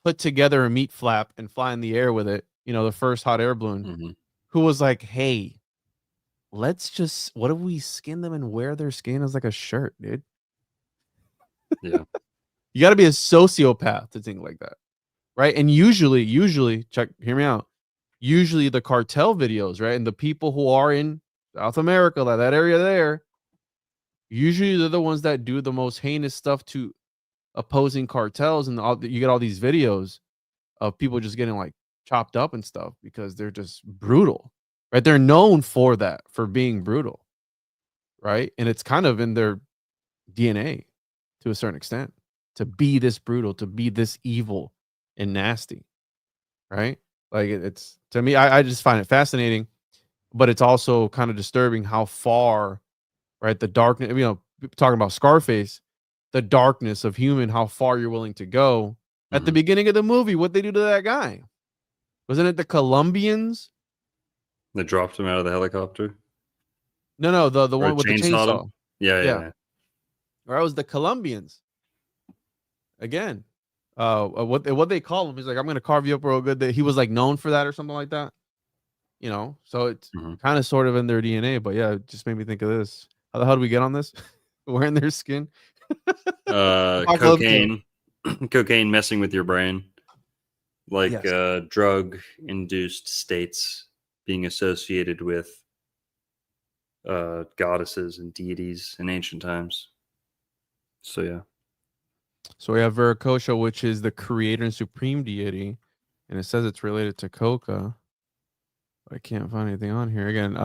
put together a meat flap and fly in the air with it, the first hot air balloon, who was like, hey, what if we skin them and wear their skin as like a shirt, dude? Yeah. You got to be a sociopath to think like that, right? And usually, hear me out. Usually the cartel videos, right? And the people who are in South America, like that area there, usually they're the ones that do the most heinous stuff to opposing cartels. And you get all these videos of people just getting like chopped up and stuff because they're just brutal, right? They're known for that, for being brutal, right? And it's kind of in their DNA to a certain extent to be this brutal, to be this evil and nasty, right? Like it's to me, I just find it fascinating, but it's also kind of disturbing how far, right? The darkness, talking about Scarface, the darkness of human, how far you're willing to go. At the beginning of the movie, what they do to that guy? Wasn't it the Colombians? They dropped him out of the helicopter. No, the one with the chainsaw. Yeah. Or it was the Colombians. Again, what they call him? He's like, I'm gonna carve you up real good. That he was like known for that or something like that. So it's kind of sort of in their DNA. But yeah, it just made me think of this. How the hell do we get on this? Wearing their skin. Cocaine messing with your brain, like Yes. drug-induced states being associated with goddesses and deities in ancient times. So yeah. So we have Viracocha, which is the creator and supreme deity, and it says it's related to Coca. I can't find anything on here. Again,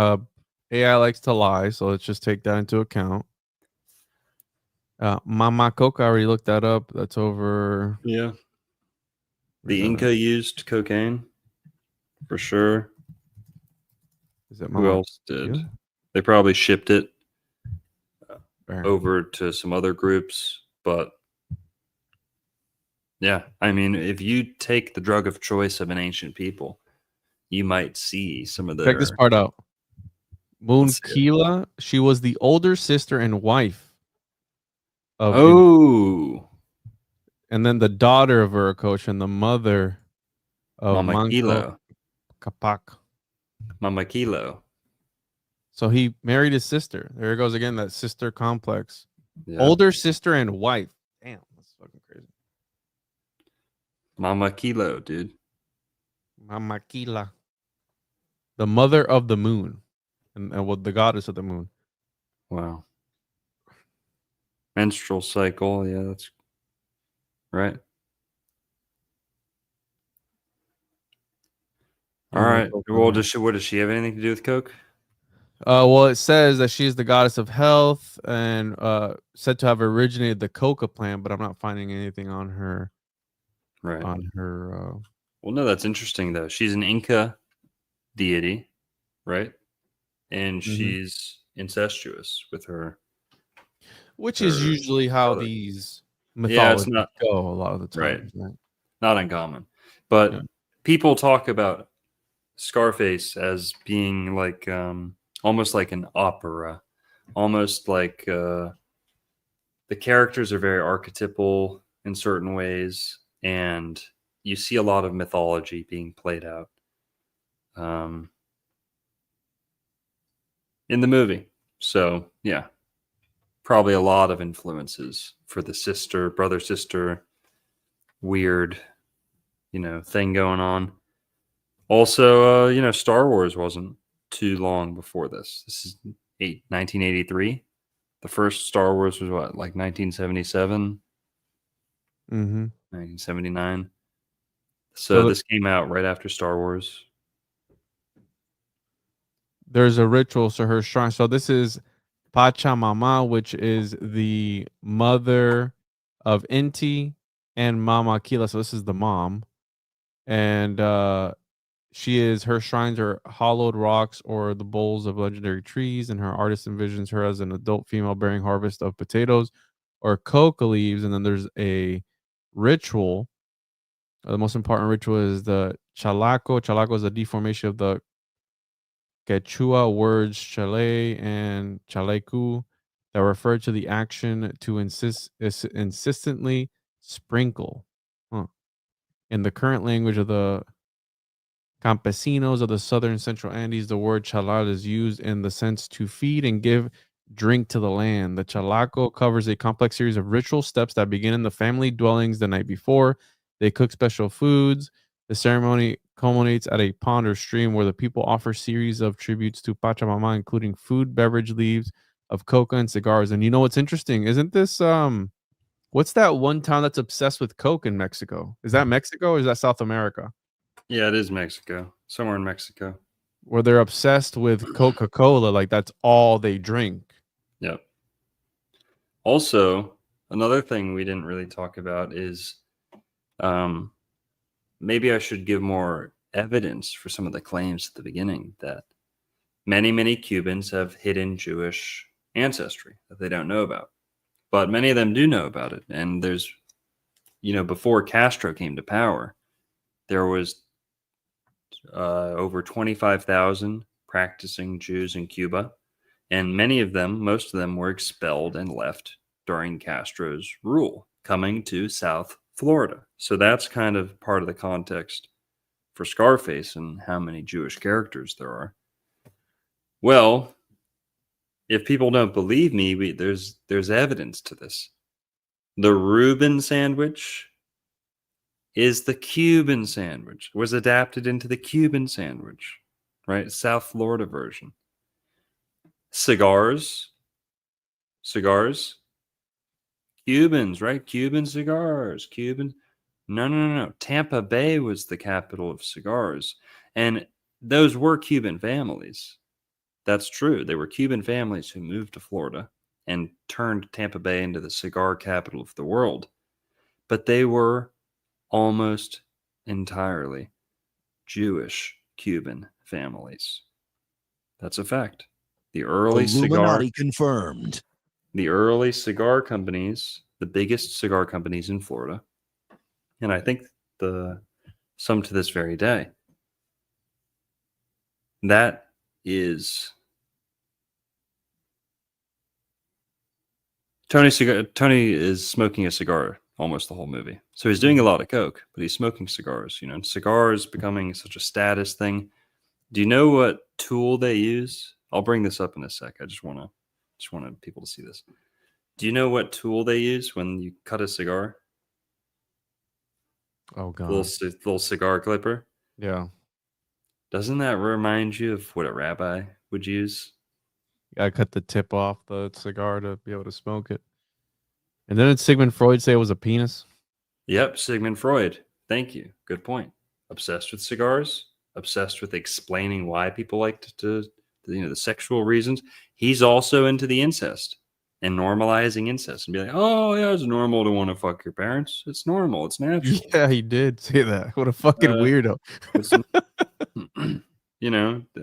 AI likes to lie, so let's just take that into account. Mama Coca, I already looked that up. That's over. Yeah. The Inca used cocaine for sure. Is it Who else did? They probably shipped it over to some other groups, but yeah, I mean, if you take the drug of choice of an ancient people, you might see some of their. Check this part out. Moon Kila, she was the older sister and wife of and then the daughter of Viracocha and the mother of Mama Kilo. Capac. Mama Kilo. So he married his sister. There it goes again, that sister complex. Yeah. Older sister and wife. Damn, that's fucking crazy. Mama Kilo, dude. Mama Kila. The mother of the moon. And the goddess of the moon. Wow. Menstrual cycle. Yeah, that's right. All right. Well, what does she have anything to do with Coke? Well, it says that she is the goddess of health and said to have originated the Coca plant, but I'm not finding anything on her. Right. On her. Well, no, that's interesting though. She's an Inca deity, right? And she's incestuous with her. Which is usually how brother. these Yeah, it's mythologies not go a lot of the right. times. Right? Not uncommon. But Yeah. people talk about Scarface as being like almost like an opera, almost like the characters are very archetypal in certain ways, and you see a lot of mythology being played out in the movie. So yeah, probably a lot of influences for the brother sister weird, thing going on. Also, Star Wars wasn't too long before this. This is 1983. The first Star Wars was what, like 1977, 1979. So this came out right after Star Wars. There's a ritual, so her shrine. So this is Pachamama, which is the mother of Inti and Mama Kila. So this is the mom. And her shrines are hollowed rocks or the bowls of legendary trees, and her artist envisions her as an adult female bearing harvest of potatoes or coca leaves. And then there's a ritual. The most important ritual is the chalaco. Chalaco is a deformation of the Quechua words chale and chaleku that refer to the action to insistently sprinkle. Huh. In the current language of the campesinos of the southern central Andes, the word chalal is used in the sense to feed and give drink to the land. The chalaco covers a complex series of ritual steps that begin in the family dwellings the night before. They cook special foods. The ceremony culminates at a pond or stream where the people offer series of tributes to Pachamama, including food, beverage, leaves of coca, and cigars. And you know what's interesting? Isn't this what's that one town that's obsessed with coke in Mexico? Is that Mexico or is that South America? Yeah, it is Mexico. Somewhere in Mexico. Where they're obsessed with Coca-Cola, like that's all they drink. Yep. Also, another thing we didn't really talk about is maybe I should give more evidence for some of the claims at the beginning that many, many Cubans have hidden Jewish ancestry that they don't know about. But many of them do know about it. And there's, before Castro came to power, there was over 25,000 practicing Jews in Cuba. And many of them, most of them, were expelled and left during Castro's rule, coming to South Florida. So that's kind of part of the context for Scarface and how many Jewish characters there are. Well, if people don't believe me, there's evidence to this. The Reuben sandwich is the Cuban sandwich. It was adapted into the Cuban sandwich, right? South Florida version. Cigars, Cubans, right? Cuban cigars, No. Tampa Bay was the capital of cigars. And those were Cuban families. That's true. They were Cuban families who moved to Florida and turned Tampa Bay into the cigar capital of the world. But they were almost entirely Jewish Cuban families. That's a fact. The early Illuminati confirmed. The early cigar companies, the biggest cigar companies in Florida, and I think some to this very day. That is Tony is smoking a cigar almost the whole movie. So he's doing a lot of coke, but he's smoking cigars. Cigars becoming such a status thing. Do you know what tool they use? I'll bring this up in a sec. I just wanted people to see this. Do you know what tool they use when you cut a cigar? Oh god, little cigar clipper. Yeah. Doesn't that remind you of what a rabbi would use? I cut the tip off the cigar to be able to smoke it. And then did Sigmund Freud say it was a penis? Yep, Sigmund Freud. Thank you. Good point. Obsessed with cigars, obsessed with explaining why people like to the sexual reasons. He's also into the incest and normalizing incest and be like, oh yeah, it's normal to want to fuck your parents. It's normal. It's natural. Yeah, he did say that. What a fucking weirdo. I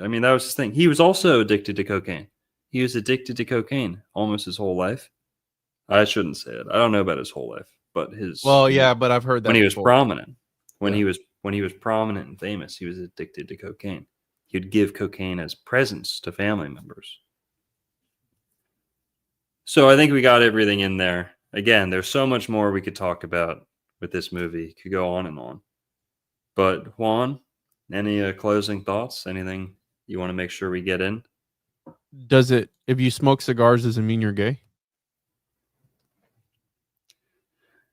mean, that was his thing. He was also addicted to cocaine. He was addicted to cocaine almost his whole life. I shouldn't say it. I don't know about his whole life, but but I've heard that when he was before. prominent, when he was prominent and famous, he was addicted to cocaine. He'd give cocaine as presents to family members. So I think we got everything in there. Again, there's so much more we could talk about with this movie. Could go on and on. But Juan, any closing thoughts? Anything you want to make sure we get in? If you smoke cigars, does it mean you're gay?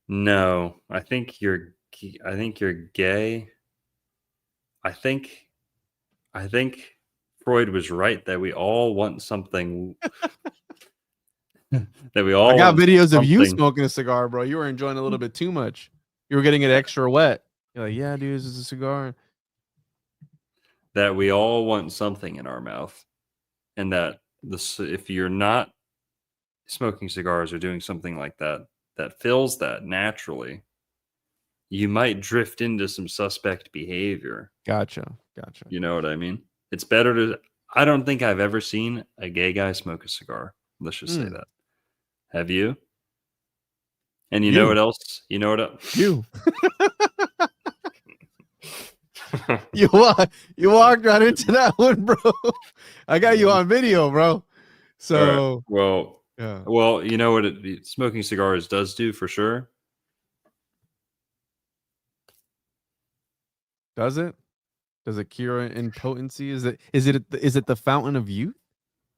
No, I think you're gay. I think Freud was right that we all want something. That we all. I got videos something. of you smoking a cigar, bro. You were enjoying a little bit too much. You were getting it extra wet. You're like, yeah, dude, this is a cigar. That we all want something in our mouth, and that if you're not smoking cigars or doing something like that fills that naturally, you might drift into some suspect behavior. Gotcha. You know what I mean? It's better to. I don't think I've ever seen a gay guy smoke a cigar. Let's just say that. Have you? And you know what else? You know what else? You. You walked right into that one, bro. I got you on video, bro. So right. yeah. Well, you know what smoking cigars does do for sure. Does it? Does it cure impotency? Is it the fountain of youth?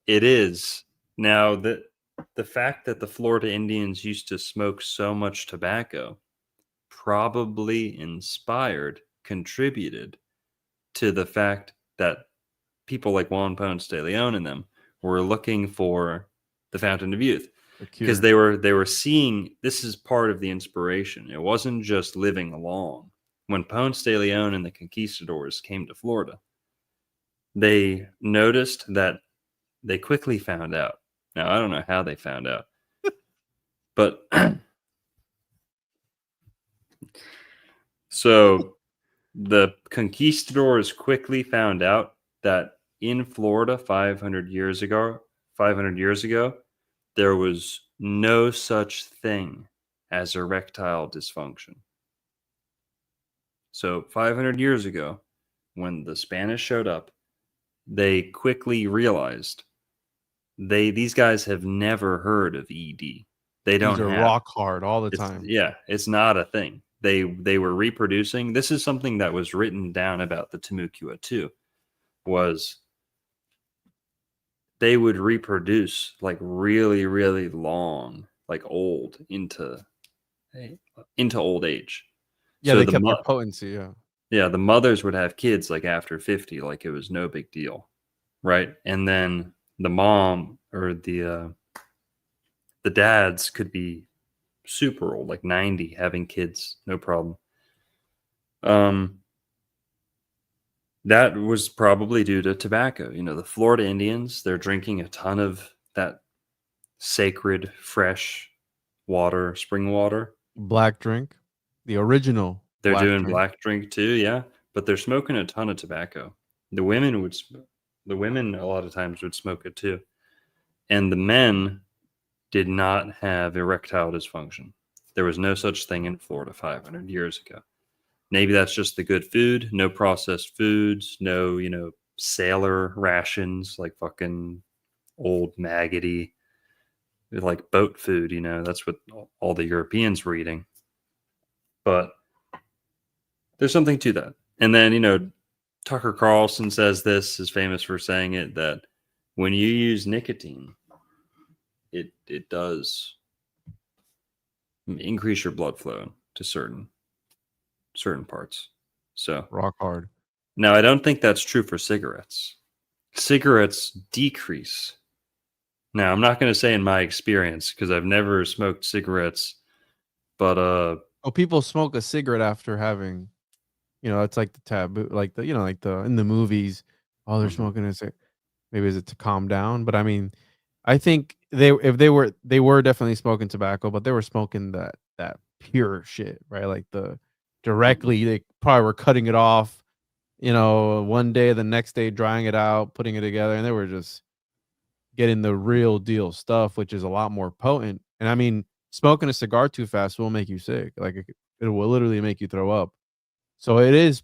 It is. Now the fact that the Florida Indians used to smoke so much tobacco probably contributed to the fact that people like Juan Ponce de Leon and them were looking for the fountain of youth, because they were seeing this is part of the inspiration. It wasn't just living long. When Ponce de Leon and the conquistadors came to Florida, they noticed that they quickly found out. Now, I don't know how they found out, but so the conquistadors quickly found out that in Florida 500 years ago, there was no such thing as erectile dysfunction. So 500 years ago, when the Spanish showed up, they quickly realized these guys have never heard of ED. They don't. These are rock hard all the time. Yeah, it's not a thing. They were reproducing. This is something that was written down about the Timucua too. Was they would reproduce like really, really long, like old into old age. Yeah, so they kept their potency. Yeah. Yeah, the mothers would have kids like after 50, like it was no big deal, right? And then the mom or the dads could be super old, like 90, having kids, no problem. That was probably due to tobacco. The Florida Indians, they're drinking a ton of that sacred, fresh water, spring water. Black drink, the original. They're doing black drink too, yeah. But they're smoking a ton of tobacco. The women a lot of times would smoke it too. And the men did not have erectile dysfunction. There was no such thing in Florida 500 years ago. Maybe that's just the good food, no processed foods, no, sailor rations, like fucking old maggoty, like boat food, that's what all the Europeans were eating. But there's something to that. And then, Tucker Carlson says this, is famous for saying it, that when you use nicotine, it does increase your blood flow to certain parts. So rock hard. Now, I don't think that's true for cigarettes. Cigarettes decrease. Now, I'm not going to say in my experience, because I've never smoked cigarettes, but people smoke a cigarette after having, it's like the taboo, like in the movies. Oh, they're smoking a cigarette. Maybe is it to calm down? But I mean, I think they were definitely smoking tobacco, but they were smoking that pure shit, right? Like the directly, they probably were cutting it off, one day, the next day drying it out, putting it together, and they were just getting the real deal stuff, which is a lot more potent. And I mean, smoking a cigar too fast will make you sick. Like it will literally make you throw up. So it is,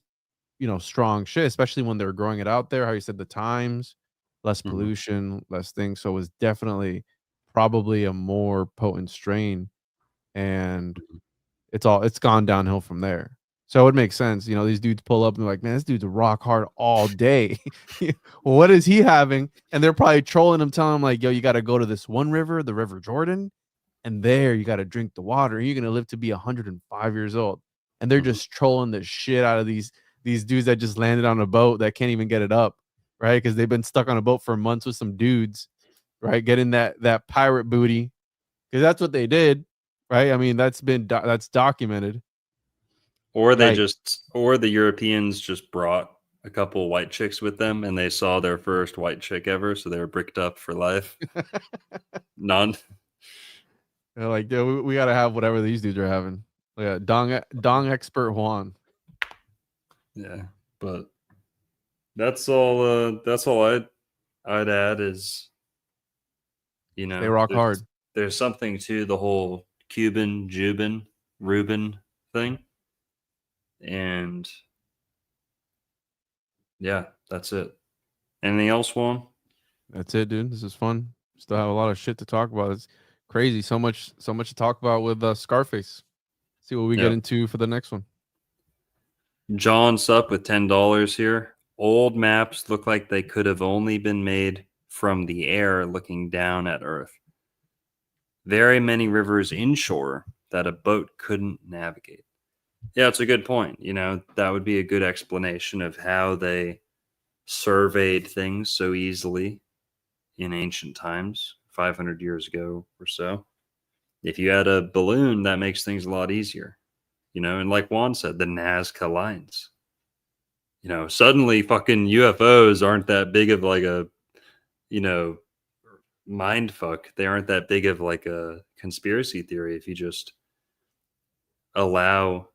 strong shit, especially when they're growing it out there. How you said the times, less Mhm. pollution, less things. So it was definitely probably a more potent strain, and Mhm. it's gone downhill from there. So it would make sense. These dudes pull up and they're like, man, this dude's rock hard all day. Well, what is he having? And they're probably trolling him, telling him, like, yo, you got to go to this one river, the River Jordan, and there you got to drink the water. And you're gonna live to be 105 years old. And they're Mhm. just trolling the shit out of these dudes that just landed on a boat that can't even get it up, right? Because they've been stuck on a boat for months with some dudes, right? Getting that pirate booty, because that's what they did, right? I mean, that's documented. Or Yikes. or the Europeans just brought a couple white chicks with them, and they saw their first white chick ever, so they were bricked up for life. None. They're like, yeah, we got to have whatever these dudes are having. Yeah, dong expert Juan. Yeah, but that's all. That's all I'd add is Stay rock there's hard. something to the whole Cuban, Juban, Reuben thing, and yeah, that's it. Anything else, Juan? That's it, dude. This is fun. Still have a lot of shit to talk about. It's crazy. So much to talk about with Scarface. See what we get Yeah. into for the next one. John's up with $10 here. Old maps look like they could have only been made from the air looking down at Earth. Very many rivers inshore that a boat couldn't navigate. Yeah, it's a good point. That would be a good explanation of how they surveyed things so easily in ancient times, 500 years ago or so. If you had a balloon, that makes things a lot easier. And like Juan said, the Nazca lines. Suddenly fucking UFOs aren't that big of like a, you know, mind fuck. They aren't that big of like a conspiracy theory if you just allow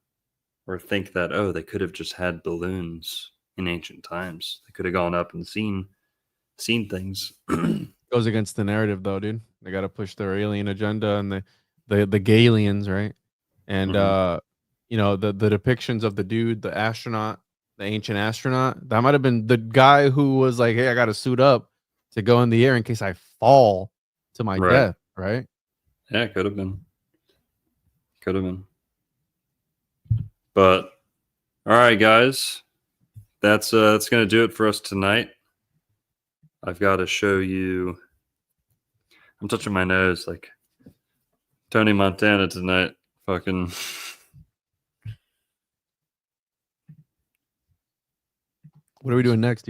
or think that, oh, they could have just had balloons in ancient times. They could have gone up and seen things. Goes against the narrative, though, dude. They got to push their alien agenda and the Galians, right? And Mhm. the depictions of the dude, the astronaut, the ancient astronaut. That might have been the guy who was like, "Hey, I got to suit up to go in the air in case I fall to my Right. death," right? Yeah, could have been. Could have been. But all right, guys. That's gonna do it for us tonight. I've got to show you. I'm touching my nose like Tony Montana tonight. Fucking. What are we doing next?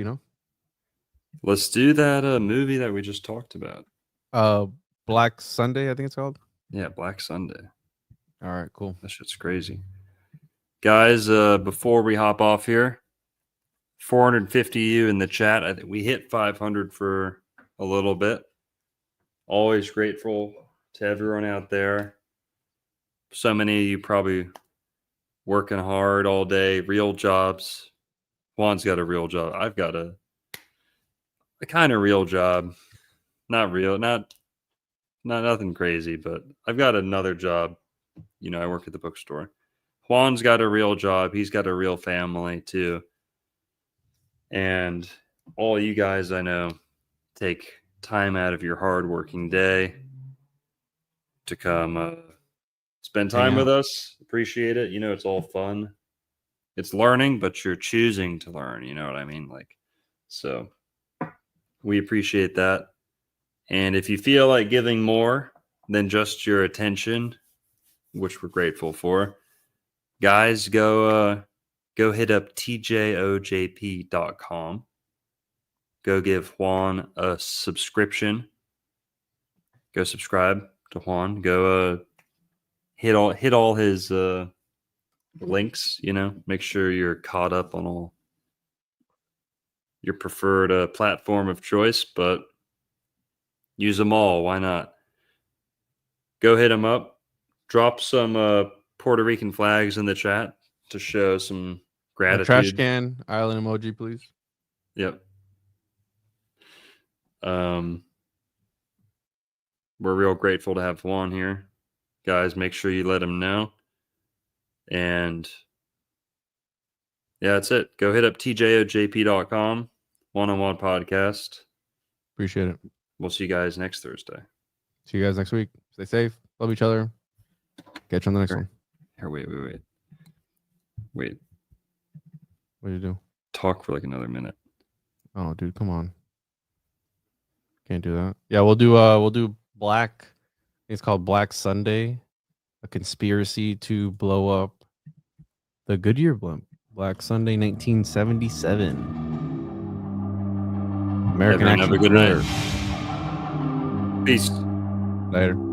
Let's do that movie that we just talked about. Uh, Black Sunday, I think it's called. Yeah, Black Sunday. All right, cool. That shit's crazy. Guys, before we hop off here, 450 you in the chat. I think we hit 500 for a little bit. Always grateful to everyone out there. So many of you probably working hard all day, real jobs. Juan's got a real job. I've got a kind of real job. Not real, not nothing crazy, but I've got another job. I work at the bookstore. Juan's got a real job. He's got a real family too. And all you guys I know take time out of your hardworking day to come spend Hang time with out. us. Appreciate it. It's all fun. It's learning, but you're choosing to learn. You know what I mean? So we appreciate that. And if you feel like giving more than just your attention, which we're grateful for, guys, go hit up tjojp.com. Go give Juan a subscription. Go subscribe to Juan. Go hit all his links. Make sure you're caught up on your preferred platform of choice, but use them all. Why not? Go hit them up. Drop some Puerto Rican flags in the chat to show some gratitude. A trash can island emoji, please. Yep. We're real grateful to have Juan here. Guys, make sure you let him know. And yeah, that's it. Go hit up tjojp.com. One-on-one podcast. Appreciate it. We'll see you guys next Thursday. See you guys next week. Stay safe. Love each other. Catch you on the next one. Here, wait. What do you do? Talk for like another minute. Oh, dude, come on. Can't do that. Yeah, we'll do Black. It's called Black Sunday, a conspiracy to blow up the Goodyear blimp. Black Sunday, 1977. American Everyone Action have a good Thriller. night. Peace. Later.